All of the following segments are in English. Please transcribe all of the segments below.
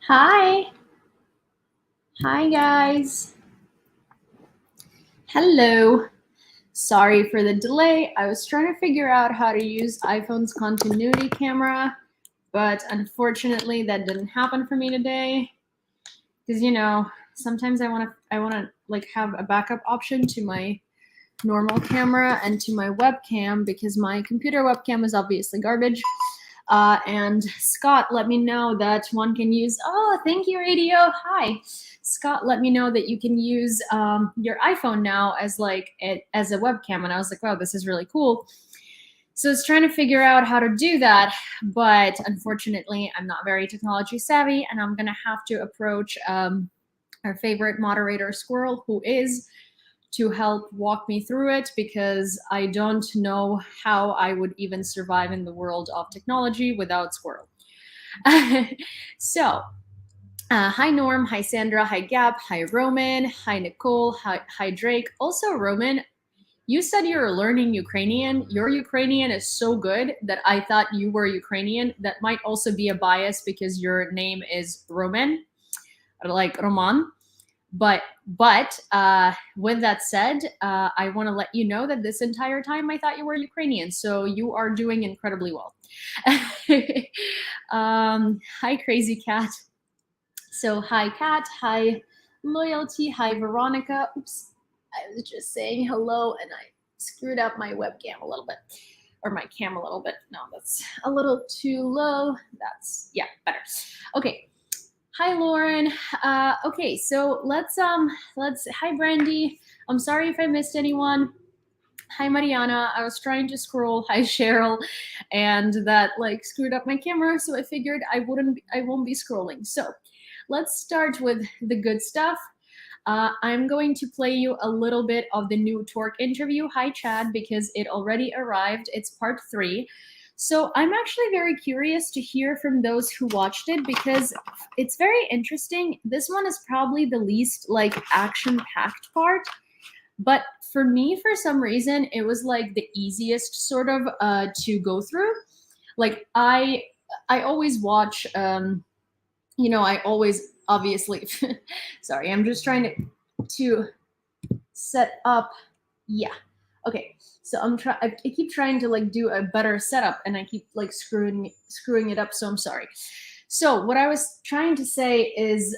Hi. Hi, guys. Hello. Sorry for the delay. I was trying to figure out how to use iPhone's continuity camera, but unfortunately that didn't happen for me today. Because, sometimes I want to like have a backup option to my normal camera and to my webcam because my computer webcam is obviously garbage. And Scott let me know that one can use, oh, thank you, Radio. Hi. Scott let me know that you can use your iPhone now as as a webcam. And I was like, wow, this is really cool. So I was trying to figure out how to do that. But unfortunately, I'm not very technology savvy. And I'm going to have to approach our favorite moderator, Squirrel, who is, to help walk me through it because I don't know how I would even survive in the world of technology without Squirrel. So, hi Norm, hi Sandra, hi Gap, hi Roman, hi Nicole, hi Drake. Also, Roman, you said you're learning Ukrainian. Your Ukrainian is so good that I thought you were Ukrainian. That might also be a bias because your name is Roman, like Roman. But with that said, I want to let you know that this entire time I thought you were Ukrainian, so you are doing incredibly well. Hi, Crazy Cat. So hi, Cat. Hi, Loyalty. Hi, Veronica. Oops, I was just saying hello and I screwed up my webcam a little bit, or my cam a little bit. No, that's a little too low. That's, yeah, better. Okay. Hi, Lauren. Okay, so let's hi, Brandy. I'm sorry if I missed anyone. Hi, Mariana. I was trying to scroll. Hi, Cheryl, and that screwed up my camera, so I figured I won't be scrolling. So let's start with the good stuff. I'm going to play you a little bit of the new Torque interview. Hi, Chad, because it already arrived. It's part 3. So I'm actually very curious to hear from those who watched it because it's very interesting. This one is probably the least action-packed part, but for me, for some reason, it was the easiest sort of to go through. Like I always watch, I always obviously. Sorry, I'm just trying to set up. Yeah. Okay. So I keep trying to do a better setup and I keep screwing it up. So I'm sorry. So what I was trying to say is,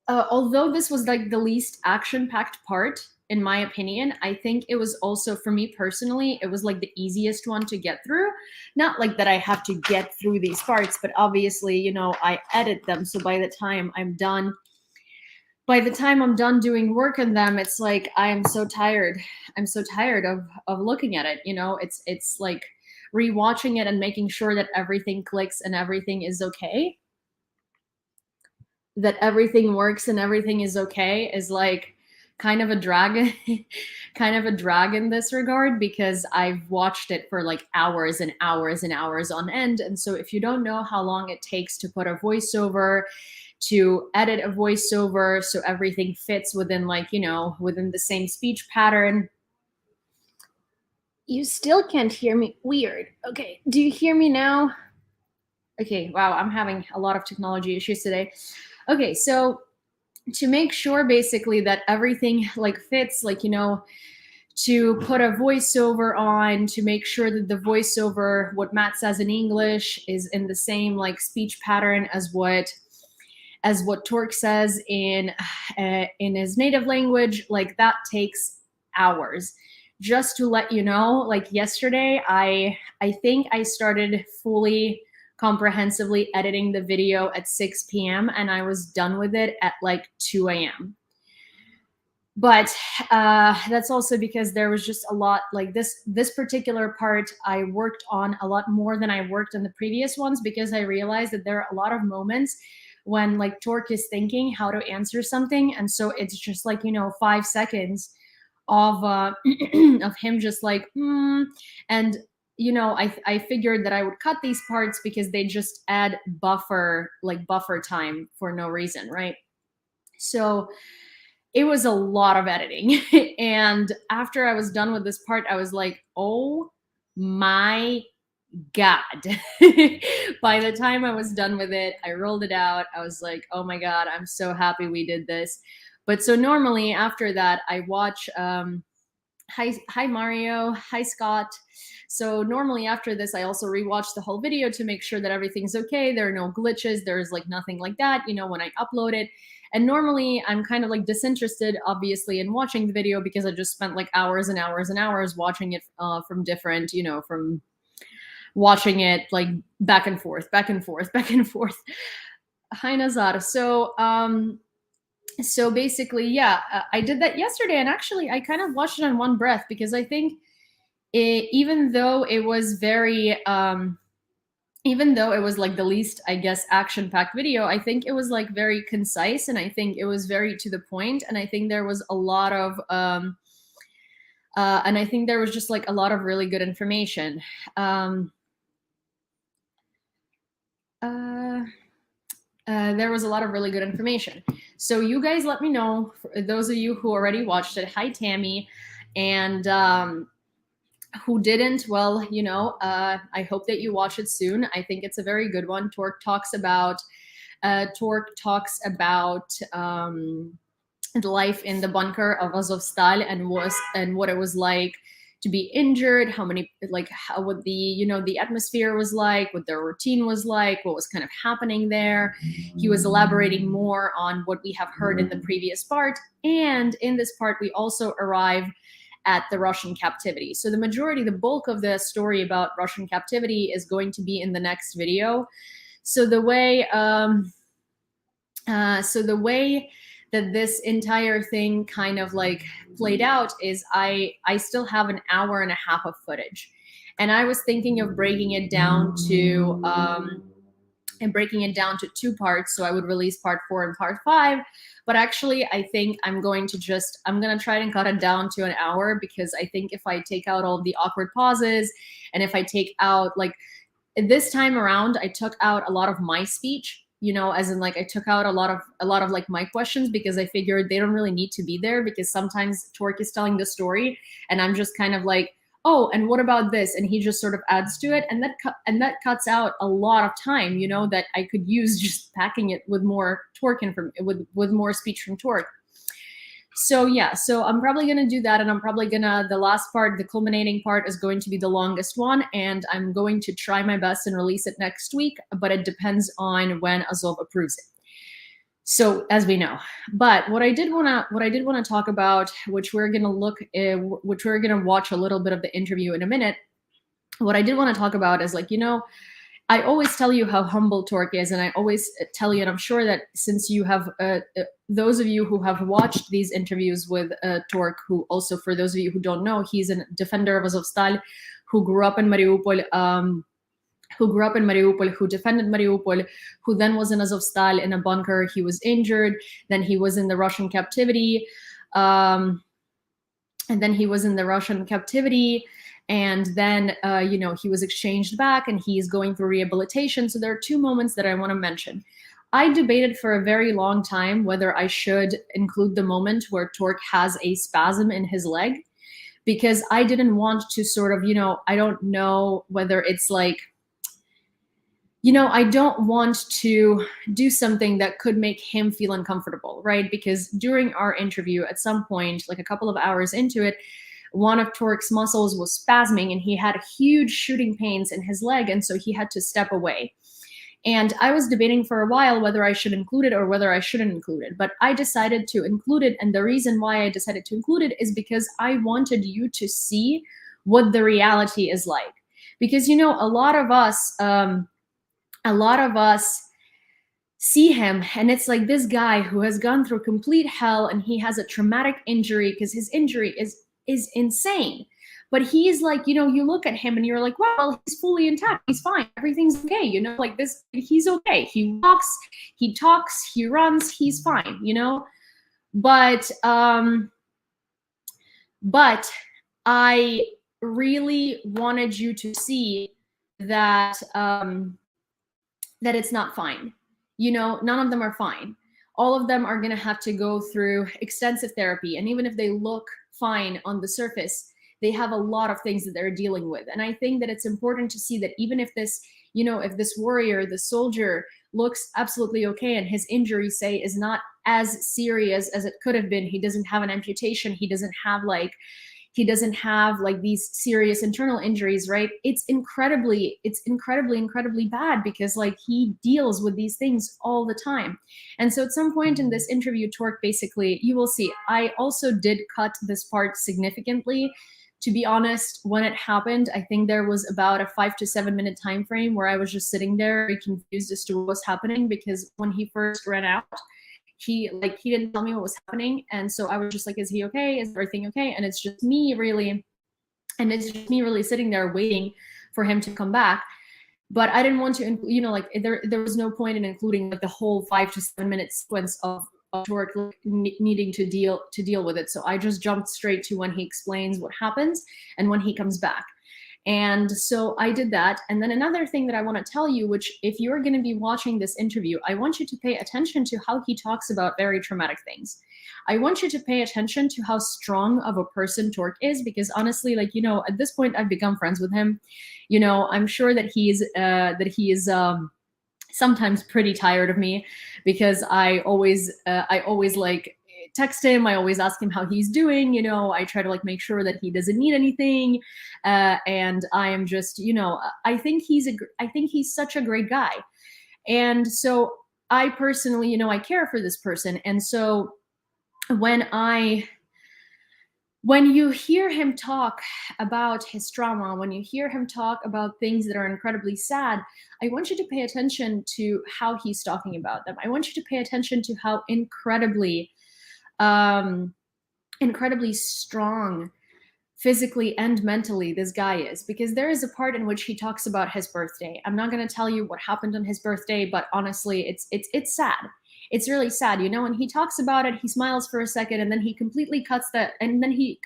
although this was the least action packed part, in my opinion, I think it was also, for me personally, it was the easiest one to get through. Not that I have to get through these parts, but obviously, I edit them. So by the time I'm done doing work on them, it's I am so tired. I'm so tired of looking at it. It's like rewatching it and making sure that everything clicks and everything is okay. That everything works and everything is okay is kind of a drag kind of a drag in this regard because I've watched it for hours and hours and hours on end. And so if you don't know how long it takes to put a voiceover, to edit a voiceover so everything fits within within the same speech pattern. You still can't hear me. Weird. Okay, do you hear me now? Okay, wow, I'm having a lot of technology issues today. Okay, so to make sure basically that everything fits, to put a voiceover on, to make sure that the voiceover, what Matt says in English, is in the same speech pattern as what Torque says in his native language, that takes hours. Just to let you know, yesterday, I think I started fully comprehensively editing the video at 6 p.m. and I was done with it at 2 a.m. But that's also because there was just a lot this particular part I worked on a lot more than I worked on the previous ones because I realized that there are a lot of moments when Torque is thinking how to answer something, and so it's just 5 seconds of of him just and I figured that I would cut these parts because they just add buffer time for no reason, right? So it was a lot of editing. And after I was done with this part, I was like, oh my God. By the time I was done with it, I rolled it out. I was like, oh my God, I'm so happy we did this. But so normally after that, I watch, hi Mario, hi Scott. So normally after this, I also rewatch the whole video to make sure that everything's okay. There are no glitches. There's like nothing like that, you know, when I upload it. And normally I'm kind of like disinterested, obviously, in watching the video because I just spent like hours and hours and hours watching it from different, you know, from watching it like back and forth, back and forth, back and forth. Hi Nazar. So basically, yeah, I did that yesterday, and actually I kind of watched it on one breath because I think even though it was very even though it was like the least, I guess, action-packed video, I think it was like very concise, and I think it was very to the point, and I think there was a lot of and I think there was just like a lot of really good information. There was a lot of really good information. So you guys let me know, for those of you who already watched it, hi Tammy, and who didn't, well, you know, I hope that you watch it soon. I think it's a very good one. Torque talks about life in the bunker of Azovstal and what it was like to be injured, how many, like how, what the, you know, the atmosphere was like, what their routine was like, what was kind of happening there. He was elaborating more on what we have heard in the previous part. And in this part, we also arrive at the Russian captivity. So the majority, the bulk of the story about Russian captivity is going to be in the next video. So the way that this entire thing kind of like played out is I still have an hour and a half of footage, and I was thinking of breaking it down to two parts. So I would release part 4 and part 5, but actually I think I'm going to try and cut it down to an hour, because I think if I take out all the awkward pauses, and if I take out, like, this time around, I took out a lot of my speech, you know, as in like I took out a lot of like my questions, because I figured they don't really need to be there, because sometimes Torque is telling the story and I'm just kind of like, oh, and what about this? And he just sort of adds to it, and that cuts out a lot of time, you know, that I could use just packing it with more Torque with more speech from Torque. So yeah, so I'm probably going to do that, and I'm probably the last part, the culminating part, is going to be the longest one, and I'm going to try my best and release it next week, but it depends on when Azov approves it. So as we know, but what I did want to talk about, which we're going to watch a little bit of the interview in a minute. What I did want to talk about is, like, you know, I always tell you how humble Torque is, and I always tell you, and I'm sure that since you have, those of you who have watched these interviews with Torque, who also, for those of you who don't know, he's a defender of Azovstal, who grew up in Mariupol, who defended Mariupol, who then was in Azovstal in a bunker. He was injured, then he was in the Russian captivity, and then he you know, he was exchanged back, and he's going through rehabilitation. So there are two moments that I want to mention. I debated for a very long time whether I should include the moment where Torque has a spasm in his leg, because I didn't want to sort of, you know, I don't know whether it's like, you know, I don't want to do something that could make him feel uncomfortable, right? Because during our interview, at some point, like a couple of hours into it, one of Torque's muscles was spasming, and he had huge shooting pains in his leg, and so he had to step away. And I was debating for a while whether I should include it or whether I shouldn't include it, but I decided to include it. And the reason why I decided to include it is because I wanted you to see what the reality is like. Because, you know, a lot of us see him, and it's like this guy who has gone through complete hell, and he has a traumatic injury, because his injury is insane. But he's like, you know, you look at him and you're like, well, he's fully intact, he's fine, everything's okay, you know, like this, he's okay, he walks, he talks, he runs, he's fine, you know. But I really wanted you to see that that it's not fine. You know, none of them are fine. All of them are going to have to go through extensive therapy. And even if they look fine on the surface, they have a lot of things that they're dealing with. And I think that it's important to see that even if this, you know, if this warrior, the soldier, looks absolutely okay and his injury, say, is not as serious as it could have been, he doesn't have an amputation, he doesn't have like these serious internal injuries, right? It's incredibly bad, because like he deals with these things all the time. And so at some point in this interview, Torque basically, you will see, I also did cut this part significantly. To be honest, when it happened, I think there was about a 5 to 7 minute time frame where I was just sitting there very confused as to what was happening, because when he first ran out, he didn't tell me what was happening. And so I was just like, is he okay? Is everything okay? And it's just me really sitting there waiting for him to come back. But I didn't want to, you know, like there was no point in including like the whole 5 to 7 minute sequence of Torque needing to deal with it. So I just jumped straight to when he explains what happens and when he comes back. And so I did that. And then another thing that I want to tell you, which if you're going to be watching this interview, I want you to pay attention to how he talks about very traumatic things. I want you to pay attention to how strong of a person Torque is, because honestly, like, you know, at this point I've become friends with him. You know, I'm sure that he is sometimes pretty tired of me, because I always like text him. I always ask him how he's doing. You know, I try to like make sure that he doesn't need anything. And I am just, you know, I think he's such a great guy. And so I personally, you know, I care for this person. And so when you hear him talk about his trauma, when you hear him talk about things that are incredibly sad, I want you to pay attention to how he's talking about them. I want you to pay attention to how incredibly strong physically and mentally this guy is, because there is a part in which he talks about his birthday. I'm not going to tell you what happened on his birthday, but honestly, it's sad. It's really sad, you know. When he talks about it, he smiles for a second, and then he completely cuts that, and then he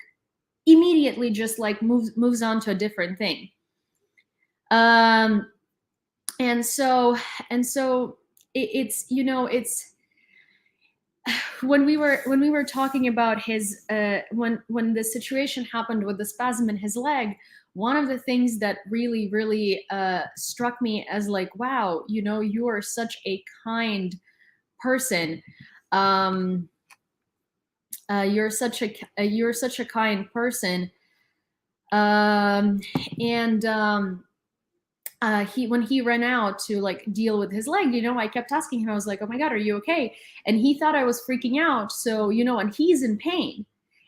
immediately just like moves on to a different thing. And so it's, you know, it's when we were talking about his when the situation happened with the spasm in his leg, one of the things that really struck me as like, wow, you know, you are such a kind person. You're such a kind person. When he ran out to like deal with his leg, you know, I kept asking him, I was like, oh my God, are you okay? And he thought I was freaking out. So, you know, and he's in pain.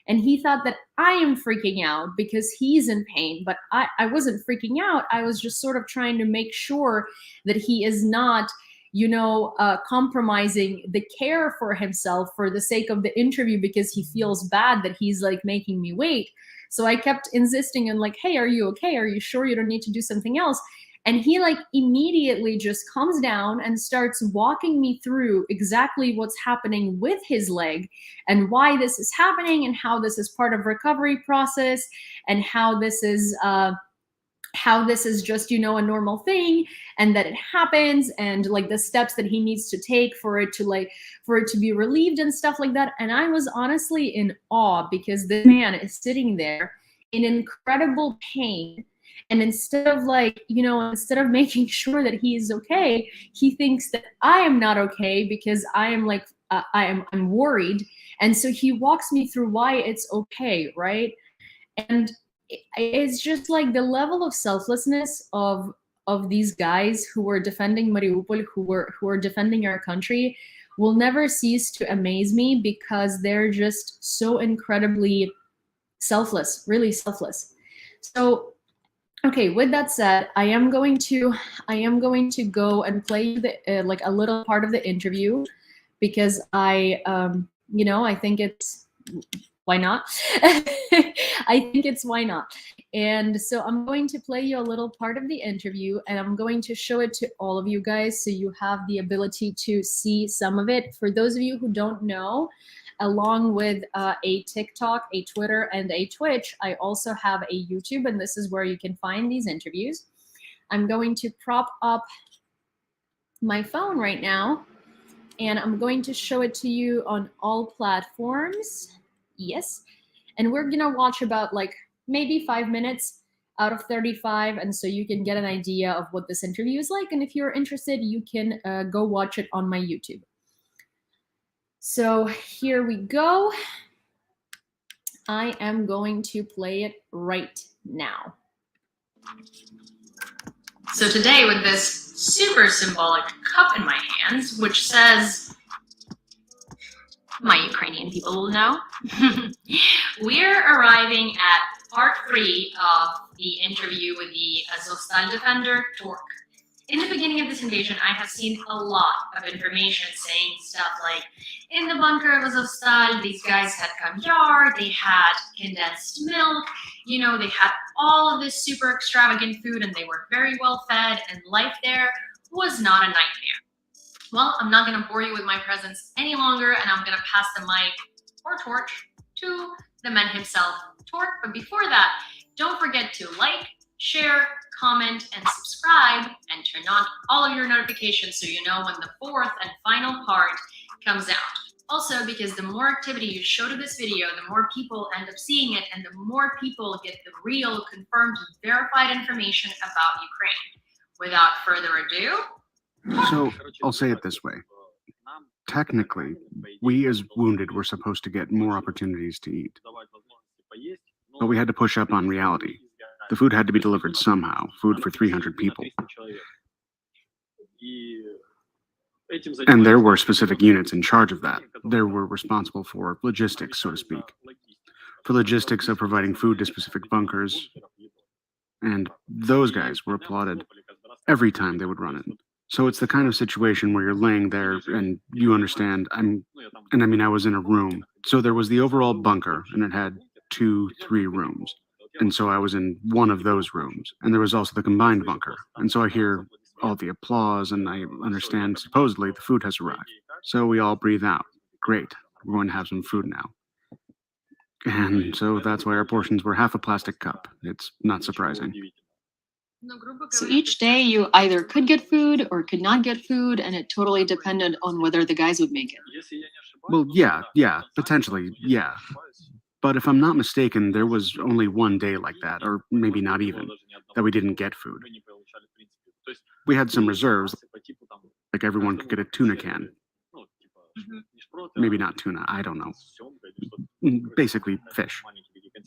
And he thought that I am freaking out because he's in pain. But I wasn't freaking out. I was just sort of trying to make sure that he is not, you know, compromising the care for himself for the sake of the interview, because he feels bad that he's like making me wait. So I kept insisting on like, hey, are you okay? Are you sure you don't need to do something else? And he like immediately just calms down and starts walking me through exactly what's happening with his leg and why this is happening and how this is part of recovery process and how this is just, you know, a normal thing, and that it happens, and like the steps that he needs to take for it to be relieved and stuff like that. And I was honestly in awe, because this man is sitting there in incredible pain. And instead of like, you know, instead of making sure that he is okay, he thinks that I am not okay because I am like, I'm worried. And so he walks me through why it's okay, right? And it's just like the level of selflessness of these guys who were defending Mariupol, who were defending our country, will never cease to amaze me, because they're just so incredibly selfless, really selfless. So, okay, with that said, I am going to go and play the like a little part of the interview, because I you know, I think it's, why not? I think it's why not. And so I'm going to play you a little part of the interview, and I'm going to show it to all of you guys so you have the ability to see some of it. For those of you who don't know, along with a TikTok, a Twitter, and a Twitch, I also have a YouTube, and this is where you can find these interviews. I'm going to prop up my phone right now, and I'm going to show it to you on all platforms. Yes. And we're gonna watch about like maybe 5 minutes out of 35, and so you can get an idea of what this interview is like. And if you're interested, you can go watch it on my YouTube. So here we go. I am going to play it right now. So today, with this super symbolic cup in my hands, which says, my Ukrainian people will know, we're arriving at part 3 of the interview with the Azovstal defender, Tork. In the beginning of this invasion, I have seen a lot of information saying stuff like, in the bunker of Azovstal, these guys had caviar, they had condensed milk, you know, they had all of this super extravagant food, and they were very well fed, and life there was not a nightmare. Well, I'm not going to bore you with my presence any longer, and I'm going to pass the mic or torch to the man himself, Tork. But before that, don't forget to like, share, comment, and subscribe, and turn on all of your notifications so you know when the 4th and final part comes out. Also, because the more activity you show to this video, the more people end up seeing it, and the more people get the real, confirmed, verified information about Ukraine. Without further ado... So, I'll say it this way. Technically, we as wounded were supposed to get more opportunities to eat. But we had to push up on reality. The food had to be delivered somehow, food for 300 people. And there were specific units in charge of that. They were responsible for logistics, so to speak. For logistics of providing food to specific bunkers. And those guys were applauded every time they would run it. So it's the kind of situation where you're laying there and you understand, I was in a room. So there was the overall bunker, and it had 2-3 rooms. And so I was in one of those rooms. And there was also the combined bunker. And so I hear all the applause, and I understand supposedly the food has arrived. So we all breathe out. Great, we're going to have some food now. And so that's why our portions were half a plastic cup. It's not surprising. So each day you either could get food or could not get food, and it totally depended on whether the guys would make it. Well, yeah, potentially, yeah. But if I'm not mistaken, there was only one day like that, or maybe not even, that we didn't get food. We had some reserves, like everyone could get a tuna can. Maybe not tuna, I don't know. Basically, fish.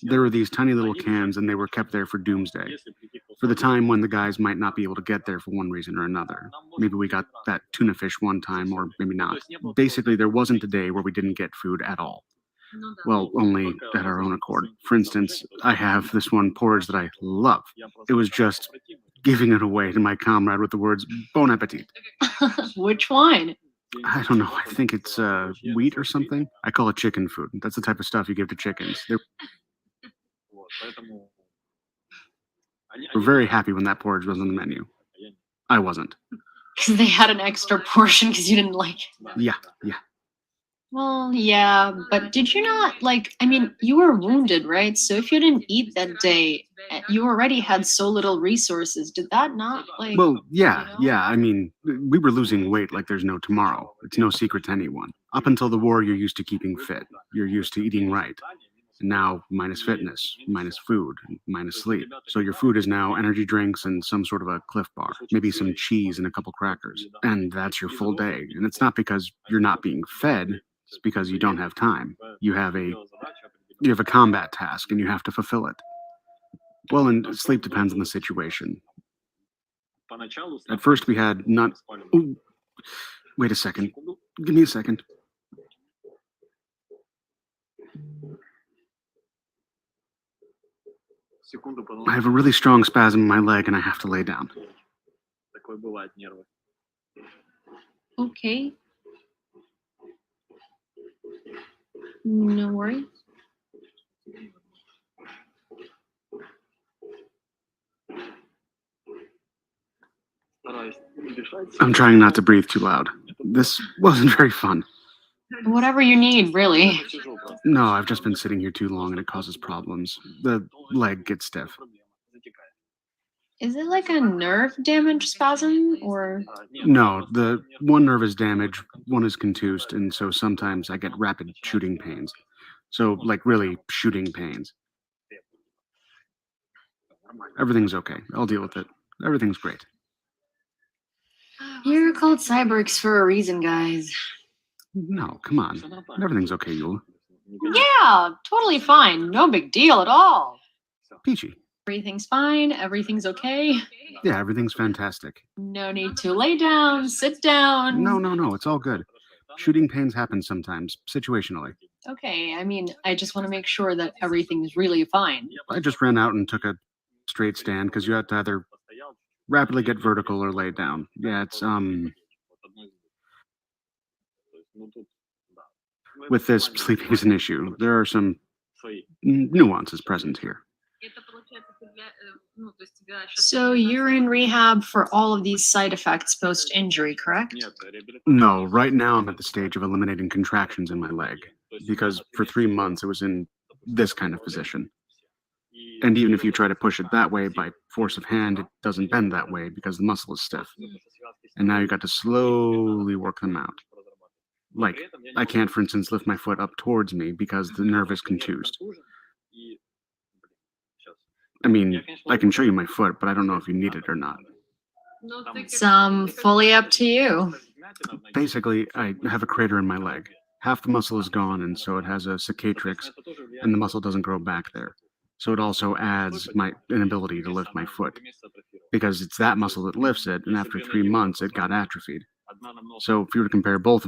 There were these tiny little cans, and they were kept there for doomsday. For the time when the guys might not be able to get there for one reason or another. Maybe we got that tuna fish one time, or maybe not. Basically, there wasn't a day where we didn't get food at all. Well, only at our own accord. For instance, I have this one porridge that I love. It was just giving it away to my comrade with the words, bon appetit. Which wine? I don't know. I think it's wheat or something. I call it chicken food. That's the type of stuff you give to chickens. They were very happy when that porridge was on the menu. I wasn't. Because they had an extra portion because you didn't like it. Yeah. Well, yeah, but did you not, you were wounded, right? So if you didn't eat that day, you already had so little resources. Did that not, Well, yeah, we were losing weight like there's no tomorrow. It's no secret to anyone. Up until the war, you're used to keeping fit. You're used to eating right. And now, minus fitness, minus food, and minus sleep. So your food is now energy drinks and some sort of a Cliff Bar, maybe some cheese and a couple crackers. And that's your full day. And it's not because you're not being fed. It's because you don't have time. You have a combat task, and you have to fulfill it. Well, and sleep depends on the situation. At first we had not... Ooh, wait a second. Give me a second. I have a really strong spasm in my leg, and I have to lay down. Okay. No worries. I'm trying not to breathe too loud. This wasn't very fun. Whatever you need, really. No, I've just been sitting here too long and it causes problems. The leg gets stiff. Is it like a nerve damage spasm, or? No, the one nerve is damaged, one is contused, and so sometimes I get rapid shooting pains. So, like really shooting pains. Everything's okay. I'll deal with it. Everything's great. You're called cyborgs for a reason, guys. No, come on. Everything's okay, Yul. Yeah, totally fine. No big deal at all. Peachy. Everything's fine. Everything's okay. Yeah, everything's fantastic. No need to lay down, sit down. No, it's all good. Shooting pains happen sometimes, situationally. Okay, I mean, I just want to make sure that everything's really fine. I just ran out and took a straight stand because you had to either rapidly get vertical or lay down. Yeah, it's, with this, sleeping is an issue. There are some nuances present here. So you're in rehab for all of these side effects post-injury, correct? No, right now I'm at the stage of eliminating contractions in my leg because for 3 months it was in this kind of position. And even if you try to push it that way by force of hand, it doesn't bend that way because the muscle is stiff. And now you got to slowly work them out. Like, I can't, for instance, lift my foot up towards me because the nerve is contused. I mean, I can show you my foot, but I don't know if you need it or not. It's fully up to you. Basically, I have a crater in my leg. Half the muscle is gone, and so it has a cicatrix, and the muscle doesn't grow back there. So it also adds my inability to lift my foot, because it's that muscle that lifts it, and after 3 months, it got atrophied. So if you were to compare both...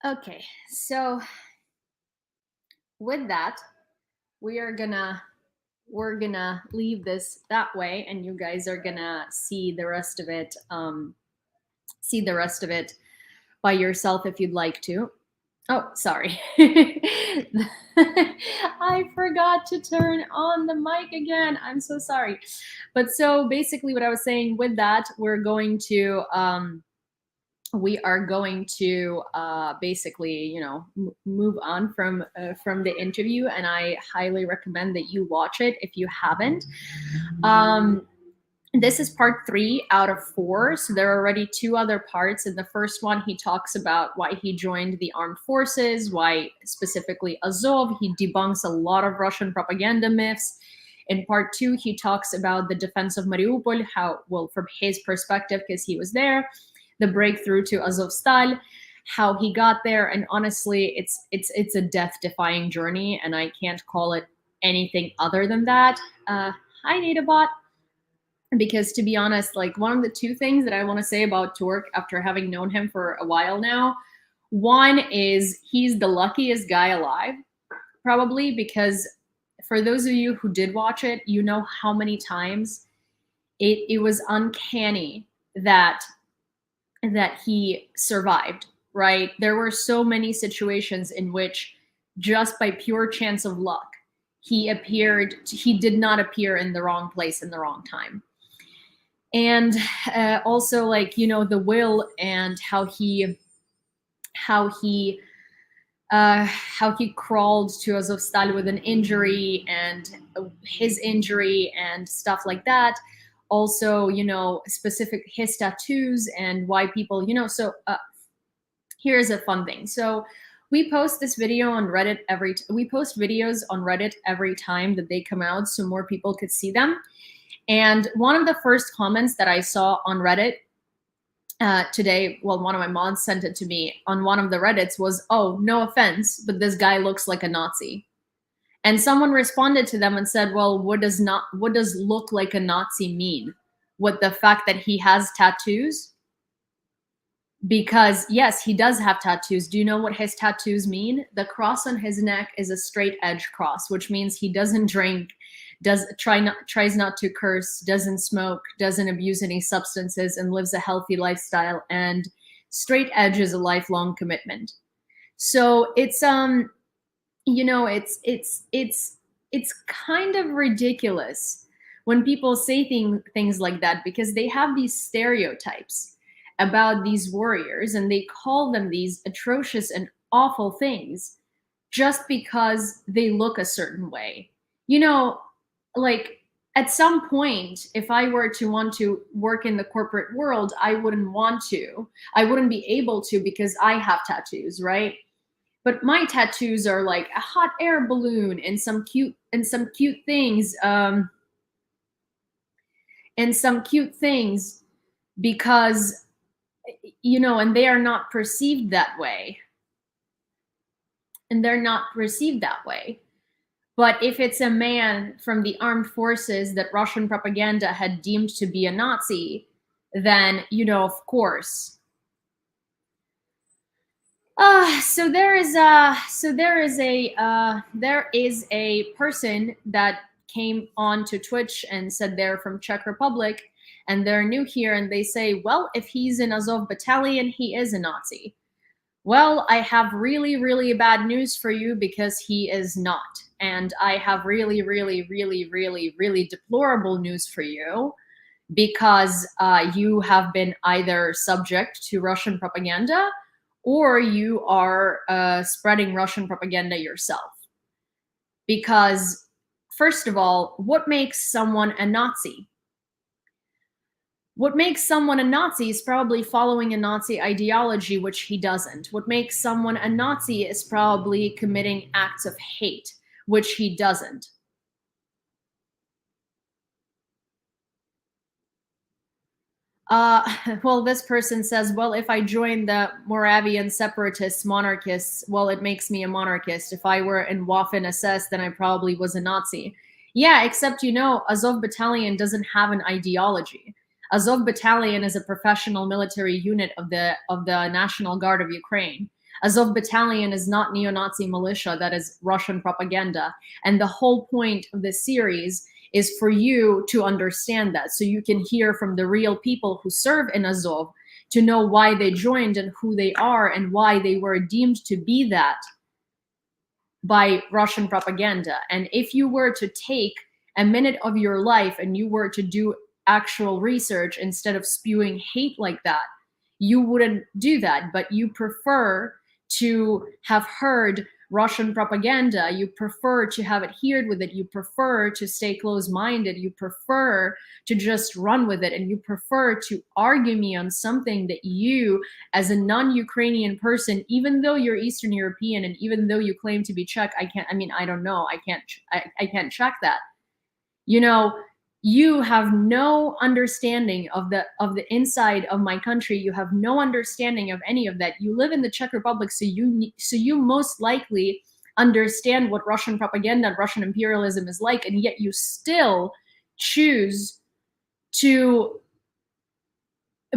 Okay, so with that, we're gonna leave this that way, and you guys are gonna see the rest of it by yourself if you'd like to. Oh, sorry. I forgot to turn on the mic again. I'm so sorry. But so basically what I was saying with that, we are going to basically, you know, move on from the interview, and I highly recommend that you watch it if you haven't. This is part 3 out of 4, so there are already 2 other parts. In the first one, he talks about why he joined the armed forces, why specifically Azov. He debunks a lot of Russian propaganda myths. In part 2, he talks about the defense of Mariupol, how, well, from his perspective, because he was there, the breakthrough to Azovstal, how he got there, and honestly, it's a death-defying journey, and I can't call it anything other than that. Hi, Natabot. Because to be honest, like, one of the 2 things that I want to say about Turk after having known him for a while now, one is he's the luckiest guy alive, probably, because for those of you who did watch it, you know how many times it was uncanny that he survived, right? There were so many situations in which just by pure chance of luck, he did not appear in the wrong place in the wrong time. And also, like, you know, the will and how he crawled to Azovstal with an injury, and his injury and stuff like that. Also, you know, specific his tattoos and why people, you know. So here's a fun thing. So we post this video on Reddit we post videos on Reddit every time that they come out, so more people could see them. And one of the first comments that I saw on Reddit today, well, one of my mods sent it to me on one of the Reddits, was, "Oh, no offense, but this guy looks like a Nazi." And someone responded to them and said, "Well, what does look like a Nazi mean? What, the fact that he has tattoos?" Because yes, he does have tattoos. Do you know what his tattoos mean? The cross on his neck is a straight edge cross, which means he doesn't drink, tries not to curse, doesn't smoke, doesn't abuse any substances, and lives a healthy lifestyle. And straight edge is a lifelong commitment. So it's you know, it's kind of ridiculous when people say things like that, because they have these stereotypes about these warriors, and they call them these atrocious and awful things just because they look a certain way. You know, like, at some point, if I were to want to work in the corporate world, I wouldn't be able to, because I have tattoos, right? But my tattoos are like a hot air balloon and some cute things, and some cute things, because, you know, and they are not perceived that way. And they're not perceived that way. But if it's a man from the armed forces that Russian propaganda had deemed to be a Nazi, then, you know, of course. So there is a person that came on to Twitch and said they're from Czech Republic and they're new here, and they say, well, if he's in Azov battalion, he is a Nazi. Well, I have really, really bad news for you, because he is not. And I have really, really, really, really, really deplorable news for you, because you have been either subject to Russian propaganda or you are spreading Russian propaganda yourself. Because, first of all, what makes someone a Nazi? What makes someone a Nazi is probably following a Nazi ideology, which he doesn't. What makes someone a Nazi is probably committing acts of hate, which he doesn't. Well, this person says, well, if I join the Moravian separatists, monarchists, well, it makes me a monarchist. If I were in Waffen SS, then I probably was a Nazi. Yeah, except, you know, Azov Battalion doesn't have an ideology. Azov Battalion is a professional military unit of the National Guard of Ukraine. Azov Battalion is not neo-Nazi militia that is Russian propaganda. And the whole point of this series is for you to understand that, so you can hear from the real people who serve in Azov, to know why they joined and who they are and why they were deemed to be that by Russian propaganda. And if you were to take a minute of your life and you were to do actual research instead of spewing hate like that, you wouldn't do that, but you prefer to have heard Russian propaganda, you prefer to have adhered with it, you prefer to stay close-minded, you prefer to just run with it, and you prefer to argue me on something that you, as a non-Ukrainian person, even though you're Eastern European and even though you claim to be Czech, I don't know, I can't check that. You know, you have no understanding of the inside of my country. You have no understanding of any of that. You live in the Czech Republic, so you most likely understand what Russian propaganda and Russian imperialism is like, and yet you still choose to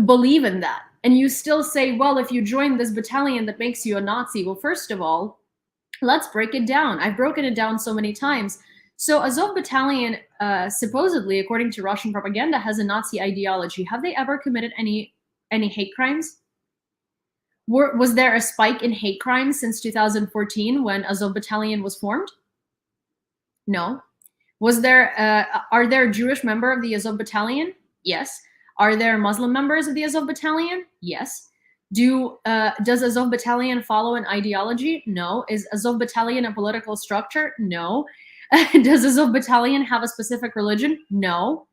believe in that. And you still say, well, if you join this battalion, that makes you a Nazi. Well, first of all, let's break it down. I've broken it down so many times. So Azov Battalion, supposedly, according to Russian propaganda, has a Nazi ideology. Have they ever committed any hate crimes? Was there a spike in hate crimes since 2014 when Azov Battalion was formed? No. Was there? Are there Jewish members of the Azov Battalion? Yes. Are there Muslim members of the Azov Battalion? Yes. Does Azov Battalion follow an ideology? No. Is Azov Battalion a political structure? No. Does Azov Battalion have a specific religion? No.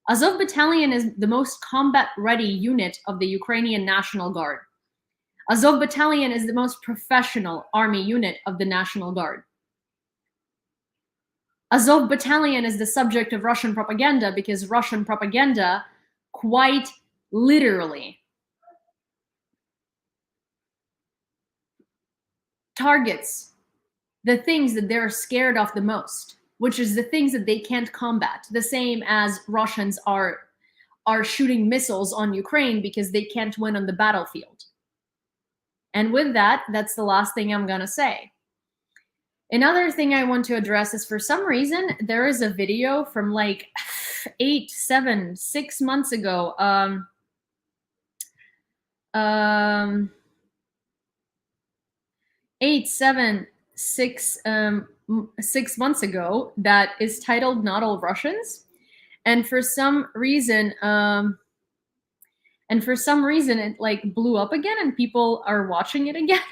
Azov Battalion is the most combat-ready unit of the Ukrainian National Guard. Azov Battalion is the most professional army unit of the National Guard. Azov Battalion is the subject of Russian propaganda because Russian propaganda quite literally targets the things that they're scared of the most, which is the things that they can't combat, the same as Russians are shooting missiles on Ukraine because they can't win on the battlefield. And with that, that's the last thing I'm gonna say. Another thing I want to address is, for some reason, there is a video from like 6 months ago. 6 months ago that is titled "Not All Russians," and for some reason it like blew up again and people are watching it again.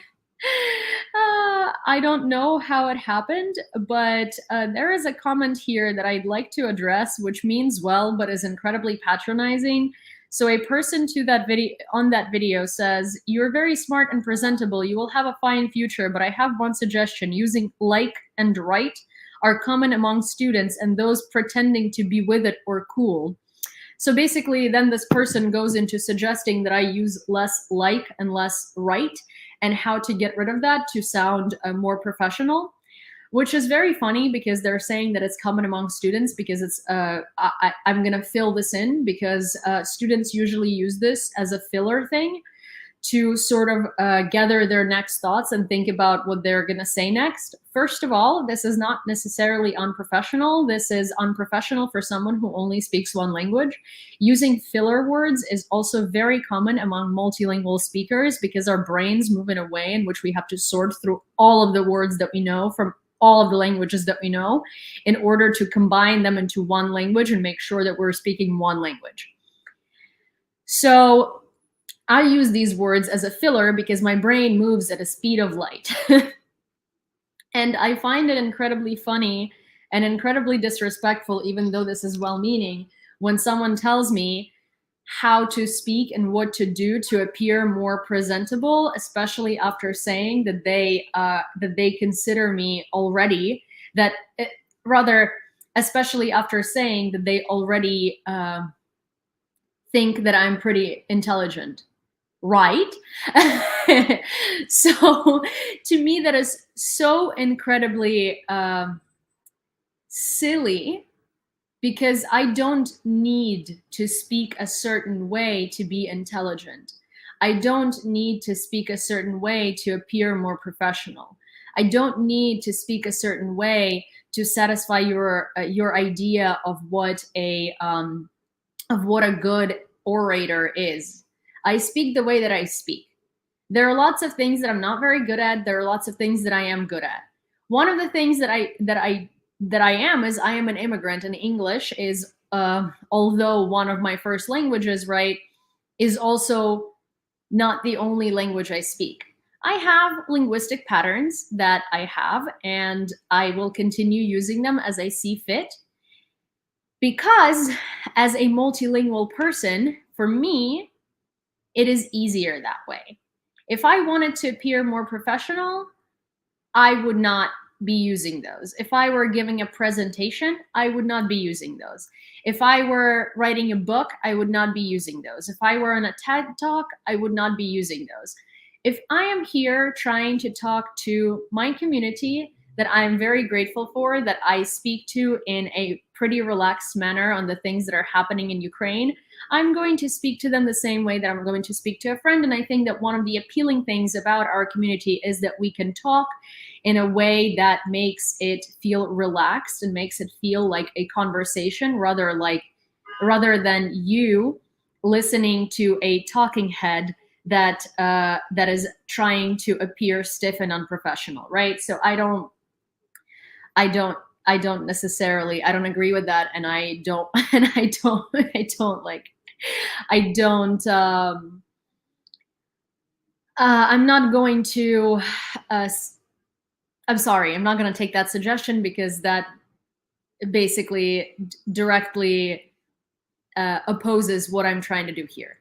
I don't know how it happened, but there is a comment here that I'd like to address, which means well but is incredibly patronizing. So a person to that video on that video says, "You're very smart and presentable. You will have a fine future, but I have one suggestion. Using like and right are common among students and those pretending to be with it or cool." So basically, then this person goes into suggesting that I use less like and less right, and how to get rid of that to sound more professional, which is very funny because they're saying that it's common among students, because it's I'm gonna fill this in because students usually use this as a filler thing to sort of gather their next thoughts and think about what they're gonna say next. First of all, this is not necessarily unprofessional. This is unprofessional for someone who only speaks one language. Using filler words is also very common among multilingual speakers because our brains move in a way in which we have to sort through all of the words that we know from all of the languages that we know in order to combine them into one language and make sure that we're speaking one language. So I use these words as a filler because my brain moves at a speed of light. And I find it incredibly funny and incredibly disrespectful, even though this is well-meaning, when someone tells me how to speak and what to do to appear more presentable, especially after saying that they consider me already, especially after saying that they already think that I'm pretty intelligent. Right? So to me, that is so incredibly silly, because I don't need to speak a certain way to be intelligent. I don't need to speak a certain way to appear more professional. I don't need to speak a certain way to satisfy your idea of what a good orator is. I speak the way that I speak. There are lots of things that I'm not very good at. There are lots of things that I am good at. One of the things that I am is I am an immigrant, and English is, although one of my first languages, right, is also not the only language I speak. I have linguistic patterns that I have, and I will continue using them as I see fit. Because as a multilingual person, for me, it is easier that way. If I wanted to appear more professional, I would not be using those. If I were giving a presentation, I would not be using those. If I were writing a book, I would not be using those. If I were on a TED Talk, I would not be using those. If I am here trying to talk to my community that I'm very grateful for, that I speak to in a pretty relaxed manner on the things that are happening in Ukraine, I'm going to speak to them the same way that I'm going to speak to a friend. And I think that one of the appealing things about our community is that we can talk in a way that makes it feel relaxed and makes it feel like a conversation, rather than you listening to a talking head that is trying to appear stiff and unprofessional, right? So I don't necessarily, I don't agree with that, and I'm not going to, I'm sorry, I'm not going to take that suggestion, because that basically directly opposes what I'm trying to do here.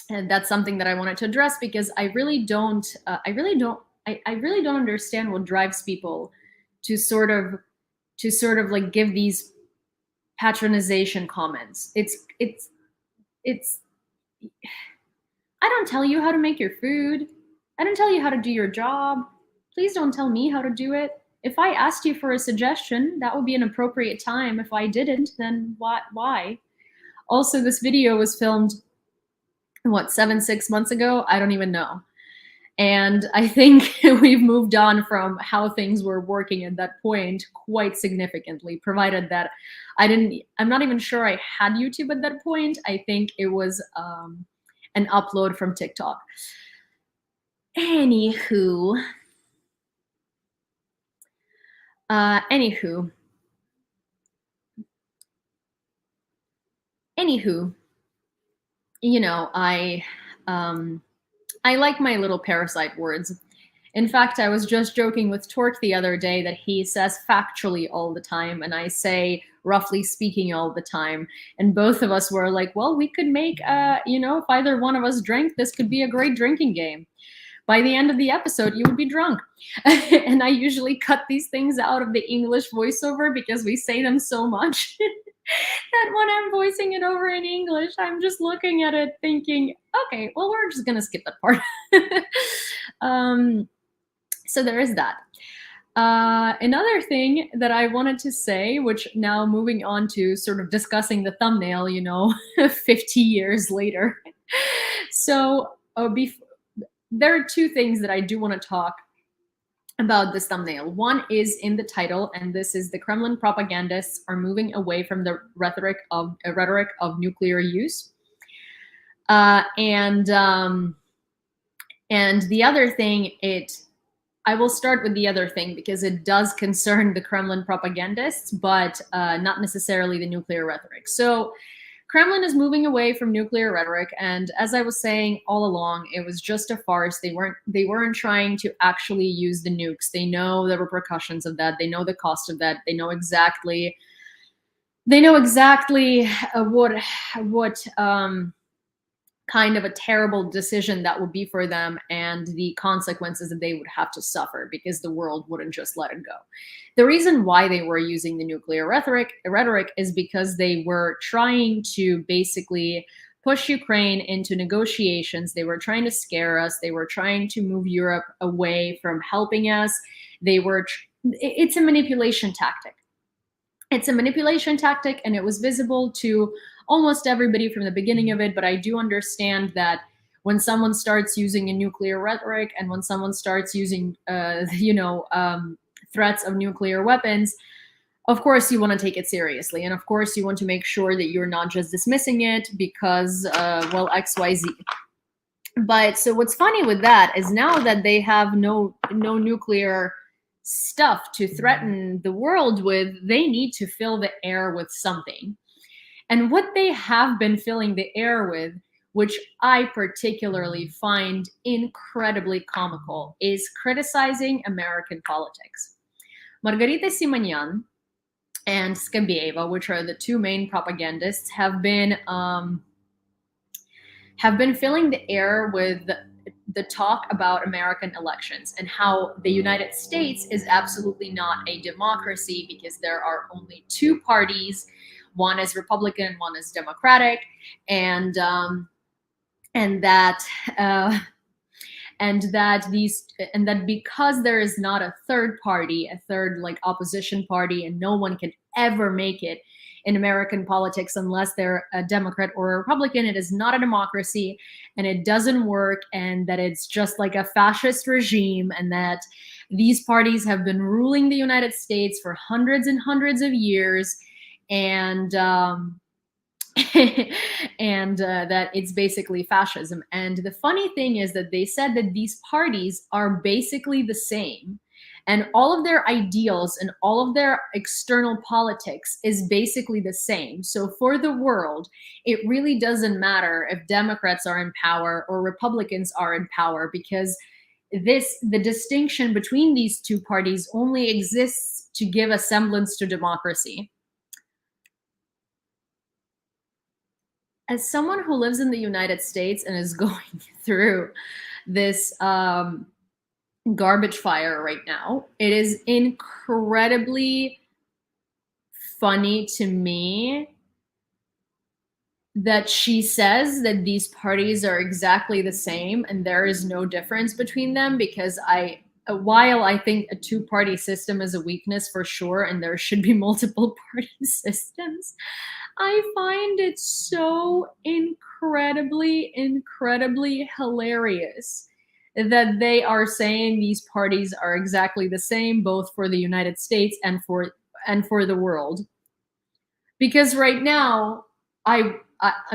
And that's something that I wanted to address, because I really don't understand what drives people to sort of like give these patronization comments. It's I don't tell you how to make your food. I don't tell you how to do your job. Please don't tell me how to do it. If I asked you for a suggestion, that would be an appropriate time. If I didn't, then why? Also, this video was filmed, what, 6 months ago? I don't even know. And I think we've moved on from how things were working at that point quite significantly, provided that I'm not even sure I had YouTube at that point. I think it was an upload from TikTok. Anywho, you know, I like my little parasite words. In fact, I was just joking with Torque the other day that he says factually all the time, and I say roughly speaking, all the time. And both of us were like, well, we could make, if either one of us drank, this could be a great drinking game. By the end of the episode, you would be drunk. And I usually cut these things out of the English voiceover because we say them so much that when I'm voicing it over in English, I'm just looking at it thinking, okay, well, we're just going to skip that part. So there is that. Another thing that I wanted to say, which now moving on to sort of discussing the thumbnail, 50 years later. So there are two things that I do want to talk about this thumbnail. One is in the title, and this is the Kremlin propagandists are moving away from the rhetoric of nuclear use. And the other thing, I will start with the other thing because it does concern the Kremlin propagandists, but not necessarily the nuclear rhetoric. So Kremlin is moving away from nuclear rhetoric, and as I was saying all along, it was just a farce. They weren't trying to actually use the nukes. They know the repercussions of that. They know the cost of that. They know exactly what kind of a terrible decision that would be for them and the consequences that they would have to suffer because the world wouldn't just let it go. The reason why they were using the nuclear rhetoric is because they were trying to basically push Ukraine into negotiations. They were trying to scare us. They were trying to move Europe away from helping us. It's a manipulation tactic. It's a manipulation tactic, and it was visible to almost everybody from the beginning of it, but I do understand that when someone starts using a nuclear rhetoric and when someone starts using, threats of nuclear weapons, of course you want to take it seriously. And of course you want to make sure that you're not just dismissing it because, XYZ. But so what's funny with that is now that they have no nuclear stuff to threaten the world with, they need to fill the air with something. And what they have been filling the air with, which I particularly find incredibly comical, is criticizing American politics. Margarita Simonyan and Skabieva, which are the two main propagandists, have been filling the air with the talk about American elections and how the United States is absolutely not a democracy because there are only two parties. One is Republican, one is Democratic, and that because there is not a third party, a third opposition party, and no one can ever make it in American politics unless they're a Democrat or a Republican, it is not a democracy, and it doesn't work, and that it's just like a fascist regime, and that these parties have been ruling the United States for hundreds and hundreds of years. And that it's basically fascism. And the funny thing is that they said that these parties are basically the same, and all of their ideals and all of their external politics is basically the same. So for the world, it really doesn't matter if Democrats are in power or Republicans are in power, because the distinction between these two parties only exists to give a semblance to democracy. As someone who lives in the United States and is going through this garbage fire right now, it is incredibly funny to me that she says that these parties are exactly the same and there is no difference between them, because while I think a two-party system is a weakness for sure, and there should be multiple party systems, I find it so incredibly, incredibly hilarious that they are saying these parties are exactly the same, both for the United States and for the world. Because right now, I'm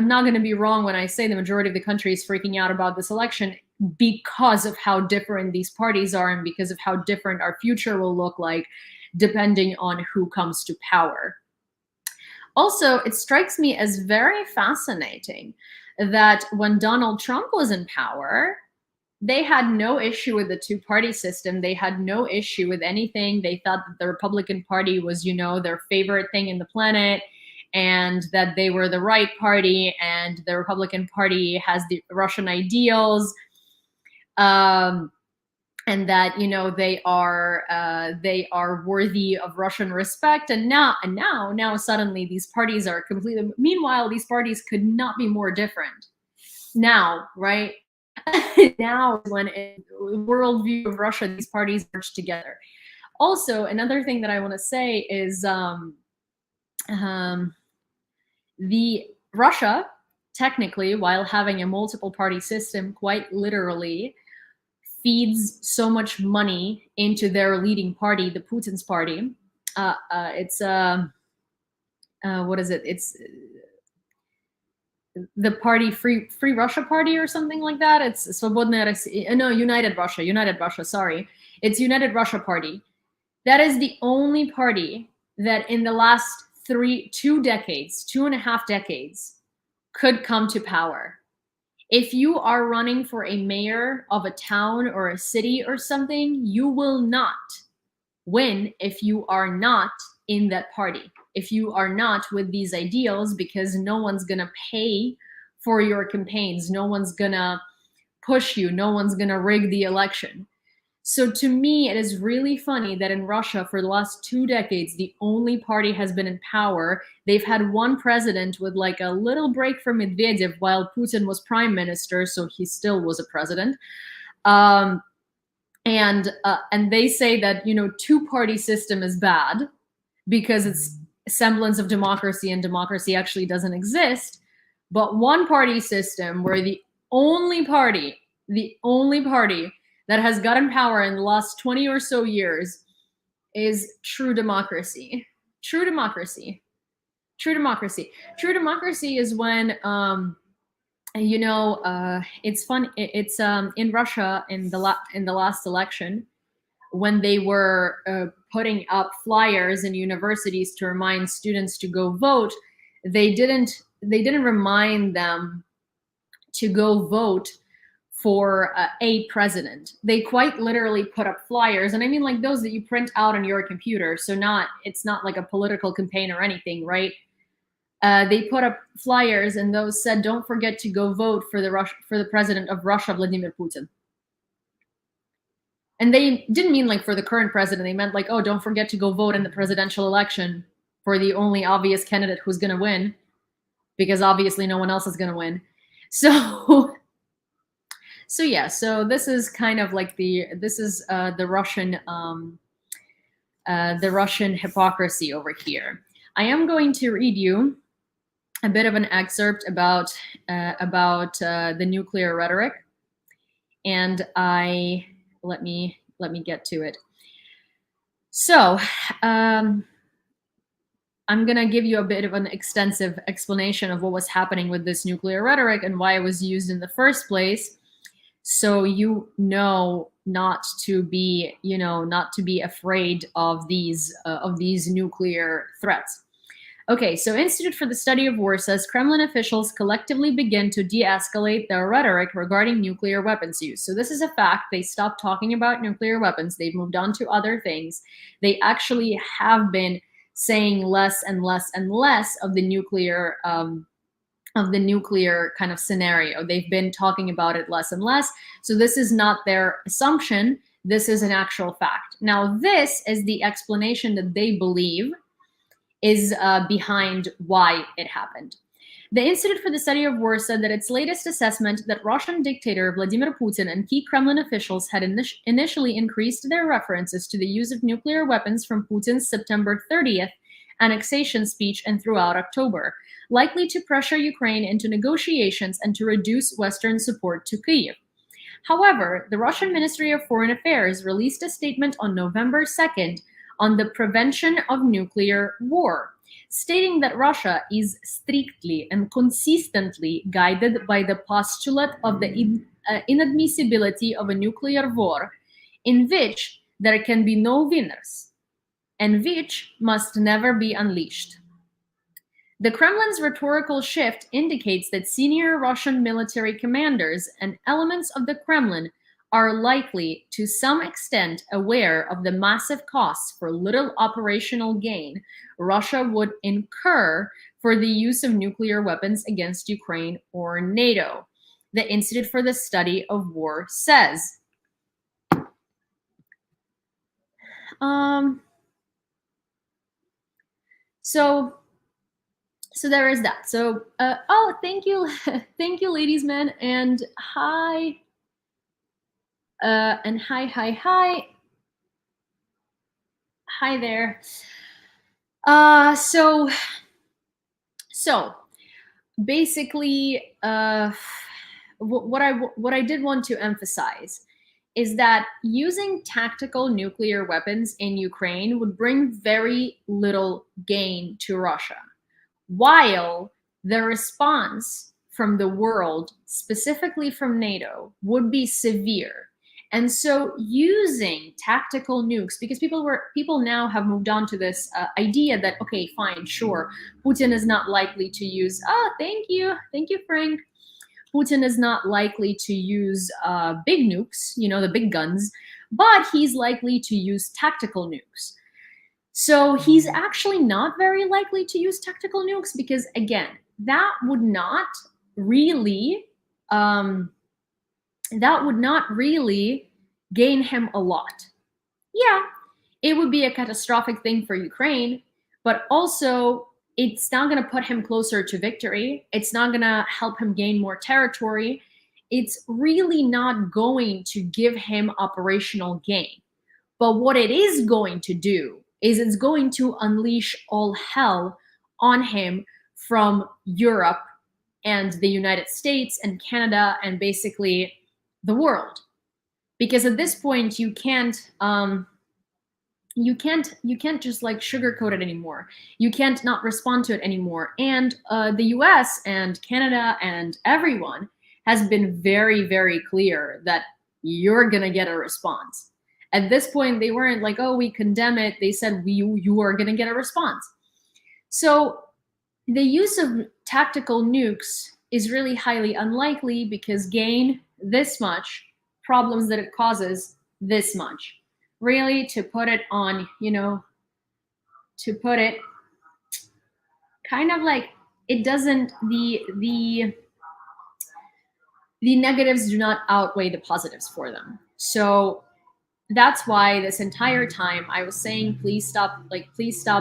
not going to be wrong when I say the majority of the country is freaking out about this election because of how different these parties are and because of how different our future will look like depending on who comes to power. Also, it strikes me as very fascinating that when Donald Trump was in power, they had no issue with the two-party system. They had no issue with anything. They thought that the Republican Party was, their favorite thing in the planet, and that they were the right party, and the Republican Party has the Russian ideals, and that they are worthy of Russian respect. And now suddenly these parties are completely. Meanwhile, these parties could not be more different. Now, right? Now, when in the worldview of Russia, these parties merge together. Also, another thing that I want to say is the Russia, technically, while having a multiple party system, quite literally feeds so much money into their leading party, the Putin's party. It's what is it? It's the party, Free Russia Party or something like that. It's Svobodnaya Rossiya. No, United Russia. Sorry, it's United Russia Party. That is the only party that in the last 2.5 decades, could come to power. If you are running for a mayor of a town or a city or something, you will not win if you are not in that party, if you are not with these ideals, because no one's gonna pay for your campaigns, no one's gonna push you, no one's gonna rig the election. So to me, it is really funny that in Russia for the last 2 decades, the only party has been in power. They've had one president with like a little break from Medvedev while Putin was prime minister, so he still was a president. And they say that, two-party system is bad because it's a semblance of democracy, and democracy actually doesn't exist. But one-party system, where the only party that has gotten power in the last 20 or so years is true democracy. True democracy is when it's fun. It's in Russia in the last election, when they were putting up flyers in universities to remind students to go vote. They didn't remind them to go vote for a president. They quite literally put up flyers, and I mean like those that you print out on your computer. So it's not like a political campaign or anything, right? They put up flyers, and those said, "Don't forget to go vote for the president of Russia, Vladimir Putin." And they didn't mean like for the current president. They meant like, "Oh, don't forget to go vote in the presidential election for the only obvious candidate who's going to win, because obviously no one else is going to win." So yeah. So this is kind of like the Russian hypocrisy over here. I am going to read you a bit of an excerpt about the nuclear rhetoric, and let me get to it. So I'm gonna give you a bit of an extensive explanation of what was happening with this nuclear rhetoric and why it was used in the first place, so not to be afraid of these nuclear threats. Okay, so Institute for the Study of War says Kremlin officials collectively begin to de-escalate their rhetoric regarding nuclear weapons use. So this is a fact. They stopped talking about nuclear weapons. They've moved on to other things. They actually have been saying less and less and less of the nuclear kind of scenario. They've been talking about it less and less. So this is not their assumption. This is an actual fact. Now, this is the explanation that they believe is behind why it happened. The Institute for the Study of War said that its latest assessment that Russian dictator Vladimir Putin and key Kremlin officials had initially increased their references to the use of nuclear weapons from Putin's September 30th annexation speech and throughout October, likely to pressure Ukraine into negotiations and to reduce Western support to Kyiv. However, the Russian Ministry of Foreign Affairs released a statement on November 2nd on the prevention of nuclear war, stating that Russia is strictly and consistently guided by the postulate of the inadmissibility of a nuclear war in which there can be no winners and which must never be unleashed. The Kremlin's rhetorical shift indicates that senior Russian military commanders and elements of the Kremlin are likely to some extent aware of the massive costs for little operational gain Russia would incur for the use of nuclear weapons against Ukraine or NATO. The Institute for the Study of War says. So there is that. So oh, thank you, thank you, ladies, men, and hi, hi there. So basically, what I did want to emphasize is that using tactical nuclear weapons in Ukraine would bring very little gain to Russia, while the response from the world, specifically from NATO, would be severe. And so using tactical nukes, because people now have moved on to this idea that, okay, fine, sure, Putin is not likely to use, thank you, Frank. Putin is not likely to use big nukes, the big guns, but he's likely to use tactical nukes. So he's actually not very likely to use tactical nukes because, again, that would not really gain him a lot. Yeah, it would be a catastrophic thing for Ukraine, but also it's not going to put him closer to victory. It's not going to help him gain more territory. It's really not going to give him operational gain. But what it is going to do is it's going to unleash all hell on him from Europe and the United States and Canada and basically the world. Because at this point you can't just like sugarcoat it anymore. You can't not respond to it anymore. And the US and Canada and everyone has been very, very clear that you're gonna get a response. At this point, they weren't like, oh, we condemn it. They said, you are gonna get a response. So the use of tactical nukes is really highly unlikely because gain this much, problems that it causes this much. Really, to put it on, to put it kind of like it doesn't, the negatives do not outweigh the positives for them. So that's why this entire time I was saying, please stop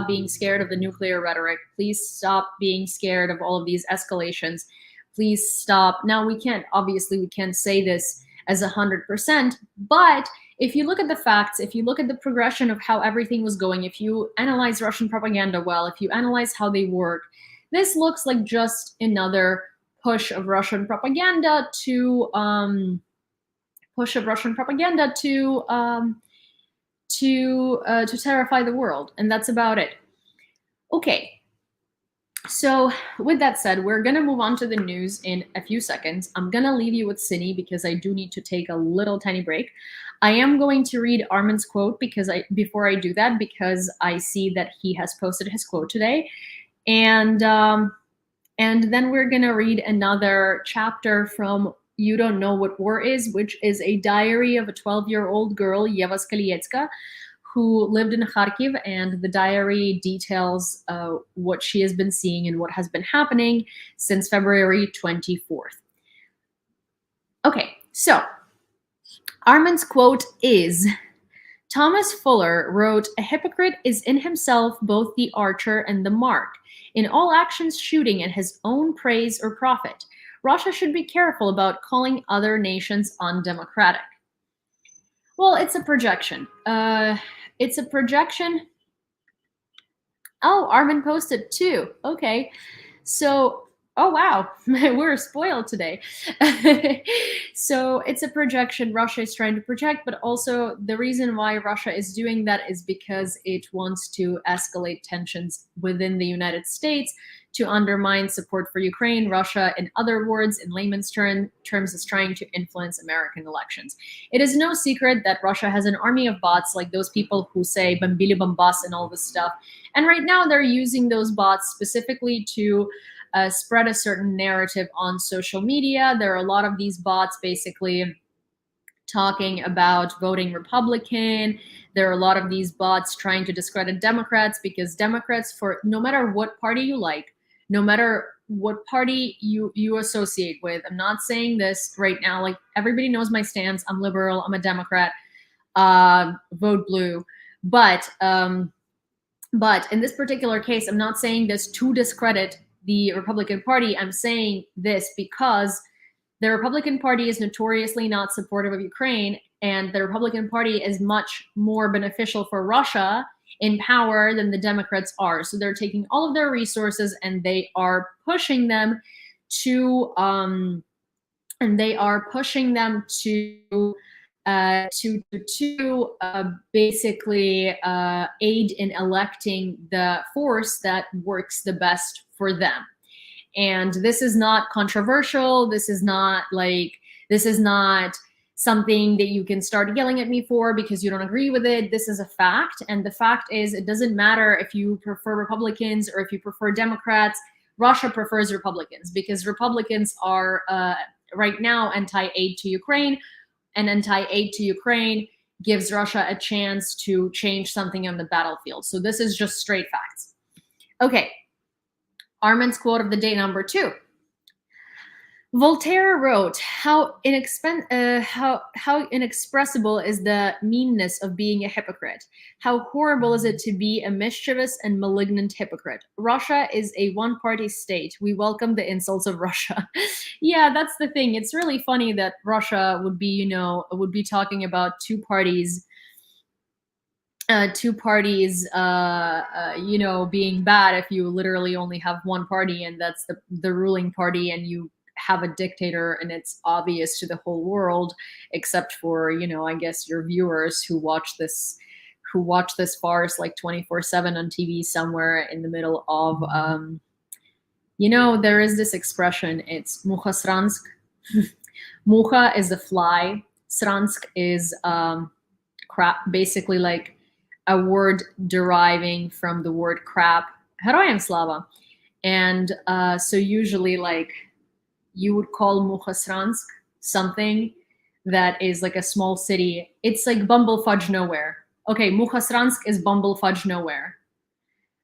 being scared of the nuclear rhetoric. Please stop being scared of all of these escalations. Please stop. Now we can't say this as 100%, but if you look at the facts, if you look at the progression of how everything was going, if you analyze Russian propaganda well, if you analyze how they work, this looks like just another push of Russian propaganda to terrify the world, and that's about it. Okay. So with that said, we're going to move on to the news in a few seconds. I'm going to leave you with Cine because I do need to take a little tiny break. I am going to read Armin's quote before I do that, because I see that he has posted his quote today. And then we're going to read another chapter from You Don't Know What War Is, which is a diary of a 12-year-old girl, Yeva Skalietska, who lived in Kharkiv, and the diary details what she has been seeing and what has been happening since February 24th. Okay, so Armin's quote is, Thomas Fuller wrote, "A hypocrite is in himself both the archer and the mark, in all actions shooting at his own praise or profit. Russia should be careful about calling other nations undemocratic." Well, it's a projection. It's a projection. Oh, Armin posted too. Okay. So, oh wow, we're spoiled today. So it's a projection Russia is trying to project, but also the reason why Russia is doing that is because it wants to escalate tensions within the United States to undermine support for Ukraine. Russia, in other words, in layman's terms, is trying to influence American elections. It is no secret that Russia has an army of bots, like those people who say "Bambili Bambas" and all this stuff. And right now they're using those bots specifically to spread a certain narrative on social media. There are a lot of these bots basically talking about voting Republican. There are a lot of these bots trying to discredit Democrats, because Democrats, for no matter what party you like, no matter what party you associate with, I'm not saying this right now, like everybody knows my stance. I'm liberal, I'm a Democrat, vote blue. But in this particular case, I'm not saying this to discredit the Republican Party. I'm saying this because the Republican Party is notoriously not supportive of Ukraine, and the Republican Party is much more beneficial for Russia in power than the Democrats are. So they're taking all of their resources and they are pushing them to basically aid in electing the force that works the best for them. And this is not controversial. This is not something that you can start yelling at me for because you don't agree with it. This is a fact. And the fact is, it doesn't matter if you prefer Republicans or if you prefer Democrats. Russia prefers Republicans because Republicans are right now anti-aid to Ukraine, and anti-aid to Ukraine gives Russia a chance to change something on the battlefield. So this is just straight facts. Okay. Armin's quote of the day number 2. Voltaire wrote, how inexpressible is the meanness of being a hypocrite. How horrible is it to be a mischievous and malignant hypocrite. Russia is a one-party state. We welcome the insults of Russia. Yeah, that's the thing. It's really funny that Russia would be talking about two parties, being bad if you literally only have one party, and that's the ruling party, and you have a dictator, and it's obvious to the whole world, except for, I guess your viewers who watch this farce like 24/7 on TV somewhere in the middle of, there is this expression, it's mucha sransk. Mucha is a fly. Sransk is crap, basically like a word deriving from the word crap. Heroyam slava. And so usually like you would call Mukhasransk something that is like a small city. It's like Bumblefudge nowhere. Okay, Mukhasransk is Bumblefudge nowhere.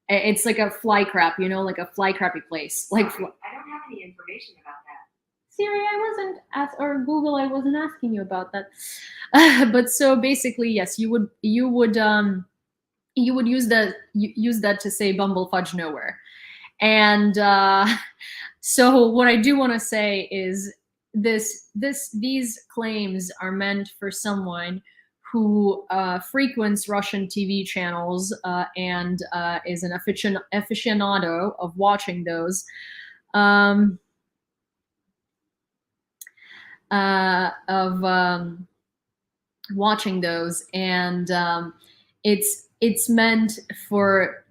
It's like a fly crap, like a fly crappy place. Like I don't have any information about that. Siri, I wasn't or Google, I wasn't asking you about that. But so basically, yes, you would use that to say Bumblefudge nowhere. And so what I do want to say is these claims are meant for someone who frequents Russian TV channels and is an aficionado of watching those. Watching those, and it's meant for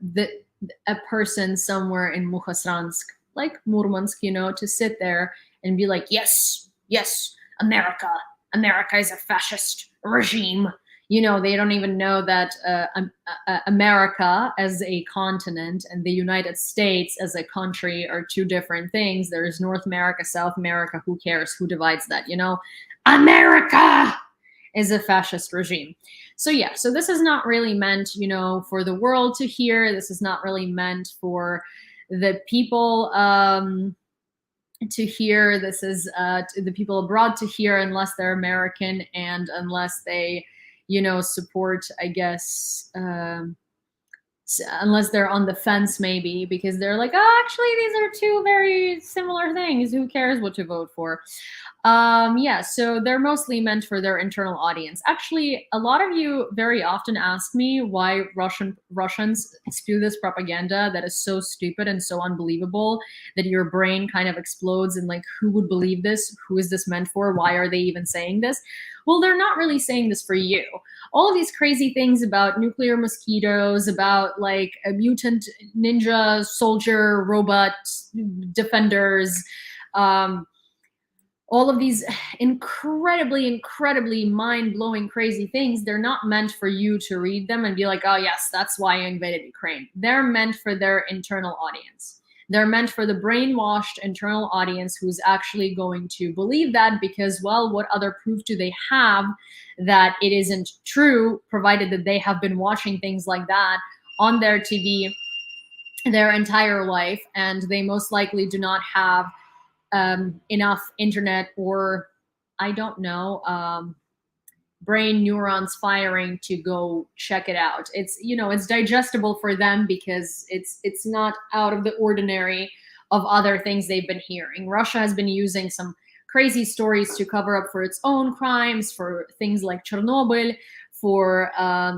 a person somewhere in Mukhasransk, like Murmansk, to sit there and be like, yes, America is a fascist regime. They don't even know that America as a continent and the United States as a country are two different things. There's North America, South America. Who cares? Who divides that? America is a fascist regime. So yeah, so this is not really meant, for the world to hear. This is not really meant for the people to hear. This is the people abroad to hear, unless they're American and unless they, support, I guess, unless they're on the fence maybe, because they're like, oh, actually, these are two very similar things. Who cares what to vote for? Yeah, so they're mostly meant for their internal audience. Actually, a lot of you very often ask me why Russians spew this propaganda that is so stupid and so unbelievable that your brain kind of explodes and like, who would believe this? Who is this meant for? Why are they even saying this? Well, they're not really saying this for you. All of these crazy things about nuclear mosquitoes, about like a mutant ninja soldier robot defenders, all of these incredibly mind-blowing crazy things, they're not meant for you to read them and be like, oh yes, that's why I invaded Ukraine. They're meant for their internal audience. They're meant for the brainwashed internal audience who's actually going to believe that because, well, what other proof do they have that it isn't true, provided that they have been watching things like that on their TV their entire life, and they most likely do not have enough internet or, I don't know, brain neurons firing to go check it out. It's, you know, it's digestible for them because it's not out of the ordinary of other things they've been hearing. Russia has been using some crazy stories to cover up for its own crimes, for things like Chernobyl, for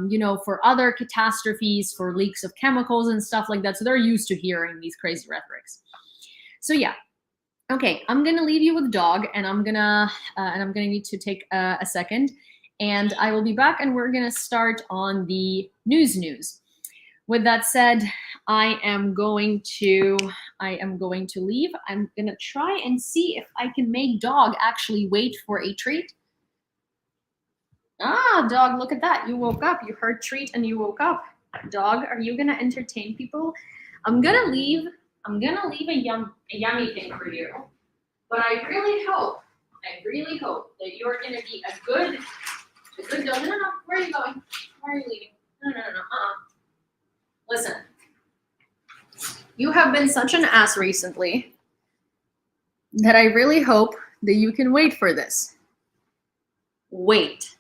you know, for other catastrophes, for leaks of chemicals and stuff like that. So they're used to hearing these crazy rhetorics. So yeah. Okay, I'm gonna leave you with dog, and I'm gonna need to take a second, and I will be back, and we're gonna start on the news. With that said, I am going to leave. I'm gonna try and see if I can make dog actually wait for a treat. Ah, dog, look at that! You woke up. You heard treat, and you woke up. Dog, are you gonna entertain people? I'm gonna leave a yummy thing for you. But I really hope that you're gonna be a good dog. No, where are you going? Why are you leaving? No. Listen, you have been such an ass recently that I really hope that you can wait for this. Wait.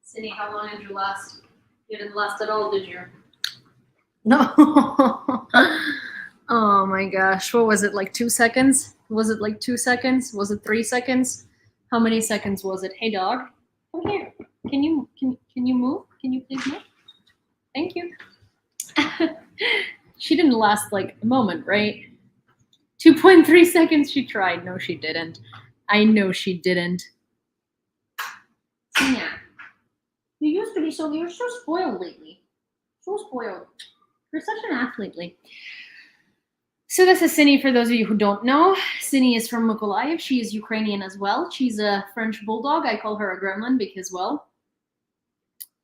Cindy, how long did you last? You didn't last at all, did you? No. Oh my gosh. What was it, like 2 seconds? Was it like 2 seconds? Was it 3 seconds? How many seconds was it? Hey dog, come here. Can you move? Can you please move? Thank you. She didn't last like a moment, right? 2.3 seconds she tried. No, she didn't. I know she didn't. Yeah. You used to be you're so spoiled lately. So spoiled. You're such an ass lately. So this is Sini, for those of you who don't know. Sini is from Mykolaiv. She is Ukrainian as well. She's a French bulldog. I call her a gremlin because, well,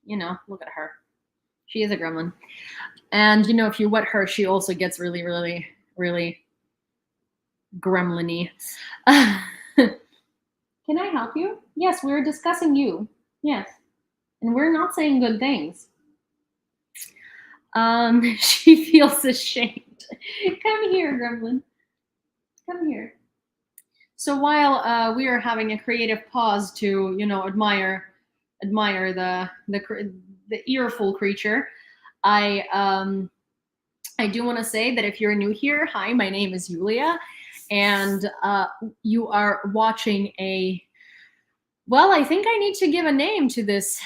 you know, look at her. She is a gremlin. And, you know, if you wet her, she also gets really, really, really gremlin-y. Can I help you? Yes, we're discussing you. Yes. And we're not saying good things. She feels ashamed. Come here, Gremlin. Come here. So while we are having a creative pause to, admire the earful creature, I do want to say that if you're new here, hi, my name is Yulia, and you are watching well, I think I need to give a name to this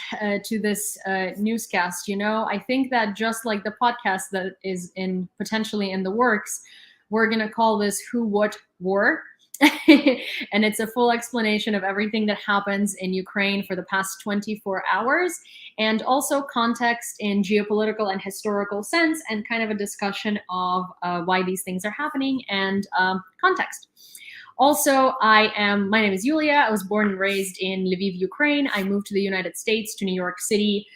newscast. I think that just like the podcast that is potentially in the works, we're gonna call this Who What War. And it's a full explanation of everything that happens in Ukraine for the past 24 hours, and also context in geopolitical and historical sense, and kind of a discussion of why these things are happening, and context. Also, my name is Yulia. I was born and raised in Lviv, Ukraine. I moved to the United States, to New York City,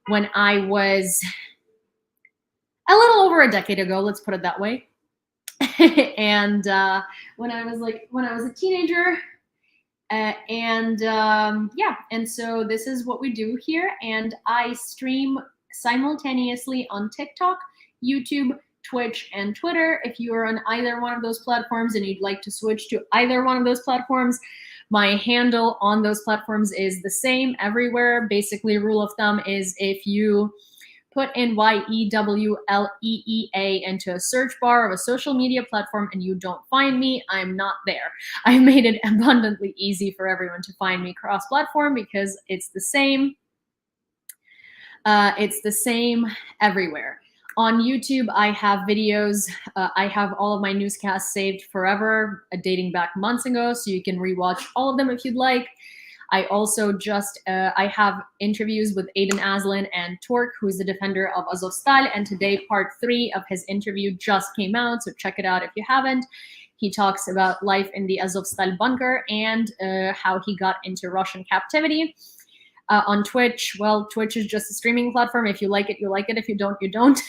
when I was a little over a decade ago, let's put it that way. And when I was a teenager, and so this is what we do here. And I stream simultaneously on TikTok, YouTube, Twitch, and Twitter. If you are on either one of those platforms and you'd like to switch to either one of those platforms, my handle on those platforms is the same everywhere. Basically, rule of thumb is if you put in YEWLEEA into a search bar of a social media platform and you don't find me, I'm not there. I made it abundantly easy for everyone to find me cross-platform because it's the same. It's the same everywhere. On YouTube, I have videos. I have all of my newscasts saved forever, dating back months ago, so you can rewatch all of them if you'd like. I also I have interviews with Aiden Aslan and Torque, who's the defender of Azovstal, and today part 3 of his interview just came out, so check it out if you haven't. He talks about life in the Azovstal bunker and how he got into Russian captivity. On Twitch, well, Twitch is just a streaming platform. If you like it, you like it. If you don't, you don't.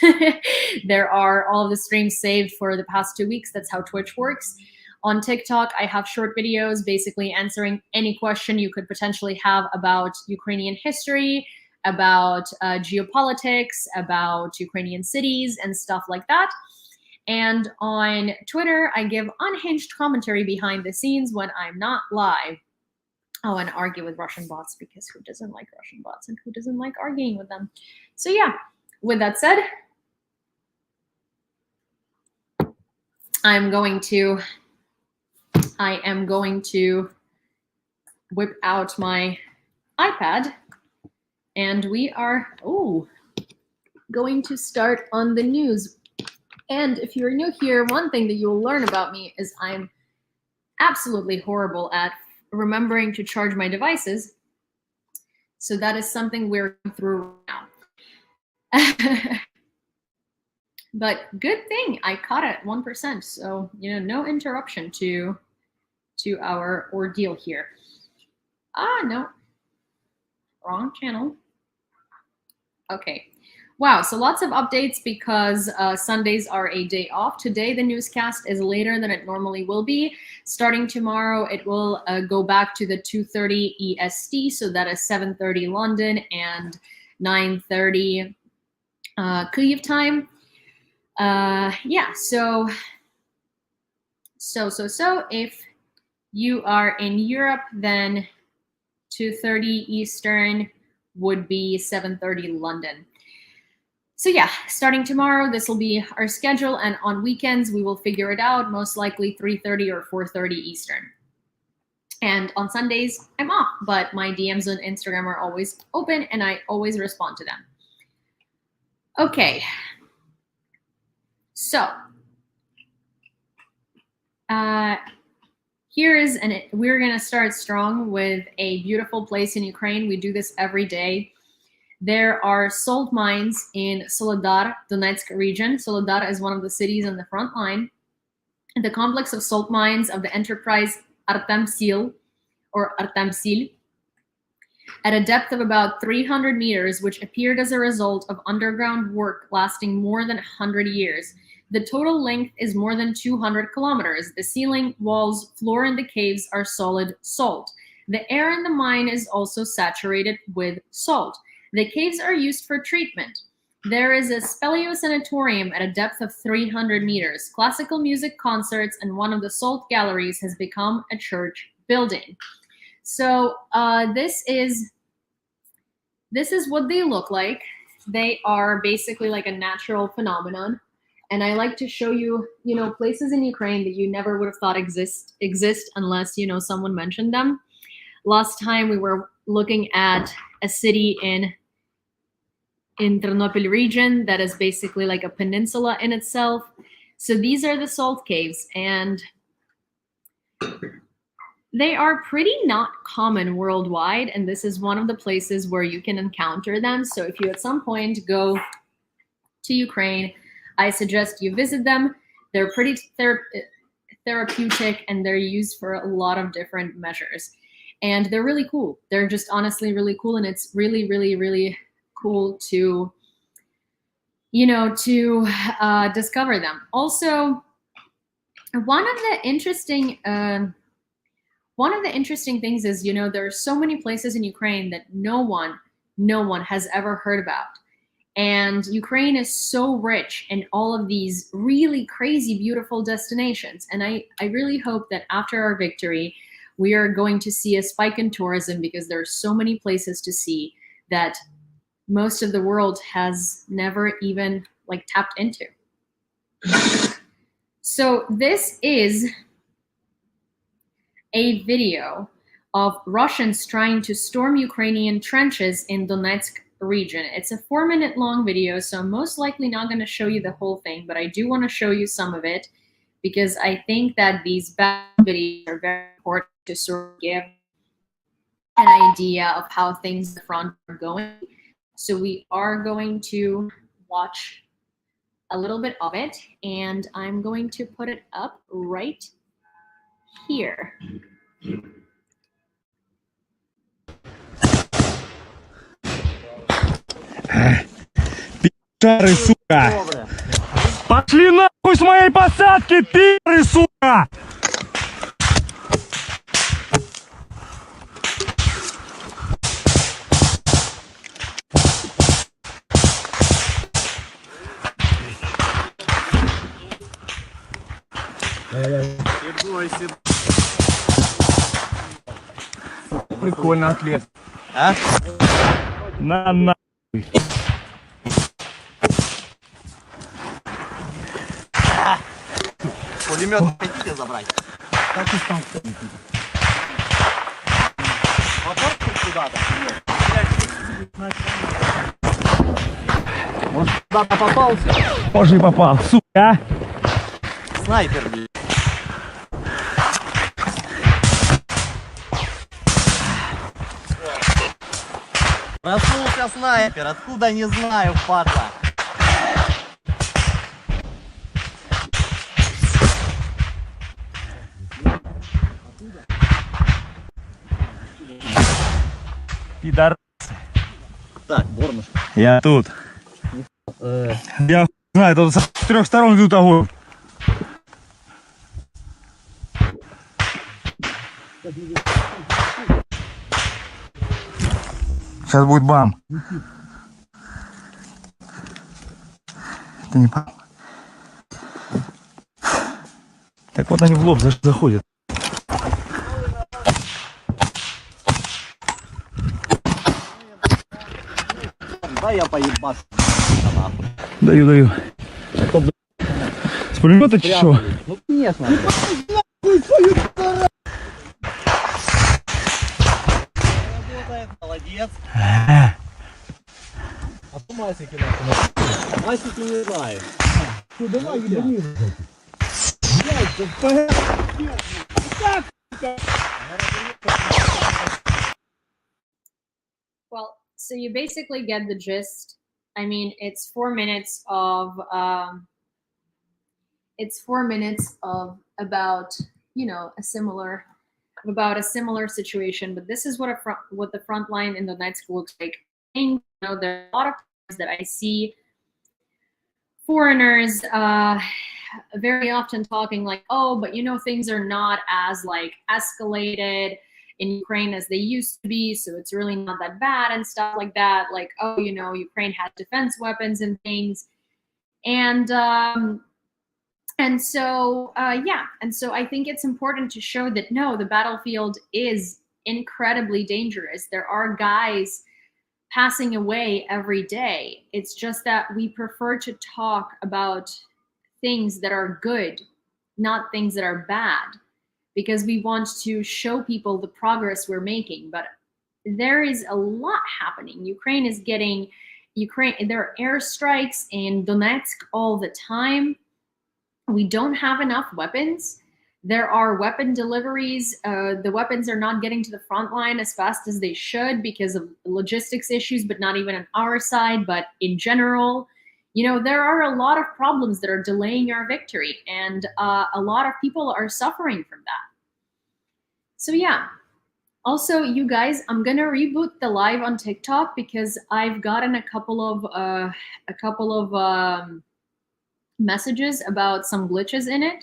There are all of the streams saved for the past 2 weeks. That's how Twitch works. On TikTok, I have short videos basically answering any question you could potentially have about Ukrainian history, about geopolitics, about Ukrainian cities, and stuff like that. And on Twitter, I give unhinged commentary behind the scenes when I'm not live. Oh, and argue with Russian bots, because who doesn't like Russian bots and who doesn't like arguing with them? So yeah, with that said, I am going to whip out my iPad, and we are going to start on the news. And if you're new here, one thing that you'll learn about me is I'm absolutely horrible at remembering to charge my devices. So that is something we're going through now. But good thing I caught it at 1%. So, no interruption to our ordeal here. No, wrong channel. Okay. Wow, so lots of updates because Sundays are a day off. Today, the newscast is later than it normally will be. Starting tomorrow, it will go back to the 2:30 EST, so that is 7:30 London and 9:30 Kyiv time. Yeah, so if you are in Europe, then 2:30 Eastern would be 7:30 London. So yeah, starting tomorrow, this will be our schedule, and on weekends, we will figure it out, most likely 3:30 or 4:30 Eastern. And on Sundays, I'm off, but my DMs on Instagram are always open, and I always respond to them. Okay. So, we're gonna start strong with a beautiful place in Ukraine. We do this every day. There are salt mines in Soledar, Donetsk region. Soledar is one of the cities on the front line. The complex of salt mines of the enterprise Artemsil, at a depth of about 300 meters, which appeared as a result of underground work lasting more than 100 years. The total length is more than 200 kilometers. The ceiling, walls, floor, and the caves are solid salt. The air in the mine is also saturated with salt. The caves are used for treatment. There is a Speleo Sanatorium at a depth of 300 meters. Classical music concerts and one of the salt galleries has become a church building. So this is what they look like. They are basically like a natural phenomenon. And I like to show you, places in Ukraine that you never would have thought exist unless, someone mentioned them. Last time we were looking at a city in Ternopil region that is basically like a peninsula in itself. So these are the salt caves, and they are pretty not common worldwide, and this is one of the places where you can encounter them. So if you at some point go to Ukraine, I suggest you visit them. They're pretty therapeutic, and they're used for a lot of different measures. And they're really cool. They're just honestly really cool, and it's really, really, really cool to discover them. Also, one of the interesting things is, there are so many places in Ukraine that no one has ever heard about. And Ukraine is so rich in all of these really crazy, beautiful destinations. And I really hope that after our victory, we are going to see a spike in tourism, because there are so many places to see that most of the world has never even tapped into. So this is a video of Russians trying to storm Ukrainian trenches in Donetsk region. It's a 4-minute long video, so I'm most likely not going to show you the whole thing, but I do want to show you some of it, because I think that these back videos are very important to sort of give an idea of how things at the front are going. So we are going to watch a little bit of it, and I'm going to put it up right here. Пи***ры, сука! Пошли нахуй с моей посадки, пи***ры, сука! Прикольно ответ. А? На нахуй. Пулемет хотите забрать? Так и там. Попал куда-то? Может, куда-то попался? Может, и попал, сука, а? Снайпер, блин. Проснулся снайпер, откуда не знаю, падла. Пидор. Так, Бормыш. Я тут. Я знаю, тут с 3 сторон идут огонь. Сейчас будет бам. Это не бам. Так вот они в лоб заходят. Да я поебаться. Даю. С пулемета чё? Ну конечно. Работает, молодец. А то масики нахуй. Масики не знаю. Ну давай, ебани. Well, so you basically get the gist. I mean, it's 4 minutes of about a similar situation. But this is what the front line in Donetsk looks like. There are a lot of times that I see foreigners very often talking like, oh, but things are not as escalated. in Ukraine as they used to be, so it's really not that bad and stuff like that. Like, oh, you know, Ukraine has defense weapons and things. And so I think it's important to show that no, the battlefield is incredibly dangerous. There are guys passing away every day. It's just that we prefer to talk about things that are good, not things that are bad, because we want to show people the progress we're making. But there is a lot happening. There are airstrikes in Donetsk all the time. We don't have enough weapons. There are weapon deliveries. The weapons are not getting to the front line as fast as they should because of logistics issues, but not even on our side, but in general. You know, there are a lot of problems that are delaying our victory, and a lot of people are suffering from that. So yeah. Also, you guys, I'm gonna reboot the live on TikTok because I've gotten a couple of messages about some glitches in it.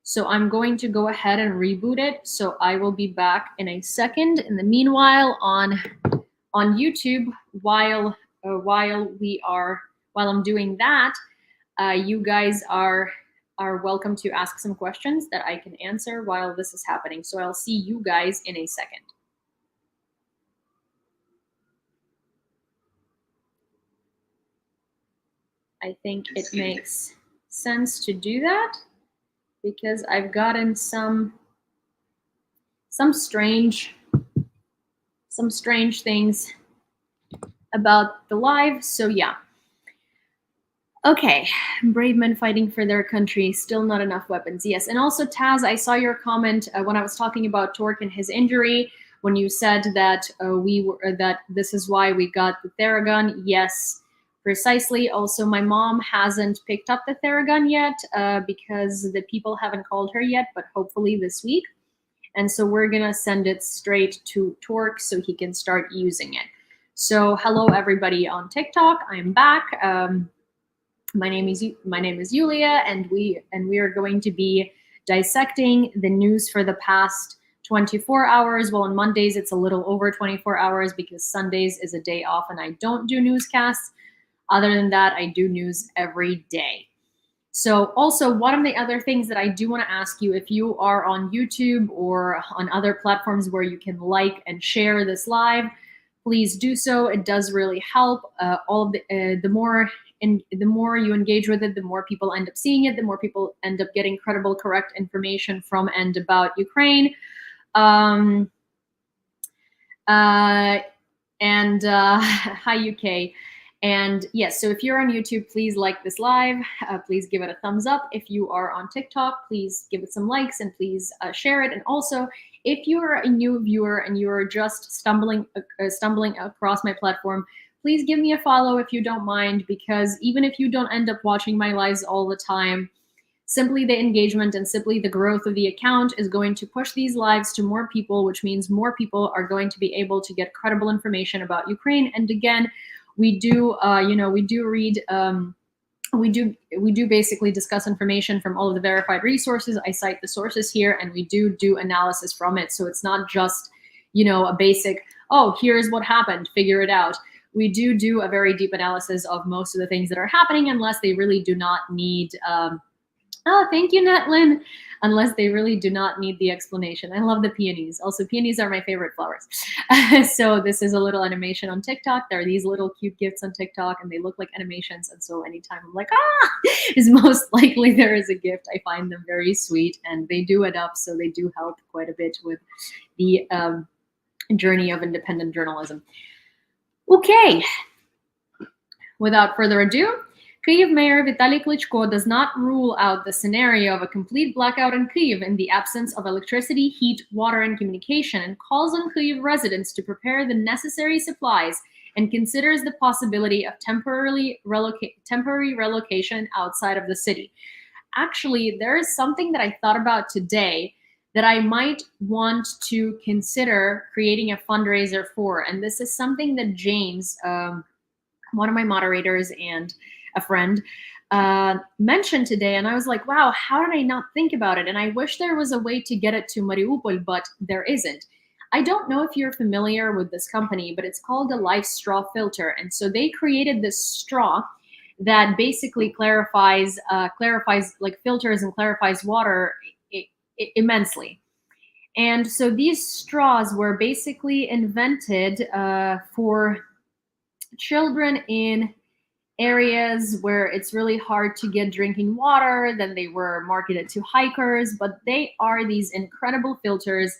So I'm going to go ahead and reboot it. So I will be back in a second. In the meanwhile, on YouTube, while I'm doing that, you guys are welcome to ask some questions that I can answer while this is happening. So I'll see you guys in a second. I think it makes sense to do that because I've gotten some strange things about the live. So yeah. Okay, brave men fighting for their country, still not enough weapons. Yes, and also Taz, I saw your comment when I was talking about Torque and his injury, when you said that that this is why we got the Theragun. Yes, precisely. Also, my mom hasn't picked up the Theragun yet because the people haven't called her yet, but hopefully this week. And so we're gonna send it straight to Torque so he can start using it. So hello everybody on TikTok. I'm back. My name is Yulia, and we are going to be dissecting the news for the past 24 hours. Well, on Mondays it's a little over 24 hours because Sundays is a day off and I don't do newscasts. Other than that, I do news every day. So also one of the other things that I do want to ask you, if you are on YouTube or on other platforms where you can like and share this live, please do so. It does really help. The more you engage with it, the more people end up seeing it, the more people end up getting credible, correct information from and about Ukraine. Hi, UK. And yes, so if you're on YouTube, please like this live. Please give it a thumbs up. If you are on TikTok, please give it some likes and please share it. And also, if you're a new viewer and you're just stumbling across my platform, please give me a follow if you don't mind, because even if you don't end up watching my lives all the time, simply the engagement and simply the growth of the account is going to push these lives to more people, which means more people are going to be able to get credible information about Ukraine. And again, we do basically discuss information from all of the verified resources. I cite the sources here, and we do analysis from it. So it's not just, a basic, oh, here's what happened, figure it out. We do a very deep analysis of most of the things that are happening, unless they really do not need, oh, thank you, Netlin. Unless they really do not need the explanation. I love the peonies. Also, peonies are my favorite flowers. So this is a little animation on TikTok. There are these little cute gifts on TikTok, and they look like animations. And so anytime I'm like, is most likely there is a gift. I find them very sweet, and they do add up. So they do help quite a bit with the journey of independent journalism. Okay. Without further ado, Kyiv Mayor Vitaly Klitschko does not rule out the scenario of a complete blackout in Kyiv in the absence of electricity, heat, water, and communication, and calls on Kyiv residents to prepare the necessary supplies and considers the possibility of temporary relocation outside of the city. Actually, there is something that I thought about today that I might want to consider creating a fundraiser for, and this is something that James, one of my moderators and a friend, mentioned today, and I was like, wow, how did I not think about it? And I wish there was a way to get it to Mariupol, but there isn't. I don't know if you're familiar with this company, but it's called a Life Straw Filter. And so they created this straw that basically clarifies, like filters and clarifies water immensely. And so these straws were basically invented for children in areas where it's really hard to get drinking water. Then they were marketed to hikers, but they are these incredible filters,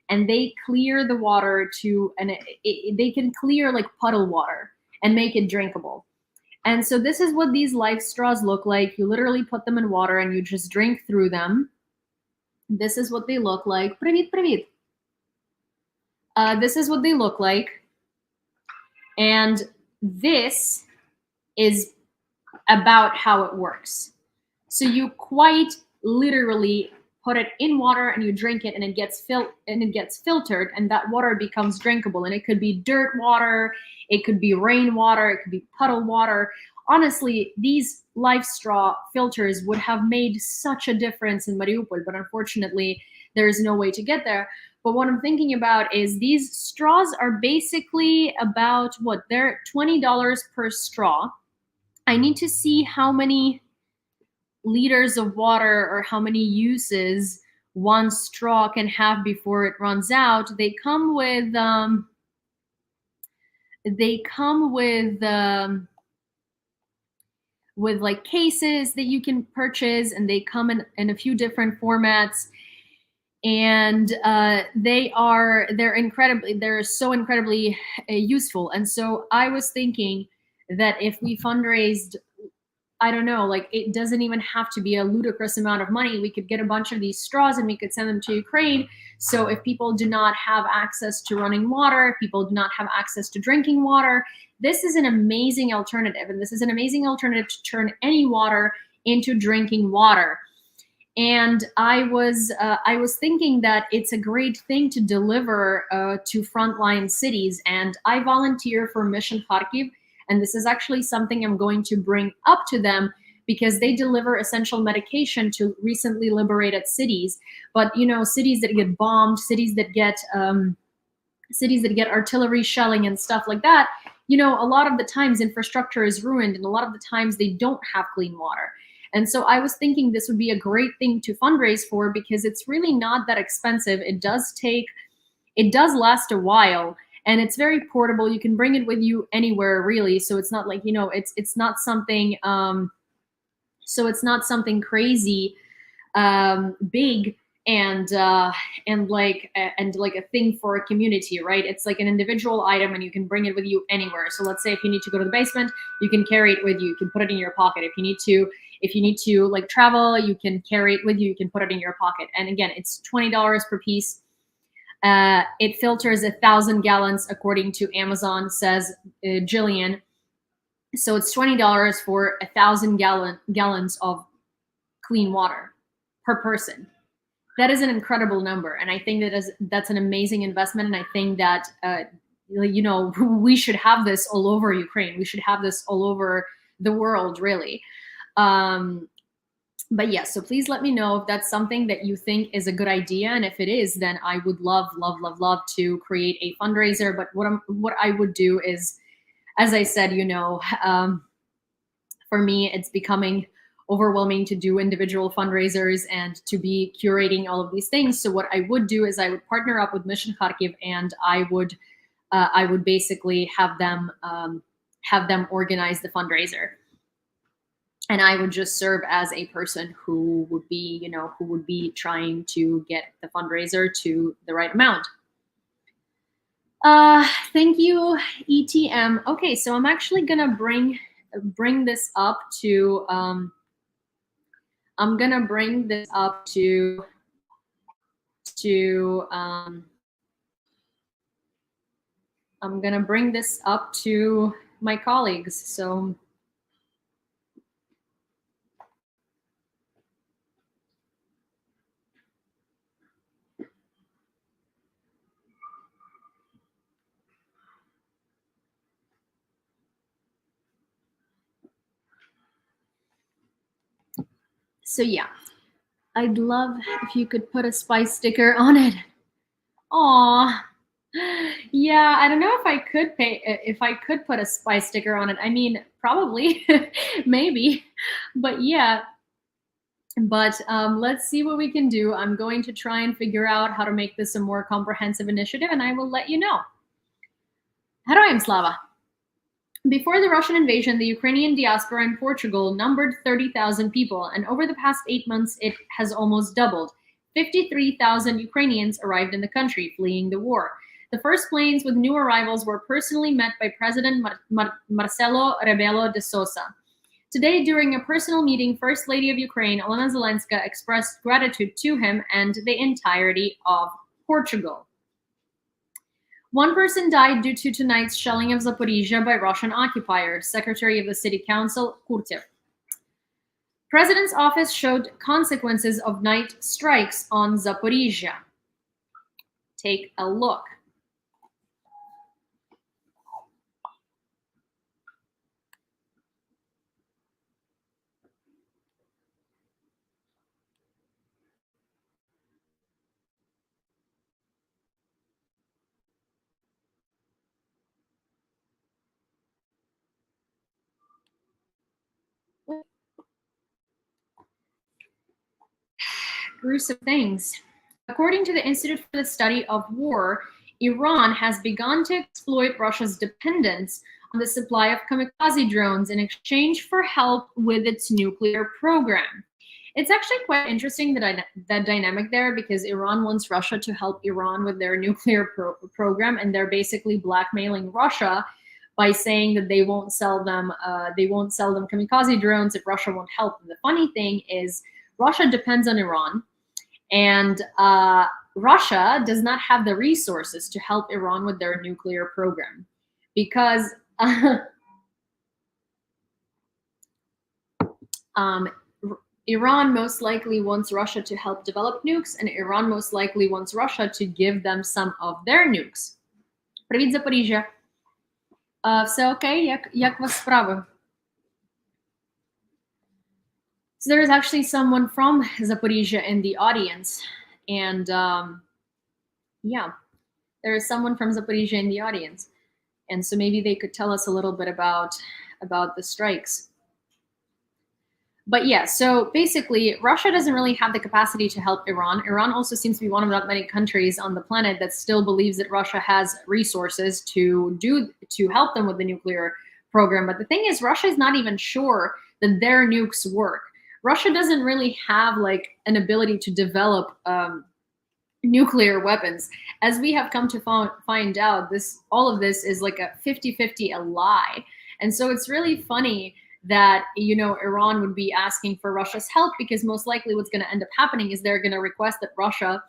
and they clear the water to, and they can clear like puddle water and make it drinkable. And so this is what these Life straws look like. You literally put them in water and you just drink through them. This is what they look like. Привіт, привіт. This is what they look like. And this is about how it works. So you quite literally put it in water and you drink it, and it gets filtered, and that water becomes drinkable. And it could be dirt water, it could be rainwater, it could be puddle water. Honestly, these Life straw filters would have made such a difference in Mariupol, but unfortunately, there is no way to get there. But what I'm thinking about is these straws are basically about what? They're $20 per straw. I need to see how many liters of water or how many uses one straw can have before it runs out. They come with like cases that you can purchase, and they come in a few different formats. And they're so incredibly useful. And so I was thinking that if we fundraised, I don't know, like it doesn't even have to be a ludicrous amount of money. We could get a bunch of these straws and we could send them to Ukraine. So if people do not have access to running water, if people do not have access to drinking water, this is an amazing alternative. And this is an amazing alternative to turn any water into drinking water. And I was thinking that it's a great thing to deliver to frontline cities. And I volunteer for Mission Kharkiv, and this is actually something I'm going to bring up to them, because they deliver essential medication to recently liberated cities. But you know, cities that get bombed, cities that get artillery shelling and stuff like that, you know, a lot of the times infrastructure is ruined, and a lot of the times they don't have clean water. And so I was thinking this would be a great thing to fundraise for, because it's really not that expensive. It does last a while, and it's very portable. You can bring it with you anywhere, really. So it's not like, you know, it's not something crazy big and like a thing for a community, right? It's like an individual item, and you can bring it with you anywhere. So let's say if you need to go to the basement, you can carry it with you. You can put it in your pocket. If you need to like travel, you can carry it with you. You can put it in your pocket. And again, it's $20 per piece. It filters 1,000 gallons, according to Amazon, says Jillian. So it's $20 for 1,000 gallons of clean water per person. That is an incredible number, and I think that's an amazing investment. And I think that you know, we should have this all over Ukraine. We should have this all over the world, really. But yeah, so please let me know if that's something that you think is a good idea, and if it is, then I would love to create a fundraiser. But what I would do is, as I said, you know, for me, it's becoming overwhelming to do individual fundraisers and to be curating all of these things. So what I would do is I would partner up with Mission Kharkiv, and I would basically have them organize the fundraiser. And I would just serve as a person who would be trying to get the fundraiser to the right amount. Thank you, ETM. Okay, so I'm actually gonna bring this up to I'm gonna bring this up to my colleagues. So yeah, I'd love if you could put a spice sticker on it. Aw, Yeah, I don't know if I could put a spy sticker on it. I mean, probably, maybe, but yeah. But let's see what we can do. I'm going to try and figure out how to make this a more comprehensive initiative, and I will let you know. Herojem slava. Before the Russian invasion, the Ukrainian diaspora in Portugal numbered 30,000 people, and over the past 8 months, it has almost doubled. 53,000 Ukrainians arrived in the country, fleeing the war. The first planes with new arrivals were personally met by President Marcelo Rebelo de Sousa. Today, during a personal meeting, First Lady of Ukraine, Olena Zelenska, expressed gratitude to him and the entirety of Portugal. One person died due to tonight's shelling of Zaporizhia by Russian occupiers, Secretary of the City Council, Kurtev. President's office showed consequences of night strikes on Zaporizhia. Take a look. Gruesome things. According to the Institute for the Study of War, Iran has begun to exploit Russia's dependence on the supply of kamikaze drones in exchange for help with its nuclear program. It's actually quite interesting that dynamic there, because Iran wants Russia to help Iran with their nuclear program, and they're basically blackmailing Russia by saying that they won't sell them kamikaze drones if Russia won't help them. The funny thing is, Russia depends on Iran, and Russia does not have the resources to help Iran with their nuclear program, because Iran most likely wants Russia to help develop nukes, and Iran most likely wants Russia to give them some of their nukes. Привіт, Запоріжжя. Все окей? Як вас справи? So there is actually someone from Zaporizhia in the audience, and yeah, there is someone from Zaporizhia in the audience, and so maybe they could tell us a little bit about the strikes. But yeah, so basically, Russia doesn't really have the capacity to help Iran. Iran also seems to be one of not many countries on the planet that still believes that Russia has resources to help them with the nuclear program. But the thing is, Russia is not even sure that their nukes work. Russia doesn't really have like an ability to develop nuclear weapons. As we have come to find out, all of this is like a 50-50 a lie. And so it's really funny that, you know, Iran would be asking for Russia's help, because most likely what's going to end up happening is they're going to request that Russia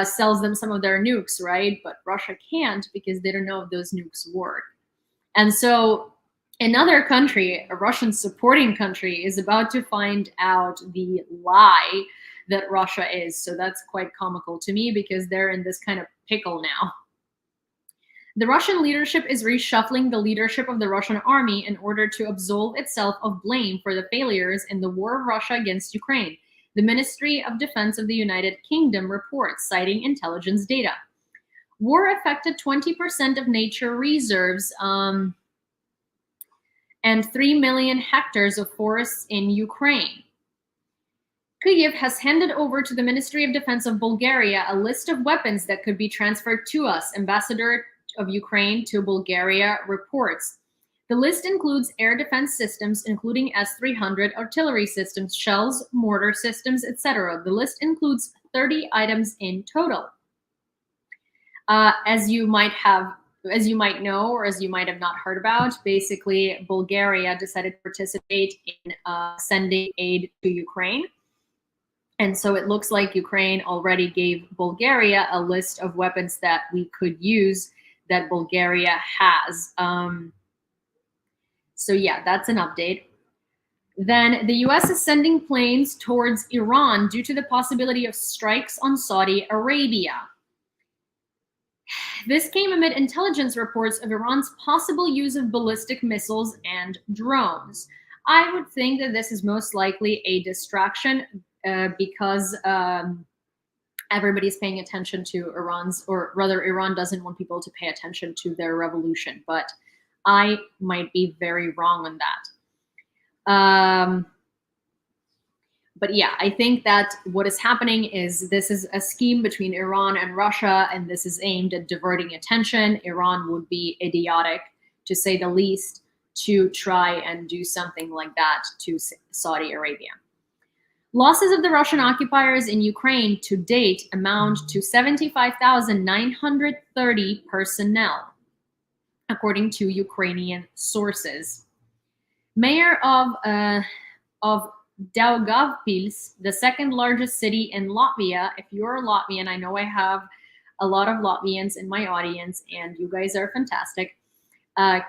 sells them some of their nukes, right? But Russia can't, because they don't know if those nukes work. And so another country, a Russian supporting country, is about to find out the lie that Russia is. So that's quite comical to me, because they're in this kind of pickle now. The Russian leadership is reshuffling the leadership of the Russian army in order to absolve itself of blame for the failures in the war of Russia against Ukraine, the Ministry of Defense of the United Kingdom reports, citing intelligence data. War affected 20% of nature reserves and 3 million hectares of forests in Ukraine. Kyiv has handed over to the Ministry of Defense of Bulgaria a list of weapons that could be transferred to us, Ambassador of Ukraine to Bulgaria reports. The list includes air defense systems, including S-300 artillery systems, shells, mortar systems, etc. The list includes 30 items in total. As you might know, or as you might have not heard about, basically Bulgaria decided to participate in sending aid to Ukraine. And so it looks like Ukraine already gave Bulgaria a list of weapons that we could use that Bulgaria has. So yeah, that's an update. Then the US is sending planes towards Iran due to the possibility of strikes on Saudi Arabia. This came amid intelligence reports of Iran's possible use of ballistic missiles and drones. I would think that this is most likely a distraction because everybody's paying attention to Iran's, or rather Iran doesn't want people to pay attention to their revolution, but I might be very wrong on that. But yeah, I think that what is happening is this is a scheme between Iran and Russia, and this is aimed at diverting attention. Iran would be idiotic, to say the least, to try and do something like that to Saudi Arabia. Losses of the Russian occupiers in Ukraine to date amount to 75,930 personnel, according to Ukrainian sources. Mayor of Daugavpils, the second largest city in Latvia. If you're a Latvian, I know I have a lot of Latvians in my audience, and you guys are fantastic.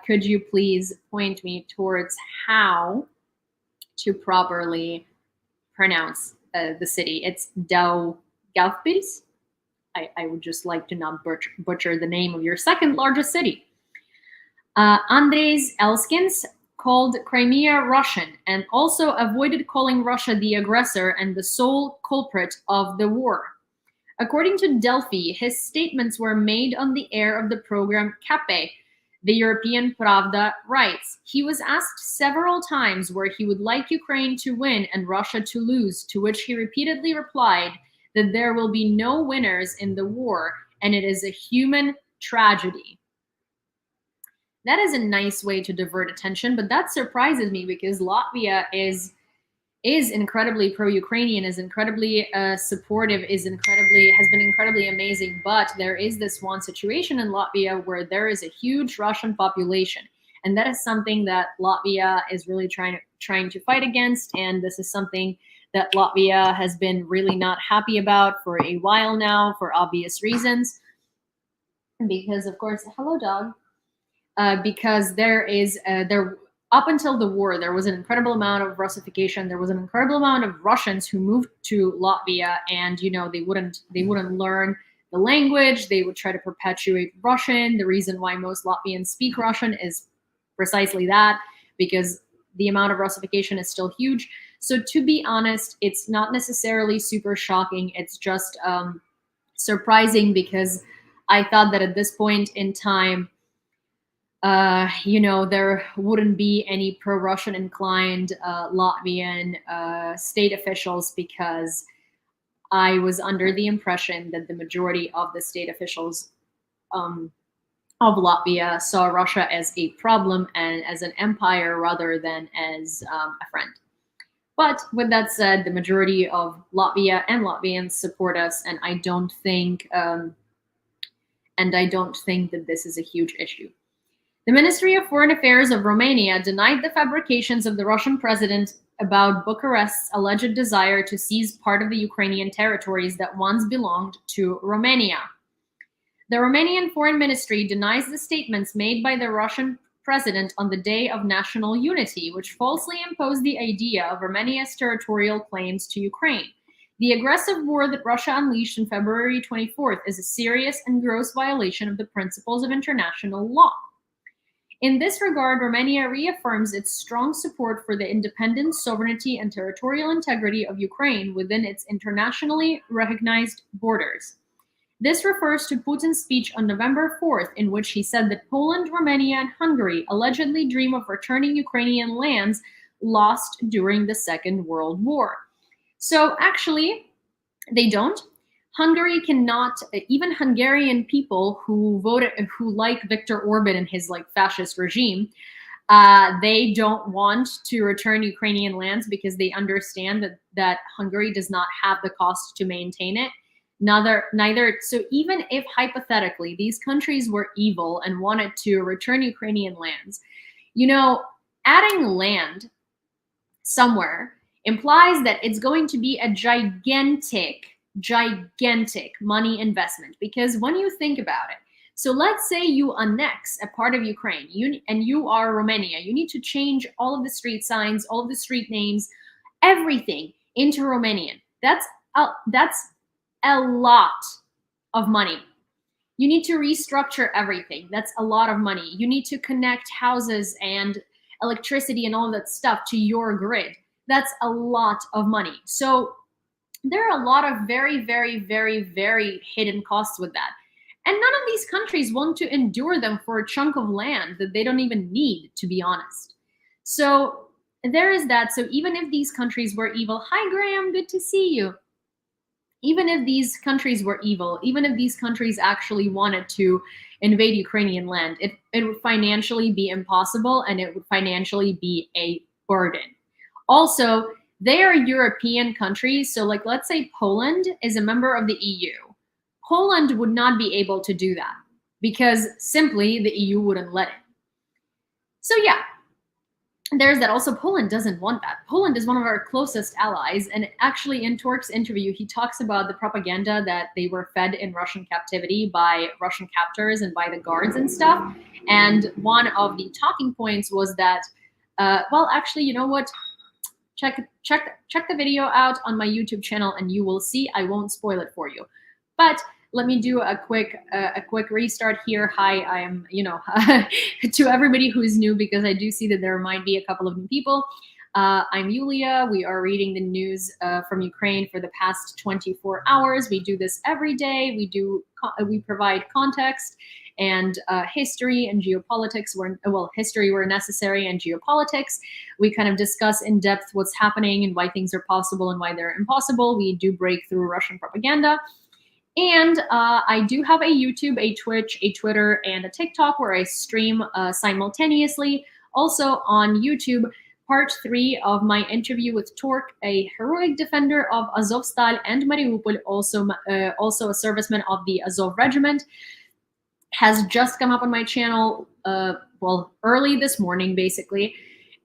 Could you please point me towards how to properly pronounce the city? It's Daugavpils. I would just like to not butcher the name of your second largest city. Andres Elskins called Crimea Russian and also avoided calling Russia the aggressor and the sole culprit of the war. According to Delphi, his statements were made on the air of the program Cape. The European Pravda writes, he was asked several times where he would like Ukraine to win and Russia to lose, to which he repeatedly replied that there will be no winners in the war and it is a human tragedy. That is a nice way to divert attention, but that surprises me because Latvia is incredibly pro-Ukrainian, is incredibly supportive, has been incredibly amazing. But there is this one situation in Latvia where there is a huge Russian population, and that is something that Latvia is really trying to fight against. And this is something that Latvia has been really not happy about for a while now, for obvious reasons. Because of course, hello dog. Because up until the war, there was an incredible amount of Russification. There was an incredible amount of Russians who moved to Latvia, and they wouldn't learn the language. They would try to perpetuate Russian. The reason why most Latvians speak Russian is precisely that, because the amount of Russification is still huge. So to be honest, it's not necessarily super shocking. It's just surprising, because I thought that at this point in time, there wouldn't be any pro-Russian inclined Latvian state officials, because I was under the impression that the majority of the state officials of Latvia saw Russia as a problem and as an empire rather than as a friend. But with that said, the majority of Latvia and Latvians support us, and I don't think that this is a huge issue. The Ministry of Foreign Affairs of Romania denied the fabrications of the Russian president about Bucharest's alleged desire to seize part of the Ukrainian territories that once belonged to Romania. The Romanian Foreign Ministry denies the statements made by the Russian president on the Day of National Unity, which falsely imposed the idea of Romania's territorial claims to Ukraine. The aggressive war that Russia unleashed on February 24th is a serious and gross violation of the principles of international law. In this regard, Romania reaffirms its strong support for the independence, sovereignty, and territorial integrity of Ukraine within its internationally recognized borders. This refers to Putin's speech on November 4th, in which he said that Poland, Romania, and Hungary allegedly dream of returning Ukrainian lands lost during the Second World War. So actually, they don't. Hungary cannot, even Hungarian people who like Viktor Orban and his fascist regime, they don't want to return Ukrainian lands because they understand that Hungary does not have the cost to maintain it. Neither. So even if hypothetically these countries were evil and wanted to return Ukrainian lands, adding land somewhere implies that it's going to be a gigantic money investment. Because when you think about it, so let's say you annex a part of Ukraine, you are Romania, you need to change all of the street signs, all of the street names, everything into Romanian. That's a lot of money. You need to restructure everything. That's a lot of money. You need to connect houses and electricity and all that stuff to your grid. That's a lot of money. So there are a lot of very, very, very, very hidden costs with that. And none of these countries want to endure them for a chunk of land that they don't even need, to be honest. So there is that. So even if these countries were evil, hi Graham, good to see you. Even if these countries were evil, even if these countries actually wanted to invade Ukrainian land, it would financially be impossible and it would financially be a burden. Also, they are European countries. So like, let's say Poland is a member of the EU. Poland would not be able to do that because simply the EU wouldn't let it. So yeah, there's that. Also, Poland doesn't want that. Poland is one of our closest allies. And actually in Torque's interview, he talks about the propaganda that they were fed in Russian captivity by Russian captors and by the guards and stuff. And one of the talking points was that, well, actually, you know what? Check the video out on my YouTube channel and you will see. I won't spoil it for you. But let me do a quick restart here. Hi, I am, to everybody who is new, because I do see that there might be a couple of new people. I'm Yulia. We are reading the news from Ukraine for the past 24 hours. We do this every day. We provide context and history and geopolitics history where necessary and geopolitics. We kind of discuss in depth what's happening and why things are possible and why they're impossible. We do break through Russian propaganda. And I do have a YouTube, a Twitch, a Twitter, and a TikTok where I stream simultaneously. Also on YouTube, part 3 of my interview with Torque, a heroic defender of Azovstal and Mariupol, also a serviceman of the Azov Regiment, has just come up on my channel, early this morning, basically.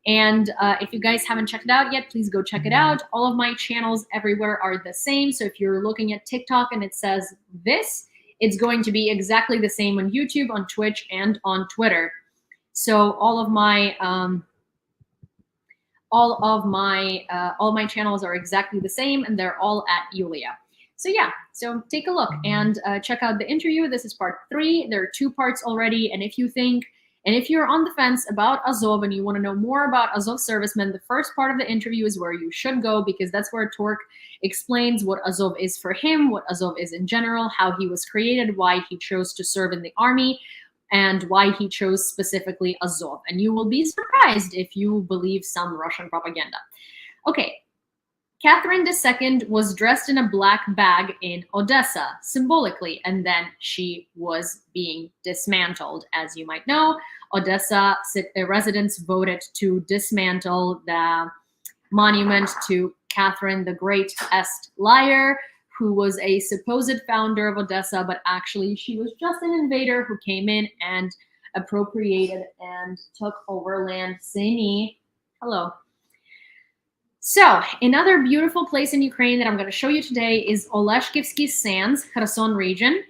And if you guys haven't checked it out yet, please go check it out. All of my channels everywhere are the same. So if you're looking at TikTok and it says this, it's going to be exactly the same on YouTube, on Twitch, and on Twitter. So all my channels are exactly the same, and they're all at Yulia. So yeah, so take a look and check out the interview. This is part 3. There are 2 parts already. And if you're on the fence about Azov and you want to know more about Azov servicemen, the first part of the interview is where you should go, because that's where Torque explains what Azov is for him, what Azov is in general, how he was created, why he chose to serve in the army, and why he chose specifically Azov. And you will be surprised if you believe some Russian propaganda. Okay. Catherine II was dressed in a black bag in Odessa, symbolically, and then she was being dismantled. As you might know, Odessa residents voted to dismantle the monument to Catherine the Great Est Liar, who was a supposed founder of Odessa, but actually she was just an invader who came in and appropriated and took over land. Sini, hello. So another beautiful place in Ukraine that I'm going to show you today is Oleshkivsky Sands, Kherson region.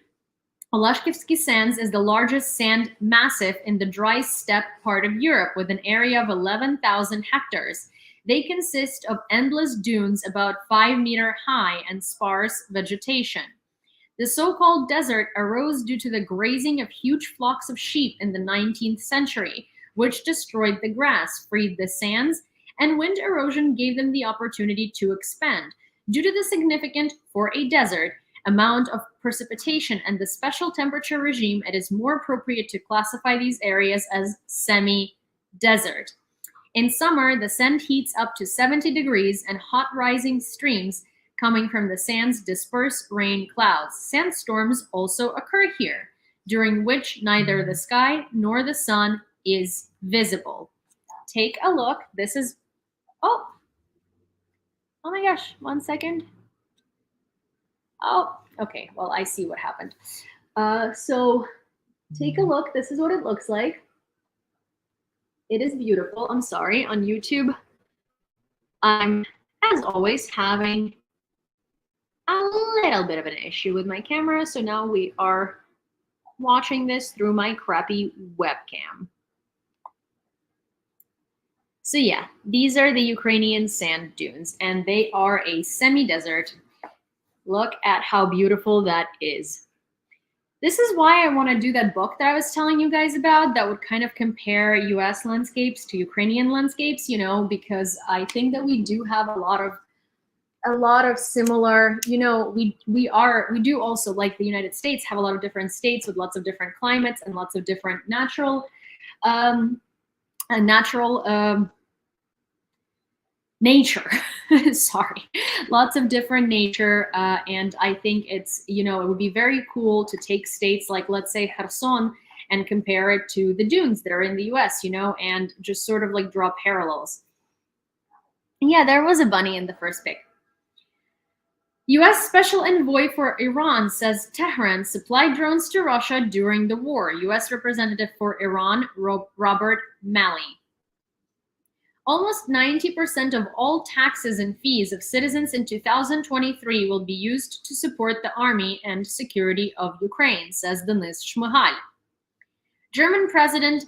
Oleshkivsky Sands is the largest sand massif in the dry steppe part of Europe, with an area of 11,000 hectares. They consist of endless dunes about 5 meters high and sparse vegetation. The so-called desert arose due to the grazing of huge flocks of sheep in the 19th century, which destroyed the grass, freed the sands, and wind erosion gave them the opportunity to expand. Due to the significant, for a desert, amount of precipitation and the special temperature regime, it is more appropriate to classify these areas as semi-desert. In summer, the sand heats up to 70 degrees and hot rising streams coming from the sands disperse rain clouds. Sandstorms also occur here, during which neither the sky nor the sun is visible. Take a look. This is, oh my gosh, 1 second. Oh, okay, well, I see what happened. So take a look. This is what it looks like. It is beautiful. I'm sorry, on YouTube, I'm, as always, having a little bit of an issue with my camera. So now we are watching this through my crappy webcam. So yeah, these are the Ukrainian sand dunes, and they are a semi-desert. Look at how beautiful that is. This is why I want to do that book that I was telling you guys about that would kind of compare US landscapes to Ukrainian landscapes, you know, because I think that we do have a lot of a lot of similar, you know, we do also, like the United States, have a lot of different states with lots of different climates and lots of different natural nature. Sorry, lots of different nature, and I think it's, you know, it would be very cool to take states like, let's say, Kherson, and compare it to the dunes that are in the US, you know, and just sort of like draw parallels. And yeah, there was a bunny in the first pic. US Special Envoy for Iran says Tehran supplied drones to Russia during the war. US Representative for Iran, Robert Malley. Almost 90% of all taxes and fees of citizens in 2023 will be used to support the army and security of Ukraine, says Denis Shmyhal. German President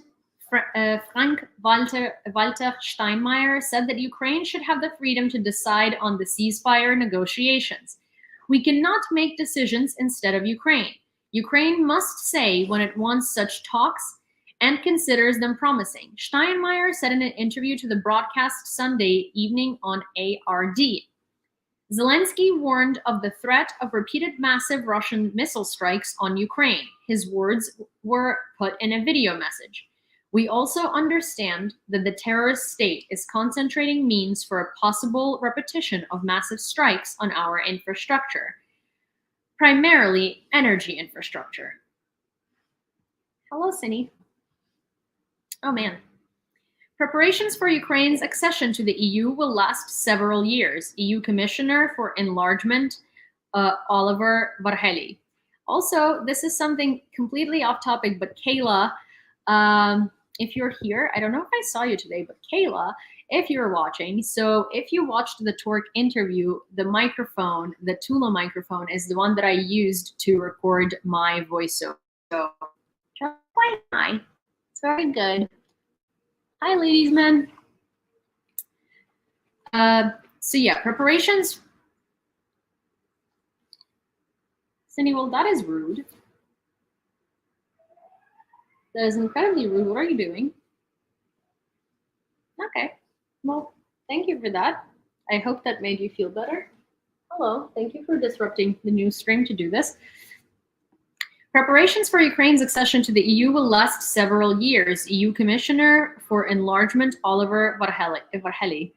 Frank-Walter Steinmeier said that Ukraine should have the freedom to decide on the ceasefire negotiations. We cannot make decisions instead of Ukraine. Ukraine must say when it wants such talks and considers them promising, Steinmeier said in an interview to the broadcast Sunday evening on ARD. Zelensky warned of the threat of repeated massive Russian missile strikes on Ukraine. His words were put in a video message. We also understand that the terrorist state is concentrating means for a possible repetition of massive strikes on our infrastructure, primarily energy infrastructure. Hello, Cindy. Oh, man. Preparations for Ukraine's accession to the EU will last several years. EU Commissioner for Enlargement, Oliver Varhelyi. Also, this is something completely off topic, but Kayla, if you're here, I don't know if I saw you today, but Kayla, if you're watching, so if you watched the Torque interview, the microphone, the Tula microphone, is the one that I used to record my voiceover. So, hi. It's very good. Hi, ladies, men. So yeah, preparations. Cindy, well, that is rude. That is incredibly rude. What are you doing? Okay. Well, thank you for that. I hope that made you feel better. Hello. Thank you for disrupting the news stream to do this. Preparations for Ukraine's accession to the EU will last several years. EU Commissioner for Enlargement, Oliver Varhelyi.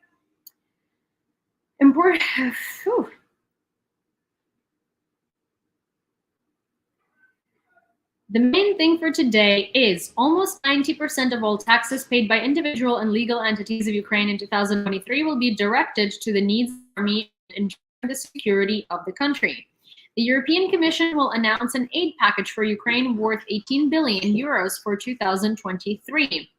The main thing for today is almost 90% of all taxes paid by individual and legal entities of Ukraine in 2023 will be directed to the needs of the army and the security of the country. The European Commission will announce an aid package for Ukraine worth 18 billion euros for 2023.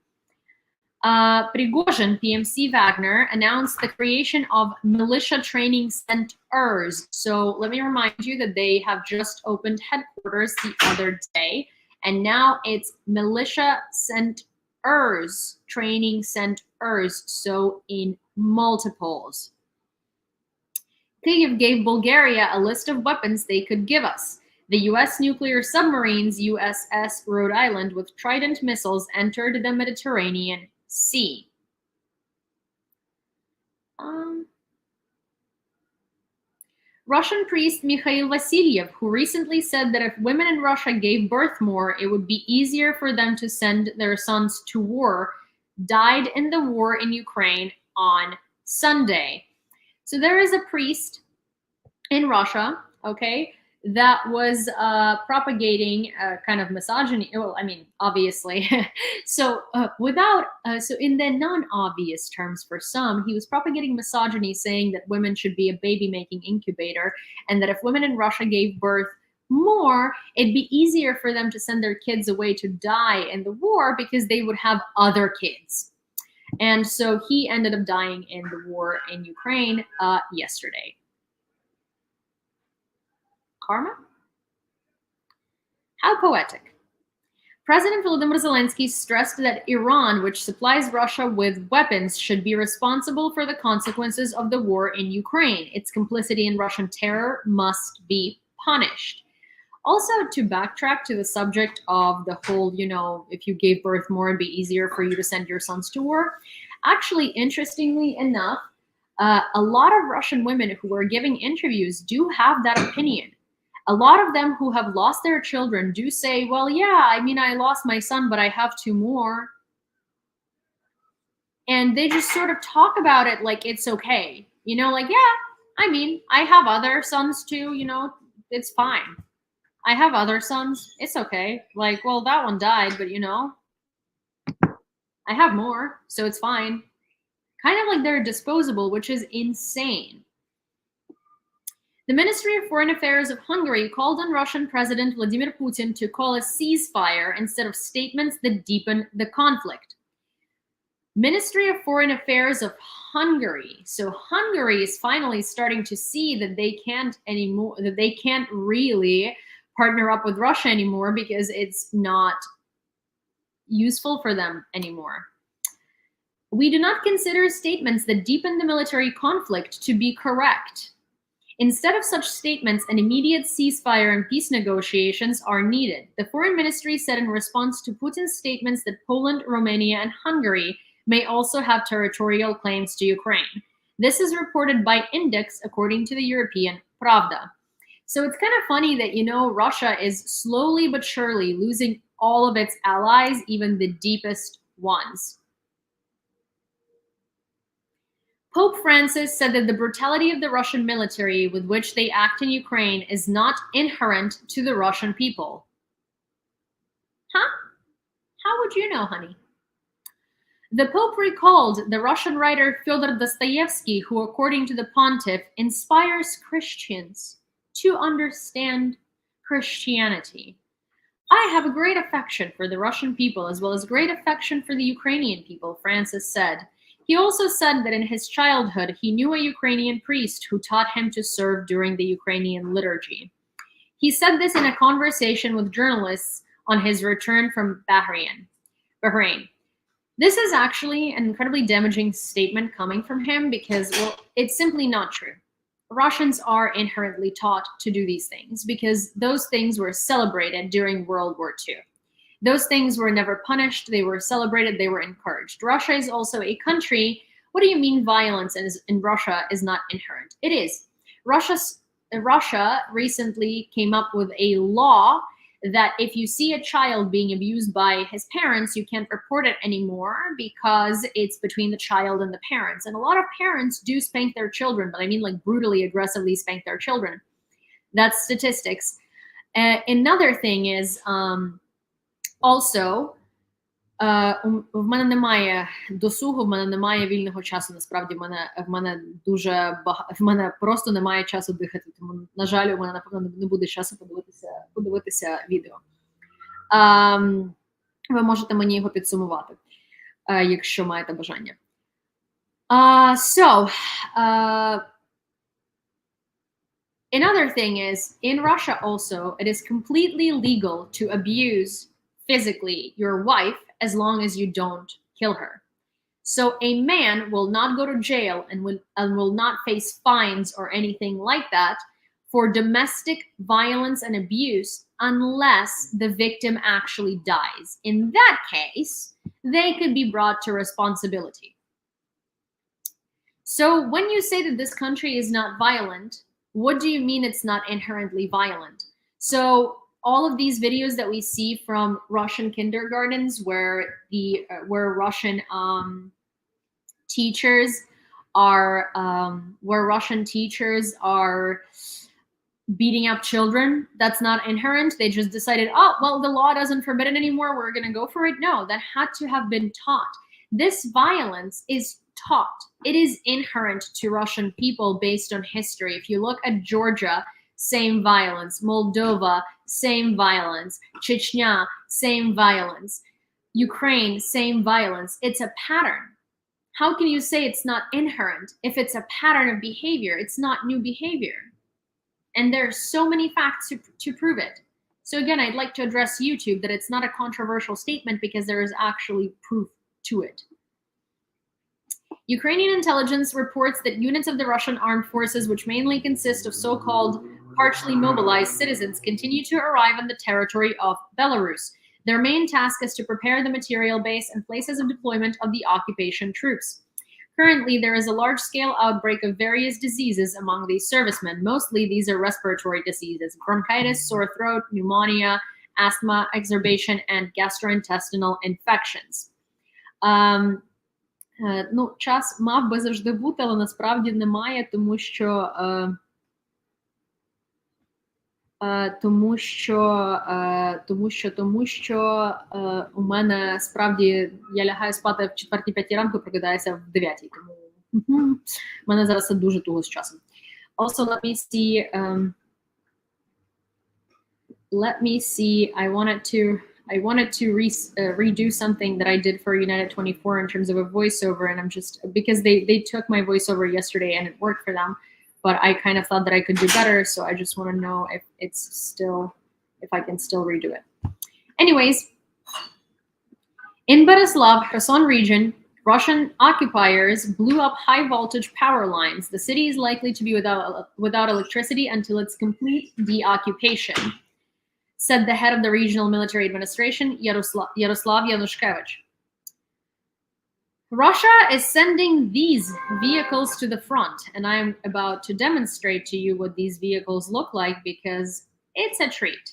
Prigozhin, PMC Wagner, announced the creation of militia training centers. So let me remind you that they have just opened headquarters the other day, and now it's militia centers, training centers, so in multiples. Kyiv gave Bulgaria a list of weapons they could give us. The U.S. nuclear submarines USS Rhode Island with Trident missiles entered the Mediterranean Sea. Russian priest Mikhail Vasilyev, who recently said that if women in Russia gave birth more, it would be easier for them to send their sons to war, died in the war in Ukraine on Sunday. So there is a priest in Russia, okay, that was propagating kind of misogyny. Well, I mean, obviously. So so in the non-obvious terms for some, he was propagating misogyny, saying that women should be a baby-making incubator, and that if women in Russia gave birth more, it'd be easier for them to send their kids away to die in the war because they would have other kids. And so he ended up dying in the war in Ukraine yesterday. Karma? How poetic. President Vladimir Zelensky stressed that Iran, which supplies Russia with weapons, should be responsible for the consequences of the war in Ukraine. Its complicity in Russian terror must be punished. Also, to backtrack to the subject of the whole, if you gave birth more, it'd be easier for you to send your sons to war. Actually, interestingly enough, A lot of Russian women who are giving interviews do have that opinion. A lot of them who have lost their children do say, well, yeah, I mean, I lost my son, but I have 2 more. And they just sort of talk about it like it's okay. You know, like, yeah, I mean, I have other sons too, you know, it's fine. I have other sons, it's okay. Like, well, that one died, but you know, I have more, so it's fine. Kind of like they're disposable, which is insane. The Ministry of Foreign Affairs of Hungary called on Russian President Vladimir Putin to call a ceasefire instead of statements that deepen the conflict. Ministry of Foreign Affairs of Hungary. So Hungary is finally starting to see that they can't anymore, that they can't really partner up with Russia anymore because it's not useful for them anymore. We do not consider statements that deepen the military conflict to be correct. Instead of such statements, an immediate ceasefire and peace negotiations are needed. The Foreign Ministry said in response to Putin's statements that Poland, Romania, and Hungary may also have territorial claims to Ukraine. This is reported by Index, according to the European Pravda. So it's kind of funny that, you know, Russia is slowly but surely losing all of its allies, even the deepest ones. Pope Francis said that the brutality of the Russian military with which they act in Ukraine is not inherent to the Russian people. Huh? How would you know, honey? The Pope recalled the Russian writer Fyodor Dostoevsky, who, according to the pontiff, inspires Christians to understand Christianity. I have a great affection for the Russian people as well as great affection for the Ukrainian people, Francis said. He also said that in his childhood, he knew a Ukrainian priest who taught him to serve during the Ukrainian liturgy. He said this in a conversation with journalists on his return from Bahrain. This is actually an incredibly damaging statement coming from him because, well, it's simply not true. Russians are inherently taught to do these things because those things were celebrated during World War II. Those things were never punished, they were celebrated, they were encouraged. Russia is also a country. What do you mean violence in Russia is not inherent? It is. Russia recently came up with a law that if you see a child being abused by his parents, you can't report it anymore because it's between the child and the parents. And a lot of parents do spank their children, but I mean like brutally, aggressively spank their children. That's statistics. Another thing is also, в мене немає досугу, в мене немає вільного часу. Насправді, в мене просто немає часу дихати. Тому, на жаль, у мене, напевно, не буде часу подивитися відео. Ви можете мені його підсумувати, якщо маєте бажання. Another thing is, in Russia also, it is completely legal to abuse physically your wife as long as you don't kill her. So a man will not go to jail and will not face fines or anything like that for domestic violence and abuse unless the victim actually dies. In that case, they could be brought to responsibility. So when you say that this country is not violent, what do you mean it's not inherently violent? So all of these videos that we see from Russian kindergartens where Russian teachers are beating up children, that's not inherent. They just decided, oh, well, the law doesn't forbid it anymore, we're going to go for it. No, that had to have been taught. This violence is taught. It is inherent to Russian people based on history. If you look at Georgia, same violence. Moldova, same violence. Chechnya, same violence. Ukraine, same violence. It's a pattern. How can you say it's not inherent if it's a pattern of behavior? It's not new behavior. And there are so many facts to prove it. So again, I'd like to address YouTube that it's not a controversial statement because there is actually proof to it. Ukrainian intelligence reports that units of the Russian armed forces, which mainly consist of so-called partially mobilized citizens, continue to arrive on the territory of Belarus. Their main task is to prepare the material base and places of deployment of the occupation troops. Currently, there is a large-scale outbreak of various diseases among these servicemen. Mostly, these are respiratory diseases: bronchitis, sore throat, pneumonia, asthma, exacerbation, and gastrointestinal infections. Ну, час мав би завжди бути, але насправді немає, тому що у мене справді я лягаю спати в 4-5 ранку, прокидаюся в 9, тому в мене зараз це дуже туго з часом. Also, let me see. I wanted to redo something that I did for United 24 in terms of a voiceover, and I'm just, because they took my voiceover yesterday and it worked for them, but I kind of thought that I could do better, so I just want to know if I can still redo it. Anyways, in Berislav, Kherson region, Russian occupiers blew up high voltage power lines. The city is likely to be without electricity until its complete deoccupation, said the head of the regional military administration, Yaroslav Yanushkevich. Russia is sending these vehicles to the front, and I'm about to demonstrate to you what these vehicles look like because it's a treat.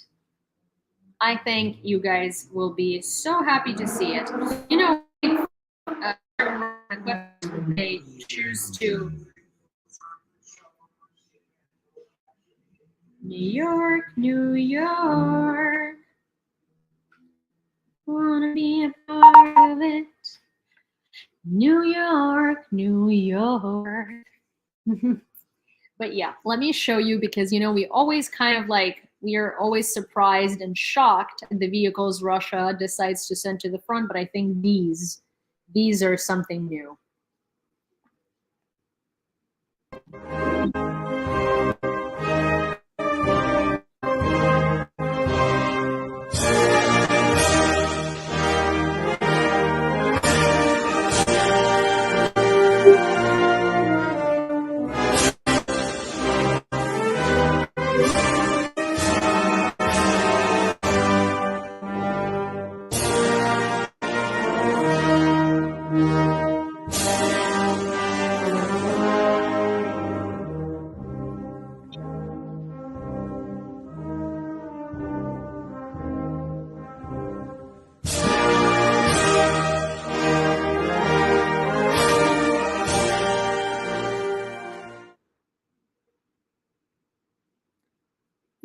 I think you guys will be so happy to see it. You know, they choose to New York, wanna be a part of it. New York. But yeah, let me show you, because, you know, we always kind of we are always surprised and shocked at the vehicles Russia decides to send to the front, but I think these are something new.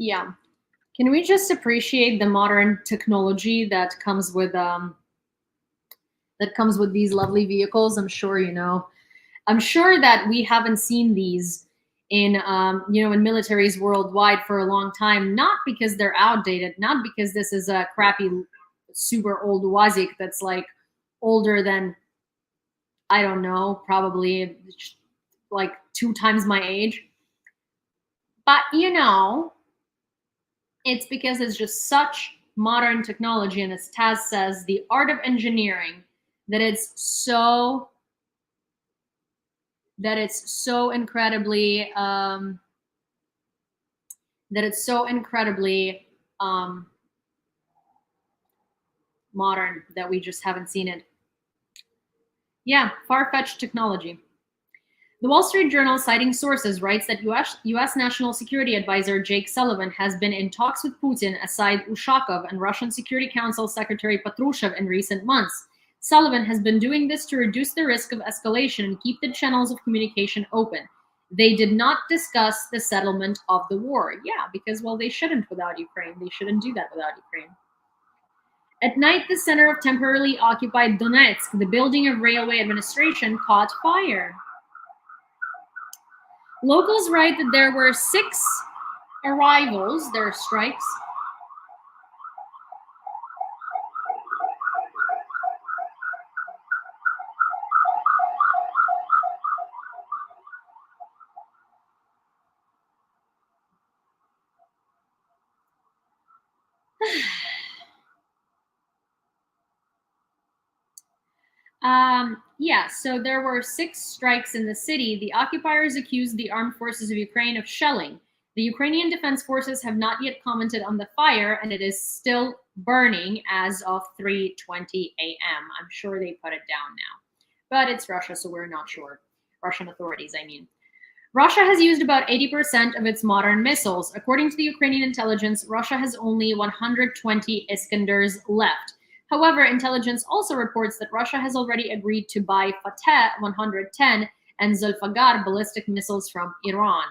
Yeah. Can we just appreciate the modern technology that comes with these lovely vehicles? I'm sure you know. I'm sure that we haven't seen these in in militaries worldwide for a long time, not because they're outdated, not because this is a crappy super old Wazik that's like older than, I don't know, probably like 2 times my age. But you know, it's because it's just such modern technology, and as Taz says, the art of engineering, that it's so incredibly modern that we just haven't seen it. Yeah, far-fetched technology. The Wall Street Journal, citing sources, writes that U.S. National Security Advisor Jake Sullivan has been in talks with Putin aside Ushakov and Russian Security Council Secretary Patrushev in recent months. Sullivan has been doing this to reduce the risk of escalation and keep the channels of communication open. They did not discuss the settlement of the war. Yeah, because, well, they shouldn't without Ukraine. They shouldn't do that without Ukraine. At night, the center of temporarily occupied Donetsk, the building of railway administration, caught fire. Locals write that there were 6 arrivals, their strikes, so there were 6 strikes in the city. The occupiers accused the armed forces of Ukraine of shelling. The Ukrainian Defense Forces have not yet commented on the fire, and it is still burning as of 3:20 a.m. I'm sure they put it down now. but it's Russia, so we're not sure. Russian authorities, I mean. Russia has used about 80% of its modern missiles. According to the Ukrainian intelligence, Russia has only 120 Iskanders left. However, intelligence also reports that Russia has already agreed to buy Fateh 110 and Zulfagar ballistic missiles from Iran.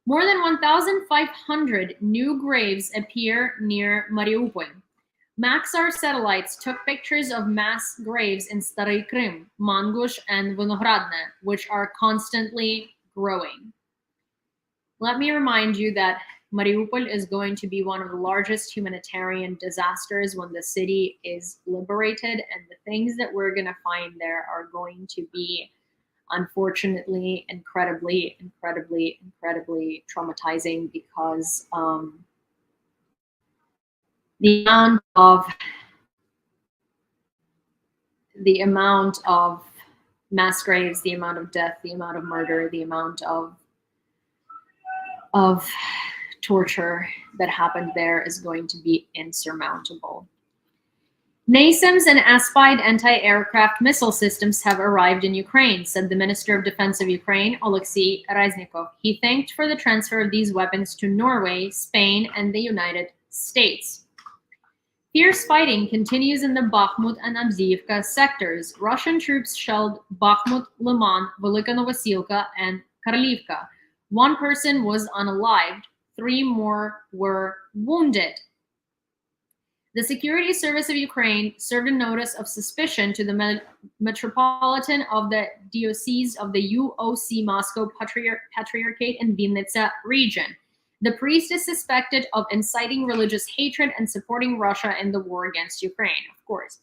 More than 1,500 new graves appear near Mariupol. Maxar satellites took pictures of mass graves in Stary Krym, Mangush, and Vinogradne, which are constantly growing. Let me remind you that Mariupol is going to be one of the largest humanitarian disasters when the city is liberated, and the things that we're going to find there are going to be, unfortunately, incredibly traumatizing, because the amount of mass graves, the amount of death, the amount of murder, the amount of torture that happened there is going to be insurmountable. NASAMS and Aspide anti-aircraft missile systems have arrived in Ukraine, said the Minister of Defense of Ukraine, Oleksiy Reznikov. He thanked for the transfer of these weapons to Norway, Spain, and the United States. Fierce fighting continues in the Bakhmut and Avdiivka sectors. Russian troops shelled Bakhmut, Liman, Velika Novosilka, and Karlivka. One person was unalived. 3 more were wounded. The Security Service of Ukraine served a notice of suspicion to the Metropolitan of the Diocese of the UOC Moscow Patriarchate in Vinnytsia region. The priest is suspected of inciting religious hatred and supporting Russia in the war against Ukraine, of course.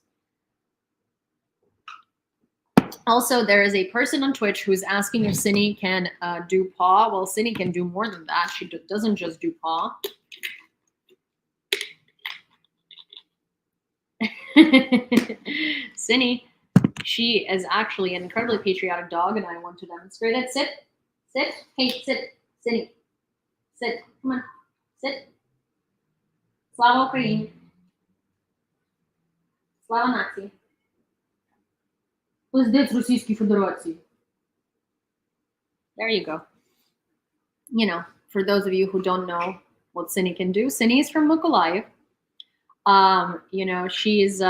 Also, there is a person on Twitch who's asking if Cine can do paw. Well, Cine can do more than that. She doesn't just do paw. Cine, she is actually an incredibly patriotic dog, and I want to demonstrate it. Sit. Sit. Hey, sit. Cine. Sit. Come on. Sit. Slava Ukraini. Slava нації. Пиздець Російській Федерації. There you go. You know, for those of you who don't know what Cine can do, Cine is from Mykolaiv. You know, she is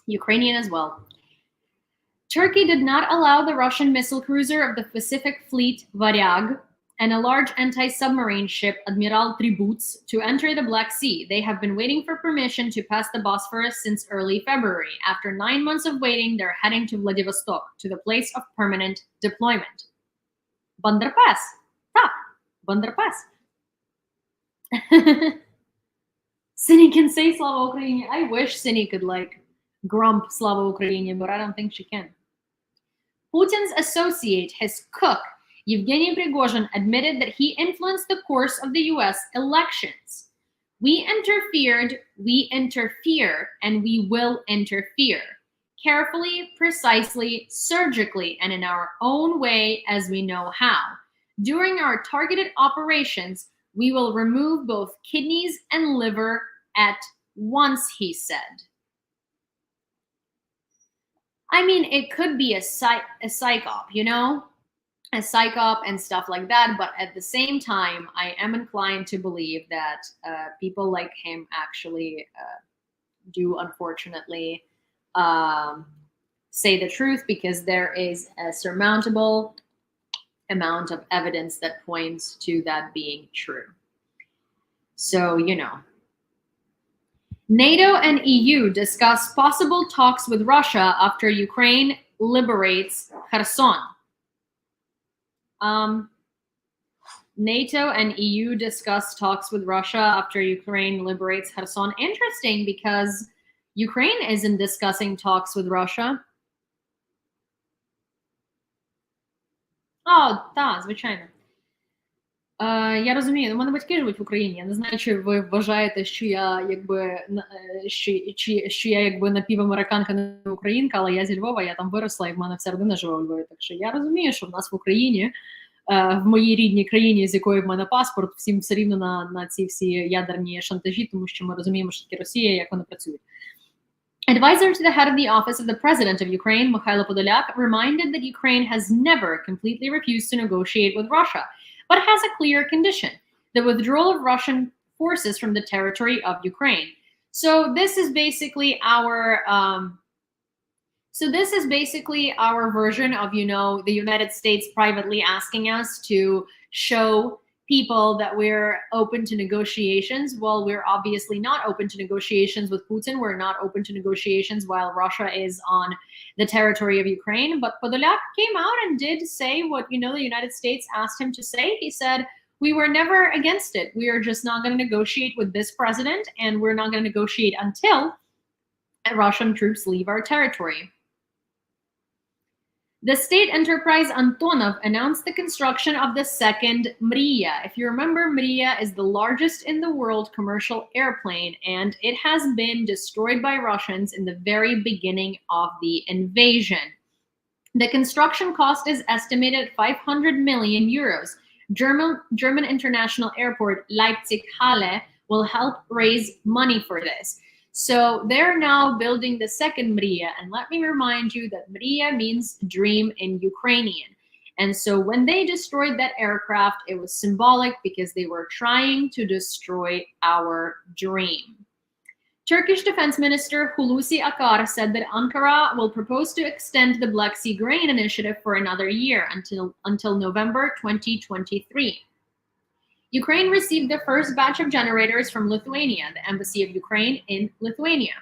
Ukrainian as well. Turkey did not allow the Russian missile cruiser of the Pacific Fleet Varyag and a large anti-submarine ship Admiral Tributs to enter the Black Sea. They have been waiting for permission to pass the Bosphorus since early February. After 9 months of waiting, they're heading to Vladivostok, to the place of permanent deployment. Bandarpas. Top. Bandarpas. Cine can say Slava Ukraini. I wish Cine could, like, grump Slava Ukraini, but I don't think she can. Putin's associate, his cook, Yevgeny Prigozhin, admitted that he influenced the course of the US elections. We interfered, we interfere, and we will interfere. Carefully, precisely, surgically, and in our own way as we know how. During our targeted operations, we will remove both kidneys and liver at once, he said. I mean, it could be a psyop, you know? A psyop and stuff like that, but at the same time, I am inclined to believe that people like him actually do, unfortunately, say the truth, because there is a surmountable amount of evidence that points to that being true. So, you know. NATO and EU discuss possible talks with Russia after Ukraine liberates Kherson. NATO and EU discuss talks with Russia after Ukraine liberates Kherson. Interesting, because Ukraine isn't discussing talks with Russia. Так, звичайно. Я розумію, у мене батьки живуть в Україні. Я не знаю, чи ви вважаєте, що я якби напівамериканка, не українка, але я зі Львова, я там виросла, і в мене вся родина живе у Львові. Так що я розумію, що в нас в Україні в моїй рідній країні, з якої в мене паспорт, всім все рівно на ці всі ядерні шантажі, тому що ми розуміємо, що таке Росія, як вони працюють. Advisor to the head of the office of the president of Ukraine, Mikhailo Podolyak, reminded that Ukraine has never completely refused to negotiate with Russia, but has a clear condition: the withdrawal of Russian forces from the territory of Ukraine. So this is basically our version of, you know, the United States privately asking us to show people that we're open to negotiations. Well, we're obviously not open to negotiations with Putin. We're not open to negotiations while Russia is on the territory of Ukraine. But Podolyak came out and did say what, you know, the United States asked him to say. He said, we were never against it. We are just not going to negotiate with this president, and we're not going to negotiate until Russian troops leave our territory. The state enterprise Antonov announced the construction of the second Mriya. If you remember, Mriya is the largest in the world commercial airplane, and it has been destroyed by Russians in the very beginning of the invasion. The construction cost is estimated at 500 million euros. German International Airport Leipzig-Halle will help raise money for this. So they're now building the second Mriya, and let me remind you that Mriya means dream in Ukrainian. And so when they destroyed that aircraft, it was symbolic because they were trying to destroy our dream. Turkish Defense Minister Hulusi Akar said that Ankara will propose to extend the Black Sea Grain Initiative for another year until November 2023. Ukraine received the first batch of generators from Lithuania, the Embassy of Ukraine in Lithuania.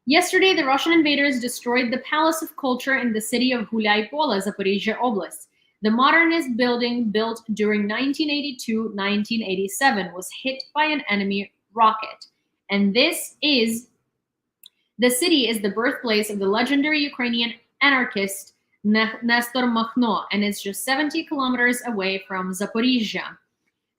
Yesterday, the Russian invaders destroyed the Palace of Culture in the city of Huliai-Pola, Zaporizhia Oblast. The modernist building, built during 1982-1987, was hit by an enemy rocket. And the city is the birthplace of the legendary Ukrainian anarchist Nestor Makhno, and it's just 70 kilometers away from Zaporizhia.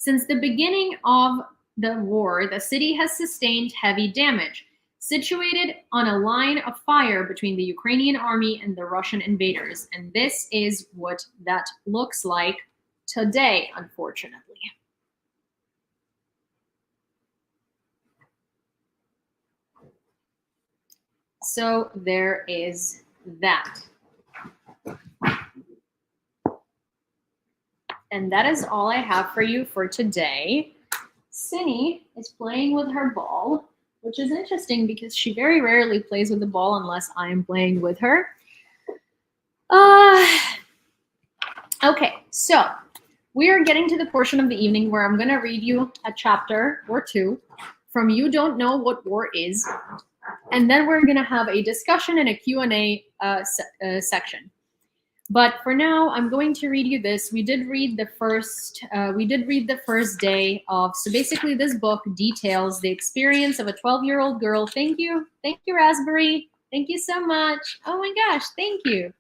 Since the beginning of the war, the city has sustained heavy damage, situated on a line of fire between the Ukrainian army and the Russian invaders. And this is what that looks like today, unfortunately. So there is that. And that is all I have for you for today. Cindy is playing with her ball, which is interesting because she very rarely plays with the ball unless I am playing with her. Okay, so we are getting to the portion of the evening where I'm going to read you a chapter or two from You Don't Know What War Is, and then we're going to have a discussion and a Q&A section. But for now, I'm going to read you this. We did read the first day of, so basically this book details the experience of a 12-year-old girl. Thank you, Raspberry. Thank you so much. Oh my gosh, thank you.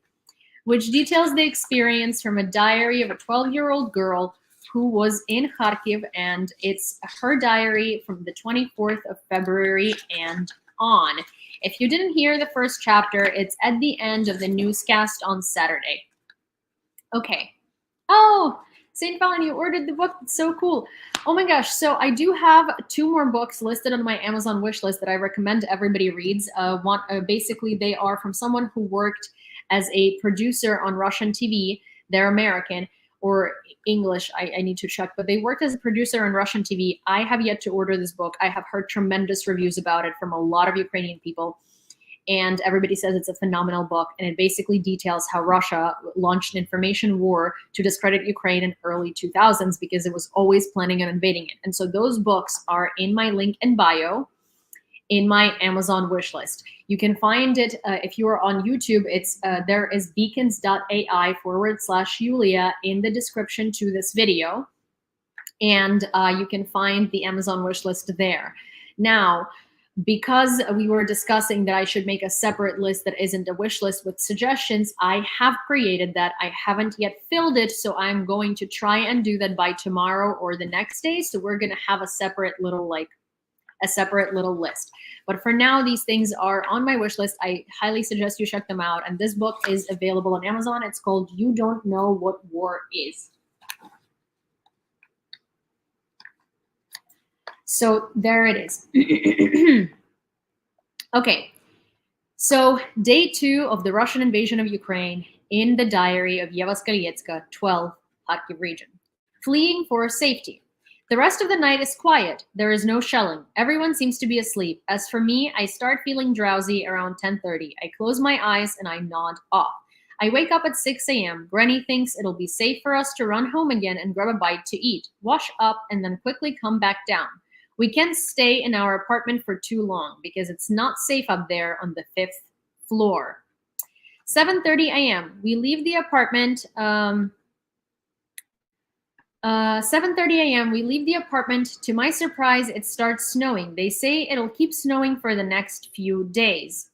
Which details the experience from a diary of a 12-year-old girl who was in Kharkiv, and it's her diary from the 24th of February and on. If you didn't hear the first chapter, it's at the end of the newscast on Saturday. Okay. Oh, St. Fallon, you ordered the book. It's so cool. Oh my gosh. So I do have 2 more books listed on my Amazon wish list that I recommend everybody reads. Basically, they are from someone who worked as a producer on Russian TV. They're American or English. I need to check, but they worked as a producer on Russian TV. I have yet to order this book. I have heard tremendous reviews about it from a lot of Ukrainian people, and everybody says it's a phenomenal book, and it basically details how Russia launched an information war to discredit Ukraine in early 2000s because it was always planning on invading it. And so those books are in my link in bio in my Amazon wish list. You can find it if you are on YouTube. It's there is beacons.ai/Yulia in the description to this video, and you can find the Amazon wish list there. Now, because we were discussing that I should make a separate list that isn't a wish list with suggestions, I have created that. I haven't yet filled it, so I'm going to try and do that by tomorrow or the next day. So we're going to have a separate little list. But for now, these things are on my wish list. I highly suggest you check them out. And this book is available on Amazon. It's called You Don't Know What War Is. So there it is. Okay, so day 2 of the Russian invasion of Ukraine in the diary of Yevaskalietska, 12, Kharkiv region. Fleeing for safety. The rest of the night is quiet. There is no shelling. Everyone seems to be asleep. As for me, I start feeling drowsy around 10:30. I close my eyes and I nod off. I wake up at 6 a.m. Granny thinks it'll be safe for us to run home again and grab a bite to eat, wash up, and then quickly come back down. We can't stay in our apartment for too long because it's not safe up there on the 5th floor. 7:30 a.m. We leave the apartment. 7:30 a.m. We leave the apartment. To my surprise, it starts snowing. They say it'll keep snowing for the next few days.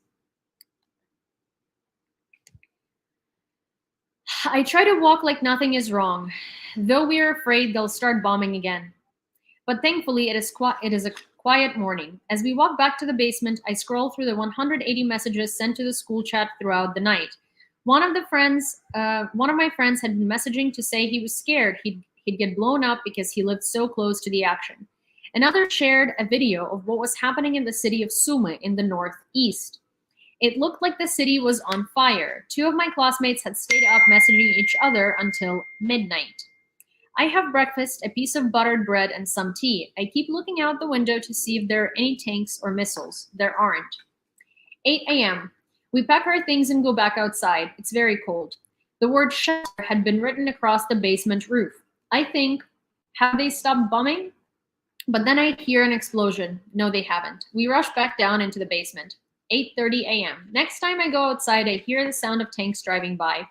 I try to walk like nothing is wrong, though we're afraid they'll start bombing again. But thankfully, it is a quiet morning. As we walk back to the basement, I scroll through the 180 messages sent to the school chat throughout the night. One of my friends had been messaging to say he was scared he'd get blown up because he lived so close to the action. Another shared a video of what was happening in the city of Sumy in the northeast. It looked like the city was on fire. 2 of my classmates had stayed up messaging each other until midnight. I have breakfast, a piece of buttered bread, and some tea. I keep looking out the window to see if there are any tanks or missiles. There aren't. 8 a.m. We pack our things and go back outside. It's very cold. The word shelter had been written across the basement roof. I think, have they stopped bombing? But then I hear an explosion. No, they haven't. We rush back down into the basement. 8:30 a.m. Next time I go outside, I hear the sound of tanks driving by.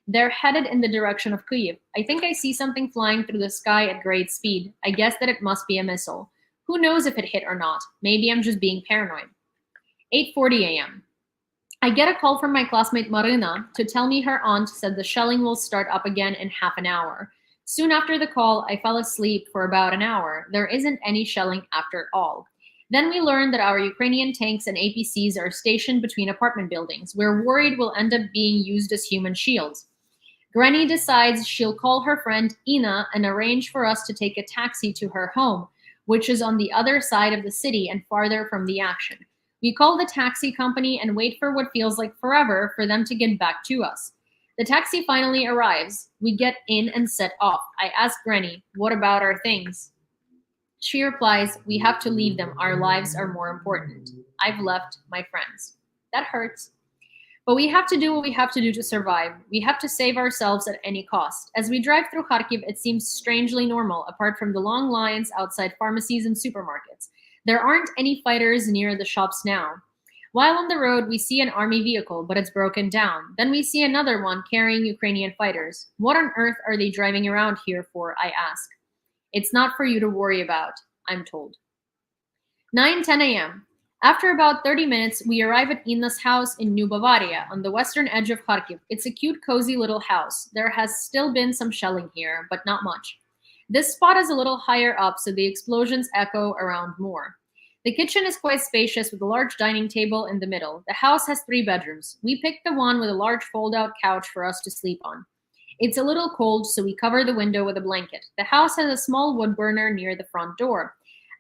They're headed in the direction of Kyiv. I think I see something flying through the sky at great speed. I guess that it must be a missile. Who knows if it hit or not? Maybe I'm just being paranoid. 8:40 a.m. I get a call from my classmate Marina to tell me her aunt said the shelling will start up again in half an hour. Soon after the call, I fell asleep for about an hour. There isn't any shelling after all. Then we learned that our Ukrainian tanks and APCs are stationed between apartment buildings. We're worried will end up being used as human shields. Granny decides she'll call her friend Ina and arrange for us to take a taxi to her home, which is on the other side of the city and farther from the action. We call the taxi company and wait for what feels like forever for them to get back to us. The taxi finally arrives. We get in and set off. I ask Granny, what about our things? She replies, we have to leave them. Our lives are more important. I've left my friends. That hurts. But we have to do what we have to do to survive. We have to save ourselves at any cost. As we drive through Kharkiv, it seems strangely normal, apart from the long lines outside pharmacies and supermarkets. There aren't any fighters near the shops now. While on the road, we see an army vehicle, but it's broken down. Then we see another one carrying Ukrainian fighters. What on earth are they driving around here for, I ask. It's not for you to worry about, I'm told. 9:10 a.m. After about 30 minutes, we arrive at Inna's house in New Bavaria, on the western edge of Kharkiv. It's a cute, cozy little house. There has still been some shelling here, but not much. This spot is a little higher up, so the explosions echo around more. The kitchen is quite spacious with a large dining table in the middle. The house has 3 bedrooms. We picked the one with a large fold-out couch for us to sleep on. It's a little cold, so we cover the window with a blanket. The house has a small wood burner near the front door.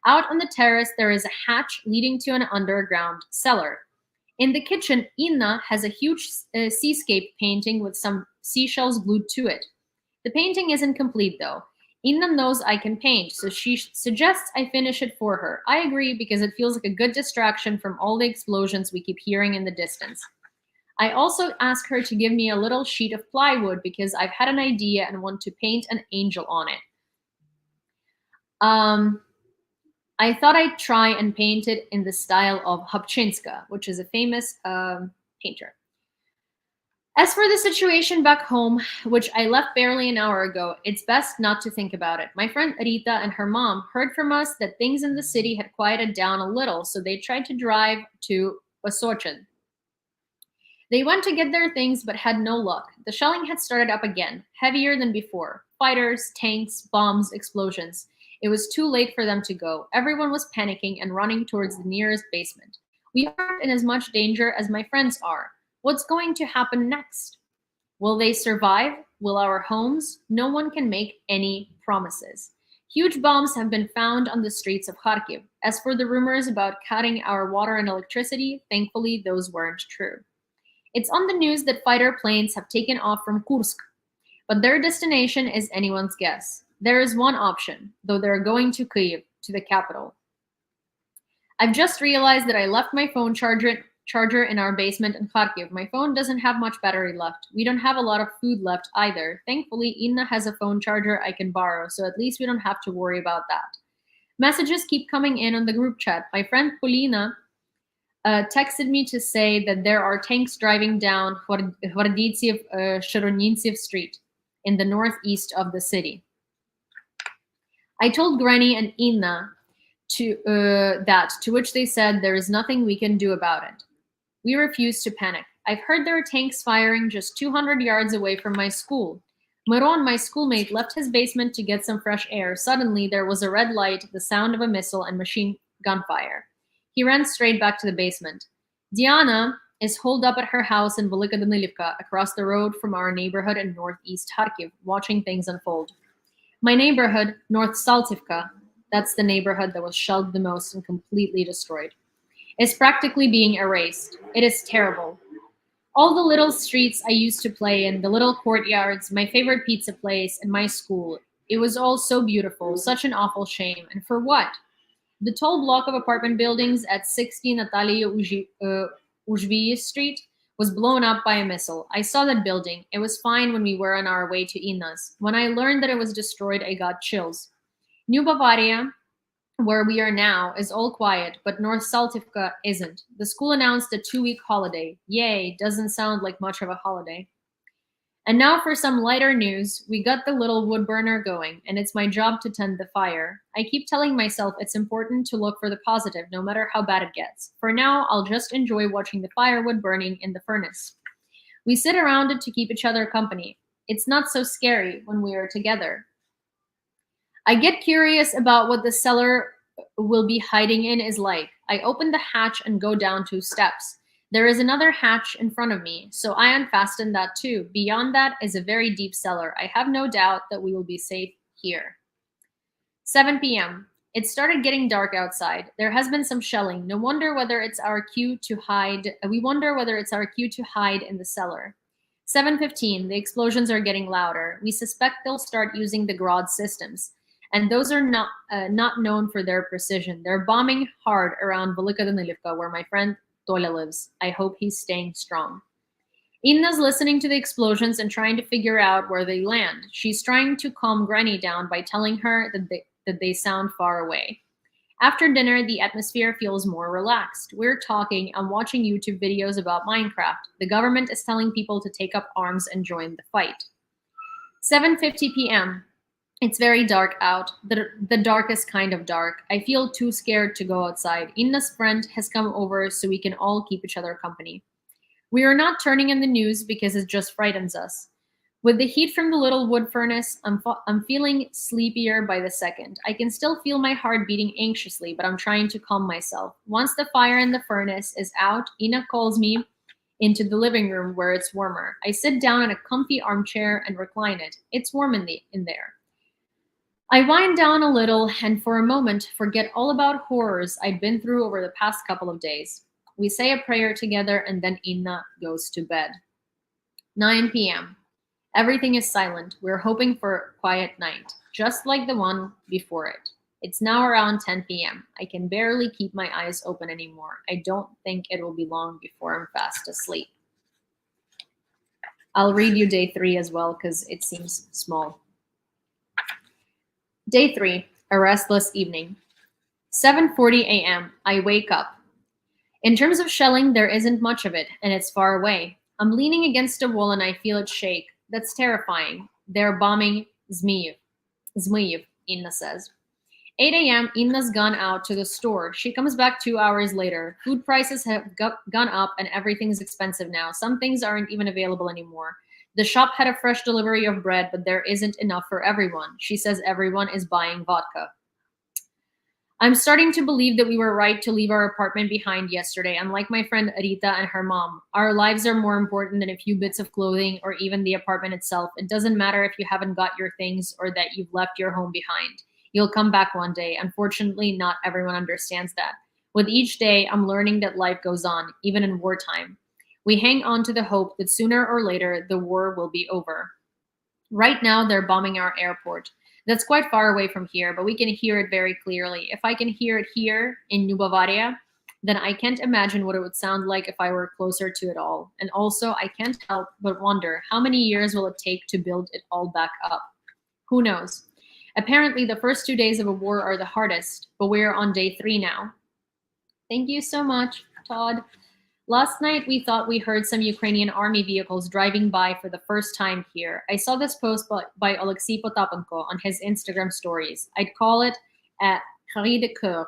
Out on the terrace, there is a hatch leading to an underground cellar. In the kitchen, Inna has a huge seascape painting with some seashells glued to it. The painting isn't complete, though. Inna knows I can paint, so she suggests I finish it for her. I agree because it feels like a good distraction from all the explosions we keep hearing in the distance. I also ask her to give me a little sheet of plywood because I've had an idea and want to paint an angel on it. I thought I'd try and paint it in the style of Hopchinska, which is a famous painter. As for the situation back home, which I left barely an hour ago, it's best not to think about it. My friend Rita and her mom heard from us that things in the city had quieted down a little, so they tried to drive to Osochin. They went to get their things but had no luck. The shelling had started up again, heavier than before. Fighters, tanks, bombs, explosions. It was too late for them to go. Everyone was panicking and running towards the nearest basement. We aren't in as much danger as my friends are. What's going to happen next? Will they survive? Will our homes? No one can make any promises. Huge bombs have been found on the streets of Kharkiv. As for the rumors about cutting our water and electricity, thankfully those weren't true. It's on the news that fighter planes have taken off from Kursk, but their destination is anyone's guess. There is one option, though they're going to Kyiv, to the capital. I've just realized that I left my phone charger in our basement in Kharkiv. My phone doesn't have much battery left. We don't have a lot of food left either. Thankfully, Inna has a phone charger I can borrow, so at least we don't have to worry about that. Messages keep coming in on the group chat. My friend Polina texted me to say that there are tanks driving down Shironintsev Street in the northeast of the city. I told Granny and Inna to which they said there is nothing we can do about it. We refuse to panic. I've heard there are tanks firing just 200 yards away from my school. Miron, my schoolmate, left his basement to get some fresh air. Suddenly, there was a red light, the sound of a missile, and machine gun fire. He ran straight back to the basement. Diana is holed up at her house in Velika Danilivka, across the road from our neighborhood in northeast Kharkiv, watching things unfold. My neighborhood, North Saltivka, that's the neighborhood that was shelled the most and completely destroyed, is practically being erased. It is terrible. All the little streets I used to play in, the little courtyards, my favorite pizza place, and my school, it was all so beautiful, such an awful shame. And for what? The tall block of apartment buildings at 60 Natalia Uzhviye Street was blown up by a missile. I saw that building. It was fine when we were on our way to Inna's. When I learned that it was destroyed, I got chills. New Bavaria, where we are now, is all quiet, but North Saltivka isn't. The school announced a 2-week holiday. Yay, doesn't sound like much of a holiday. And now for some lighter news, we got the little wood burner going, and it's my job to tend the fire. I keep telling myself it's important to look for the positive, no matter how bad it gets. For now, I'll just enjoy watching the firewood burning in the furnace. We sit around it to keep each other company. It's not so scary when we are together. I get curious about what the cellar will be hiding in is like. I open the hatch and go down 2 steps. There is another hatch in front of me, so I unfasten that too. Beyond that is a very deep cellar. I have no doubt that we will be safe here. 7 p.m. It started getting dark outside. There has been some shelling. No wonder whether it's our cue to hide. We wonder whether it's our cue to hide in the cellar. 7:15. The explosions are getting louder. We suspect they'll start using the Grad systems. And those are not known for their precision. They're bombing hard around Velika Danilivka, where my friend Toля lives. I hope he's staying strong. Inna's listening to the explosions and trying to figure out where they land. She's trying to calm Granny down by telling her that they sound far away. After dinner, the atmosphere feels more relaxed. We're talking and watching YouTube videos about Minecraft. The government is telling people to take up arms and join the fight. 7:50 p.m. It's very dark out, the darkest kind of dark. I feel too scared to go outside. Inna's friend has come over so we can all keep each other company. We are not turning in the news because it just frightens us. With the heat from the little wood furnace, I'm feeling sleepier by the second. I can still feel my heart beating anxiously, but I'm trying to calm myself. Once the fire in the furnace is out, Inna calls me into the living room where it's warmer. I sit down in a comfy armchair and recline it. It's warm in there. I wind down a little and for a moment forget all about horrors I'd been through over the past couple of days. We say a prayer together and then Inna goes to bed. 9 p.m. Everything is silent. We're hoping for a quiet night, just like the one before it. It's now around 10 p.m. I can barely keep my eyes open anymore. I don't think it will be long before I'm fast asleep. I'll read you day 3 as well because it seems small. Day 3, a restless evening. 7:40 a.m. I wake up. In terms of shelling, there isn't much of it, and it's far away. I'm leaning against a wall and I feel it shake. That's terrifying. They're bombing Zmyiv, Inna says. 8 a.m. Inna's gone out to the store. She comes back 2 hours later. Food prices have gone up and everything's expensive now. Some things aren't even available anymore. The shop had a fresh delivery of bread, but there isn't enough for everyone. She says everyone is buying vodka. I'm starting to believe that we were right to leave our apartment behind yesterday. Unlike my friend Rita and her mom, our lives are more important than a few bits of clothing or even the apartment itself. It doesn't matter if you haven't got your things or that you've left your home behind. You'll come back one day. Unfortunately, not everyone understands that. With each day, I'm learning that life goes on, even in wartime. We hang on to the hope that sooner or later the war will be over. Right now, they're bombing our airport. That's quite far away from here, but we can hear it very clearly. If I can hear it here in New Bavaria, then I can't imagine what it would sound like if I were closer to it all. And also, I can't help but wonder how many years will it take to build it all back up? Who knows? Apparently, the first 2 days of a war are the hardest, but we're on day 3 now. Thank you so much, Todd. Last night, we thought we heard some Ukrainian army vehicles driving by for the first time here. I saw this post by Alexei Potapenko on his Instagram stories. I'd call it a cri de coeur.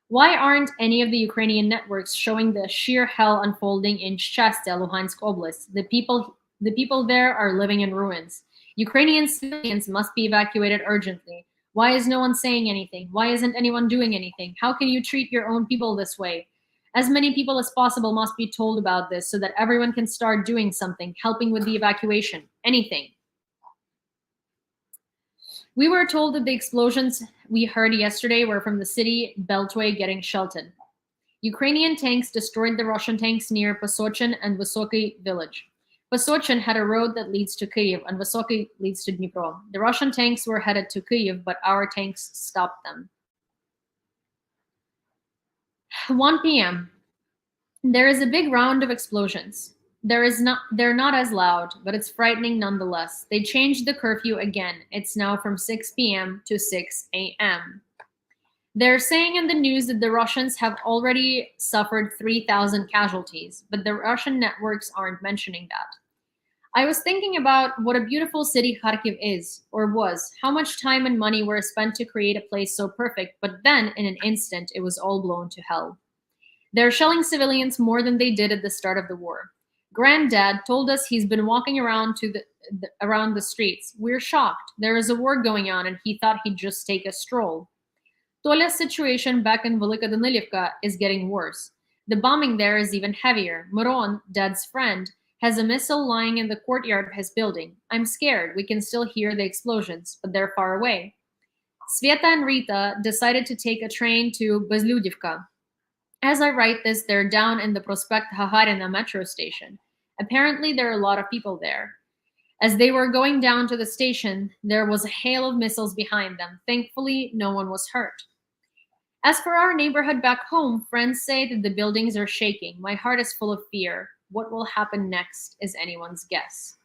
Why aren't any of the Ukrainian networks showing the sheer hell unfolding in Shchastia, Luhansk Oblast? The people there are living in ruins. Ukrainian civilians must be evacuated urgently. Why is no one saying anything? Why isn't anyone doing anything? How can you treat your own people this way? As many people as possible must be told about this so that everyone can start doing something, helping with the evacuation, anything. We were told that the explosions we heard yesterday were from the city beltway getting sheltered. Ukrainian tanks destroyed the Russian tanks near Pasochin and Vysoky village. Pasochin had a road that leads to Kyiv, and Vysoky leads to Dnipro. The Russian tanks were headed to Kyiv, but our tanks stopped them. 1 p.m. There is a big round of explosions. They're not as loud, but it's frightening nonetheless. They changed the curfew again. It's now from 6 p.m. to 6 a.m. They're saying in the news that the Russians have already suffered 3,000 casualties, but the Russian networks aren't mentioning that. I was thinking about what a beautiful city Kharkiv is, or was, how much time and money were spent to create a place so perfect, but then in an instant it was all blown to hell. They're shelling civilians more than they did at the start of the war. Granddad told us he's been walking around around the streets. We're shocked. There is a war going on and he thought he'd just take a stroll. Tolya's situation back in Velika Danilivka is getting worse. The bombing there is even heavier. Miron, Dad's friend, has a missile lying in the courtyard of his building. I'm scared. We can still hear the explosions, but they're far away. Sveta and Rita decided to take a train to Bezlyudivka. As I write this, they're down in the Prospect Haharina metro station. Apparently, there are a lot of people there. As they were going down to the station, there was a hail of missiles behind them. Thankfully, no one was hurt. As for our neighborhood back home, friends say that the buildings are shaking. My heart is full of fear. What will happen next is anyone's guess.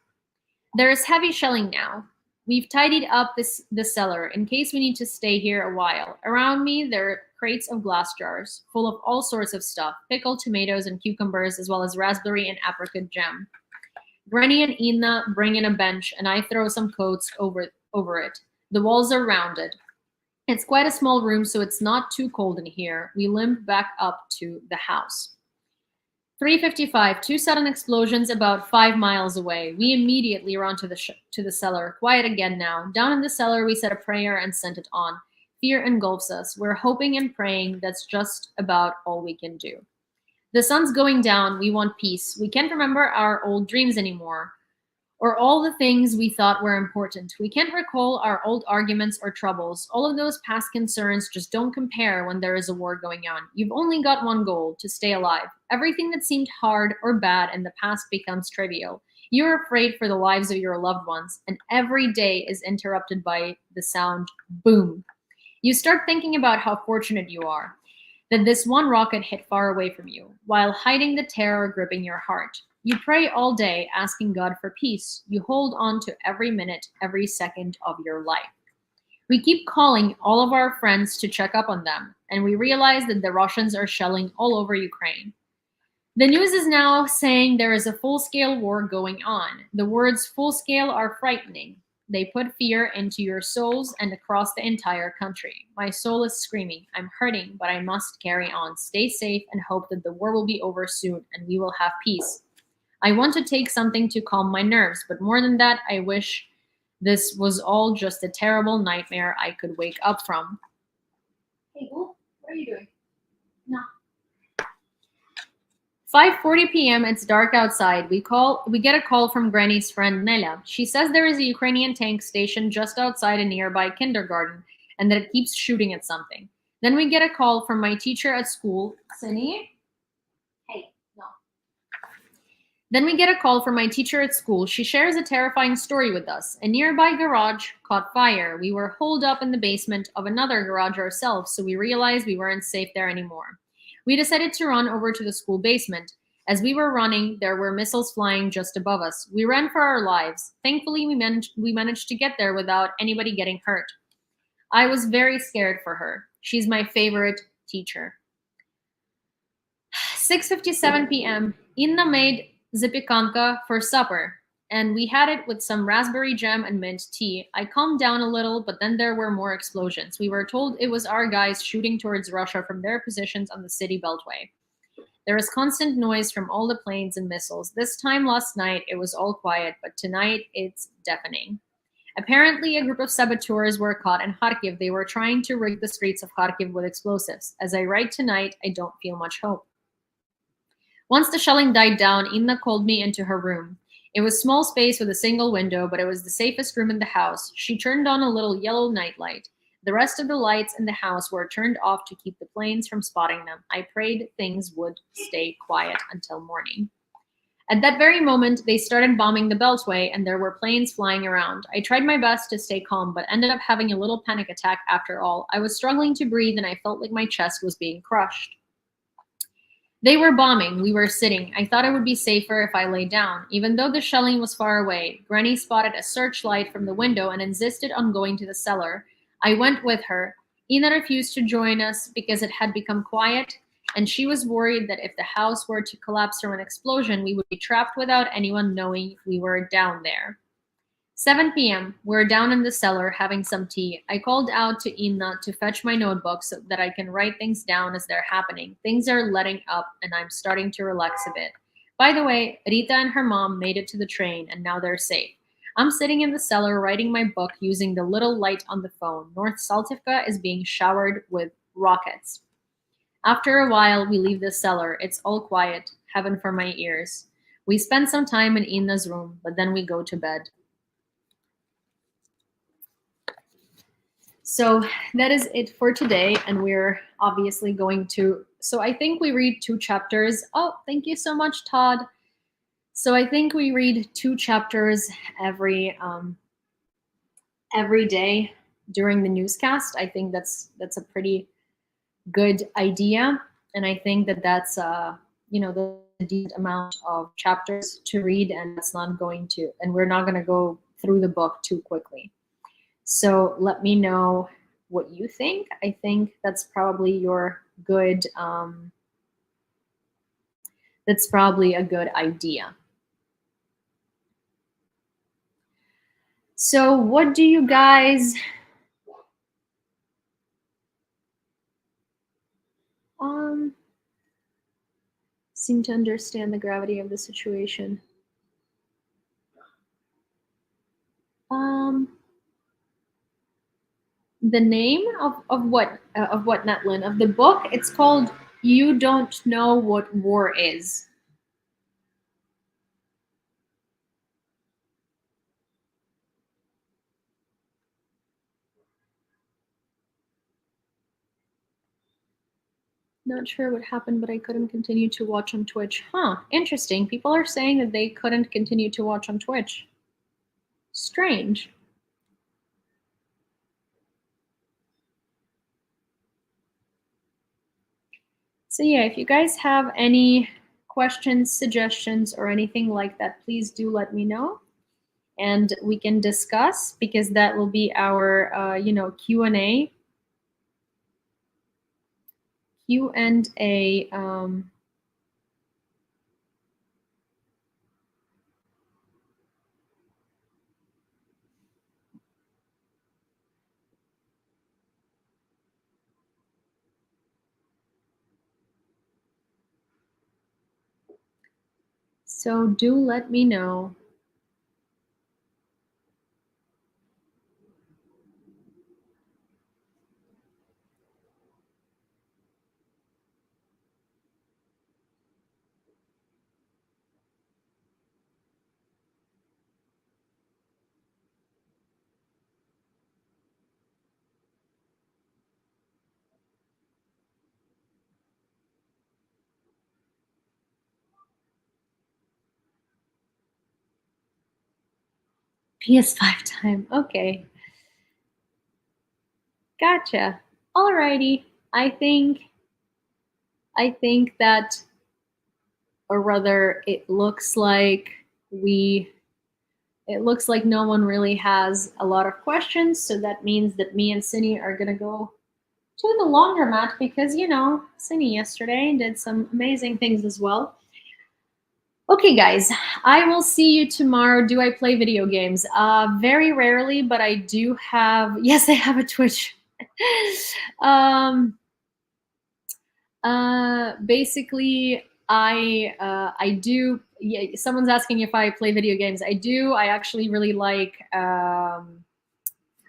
There is heavy shelling now. We've tidied up the cellar in case we need to stay here a while. Around me, there are crates of glass jars full of all sorts of stuff, pickled tomatoes and cucumbers, as well as raspberry and apricot jam. Granny and Ina bring in a bench, and I throw some coats over it. The walls are rounded. It's quite a small room, so it's not too cold in here. We limp back up to the house. 3:55, 2 sudden explosions about 5 miles away. We immediately run to the cellar. Quiet again now. Down in the cellar, we said a prayer and sent it on. Fear engulfs us. We're hoping and praying. That's just about all we can do. The sun's going down. We want peace. We can't remember our old dreams anymore, or all the things we thought were important. We can't recall our old arguments or troubles. All of those past concerns just don't compare when there is a war going on. You've only got one goal, to stay alive. Everything that seemed hard or bad in the past becomes trivial. You're afraid for the lives of your loved ones, and every day is interrupted by the sound boom. You start thinking about how fortunate you are, that this one rocket hit far away from you, while hiding the terror gripping your heart. You pray all day, asking God for peace. You hold on to every minute, every second of your life. We keep calling all of our friends to check up on them, and we realize that the Russians are shelling all over Ukraine. The news is now saying there is a full-scale war going on. The words full-scale are frightening. They put fear into your souls and across the entire country. My soul is screaming. I'm hurting, but I must carry on. Stay safe and hope that the war will be over soon and we will have peace. I want to take something to calm my nerves, but more than that, I wish this was all just a terrible nightmare I could wake up from. Hey, Wolf, what are you doing? No. 5:40 p.m. It's dark outside. We get a call from Granny's friend Nela. She says there is a Ukrainian tank stationed just outside a nearby kindergarten, and that it keeps shooting at something. Then we get a call from my teacher at school. Sunny? Hey, no. Then we get a call from my teacher at school. She shares a terrifying story with us. A nearby garage caught fire. We were holed up in the basement of another garage ourselves, so we realized we weren't safe there anymore. We decided to run over to the school basement. As we were running, there were missiles flying just above us. We ran for our lives. Thankfully, we managed to get there without anybody getting hurt. I was very scared for her. She's my favorite teacher. 6:57 p.m. Inna made zapiekanka for supper, and we had it with some raspberry jam and mint tea. I calmed down a little, but then there were more explosions. We were told it was our guys shooting towards Russia from their positions on the city beltway. There is constant noise from all the planes and missiles. This time last night, it was all quiet, but tonight it's deafening. Apparently, a group of saboteurs were caught in Kharkiv. They were trying to rig the streets of Kharkiv with explosives. As I write tonight, I don't feel much hope. Once the shelling died down, Inna called me into her room. It was a small space with a single window, but it was the safest room in the house. She turned on a little yellow nightlight. The rest of the lights in the house were turned off to keep the planes from spotting them. I prayed things would stay quiet until morning. At that very moment, they started bombing the beltway, and there were planes flying around. I tried my best to stay calm, but ended up having a little panic attack after all. I was struggling to breathe, and I felt like my chest was being crushed. They were bombing. We were sitting. I thought it would be safer if I lay down. Even though the shelling was far away, Granny spotted a searchlight from the window and insisted on going to the cellar. I went with her. Ina refused to join us because it had become quiet, and she was worried that if the house were to collapse from an explosion, we would be trapped without anyone knowing we were down there. 7 p.m. We're down in the cellar having some tea. I called out to Inna to fetch my notebook so that I can write things down as they're happening. Things are letting up, and I'm starting to relax a bit. By the way, Rita and her mom made it to the train, and now they're safe. I'm sitting in the cellar writing my book using the little light on the phone. North Saltivka is being showered with rockets. After a while, we leave the cellar. It's all quiet, heaven for my ears. We spend some time in Inna's room, but then we go to bed. So that is it for today, and we're obviously going to, so I think we read 2 chapters. Oh, thank you so much, Todd. So I think we read 2 chapters every day during the newscast. I think that's a pretty good idea, and I think that's the decent amount of chapters to read, and we're not going to go through the book too quickly. So let me know what you think. I think that's probably that's probably a good idea. So what do you guys seem to understand the gravity of the situation? The name of what Netlin? Of the book? It's called You Don't Know What War Is. Not sure what happened, but I couldn't continue to watch on Twitch. Huh, interesting. People are saying that they couldn't continue to watch on Twitch. Strange. So yeah, if you guys have any questions, suggestions, or anything like that, please do let me know, and we can discuss, because that will be our Q&A. So do let me know. PS5 time. Okay. Gotcha. Alrighty. I think that, or rather, it looks like no one really has a lot of questions. So that means that me and Cindy are gonna go to the laundromat because, you know, Cindy yesterday did some amazing things as well. Okay, guys, I will see you tomorrow. Do I play video games? Very rarely, but I do have, yes, I have a Twitch. Basically, I do, yeah, someone's asking if I play video games. I do. I actually really like, I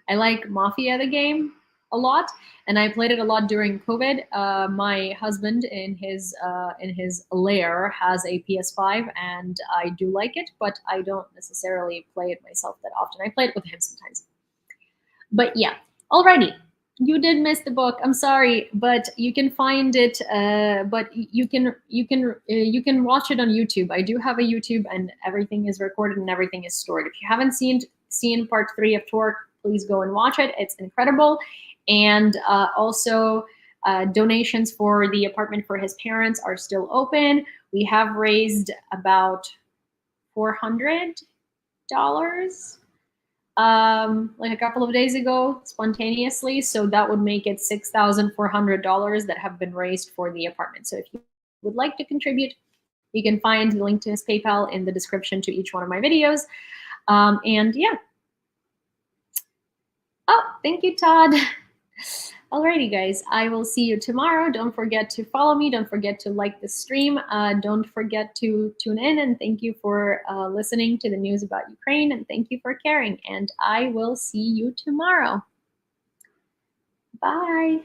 like Mafia the game a lot, and I played it a lot during COVID. My husband in his lair has a PS5, and I do like it, but I don't necessarily play it myself that often. I play it with him sometimes. But yeah, alrighty. You did miss the book. I'm sorry, but you can find it. But you can watch it on YouTube. I do have a YouTube, and everything is recorded and everything is stored. If you haven't seen part 3 of Torque, please go and watch it. It's incredible. And also, donations for the apartment for his parents are still open. We have raised about $400 like a couple of days ago spontaneously. So that would make it $6,400 that have been raised for the apartment. So if you would like to contribute, you can find the link to his PayPal in the description to each one of my videos. And yeah. Oh, thank you, Todd. Alrighty, guys, I will see you tomorrow. Don't forget to follow me. Don't forget to like the stream. Don't forget to tune in. And thank you for listening to the news about Ukraine. And thank you for caring. And I will see you tomorrow. Bye.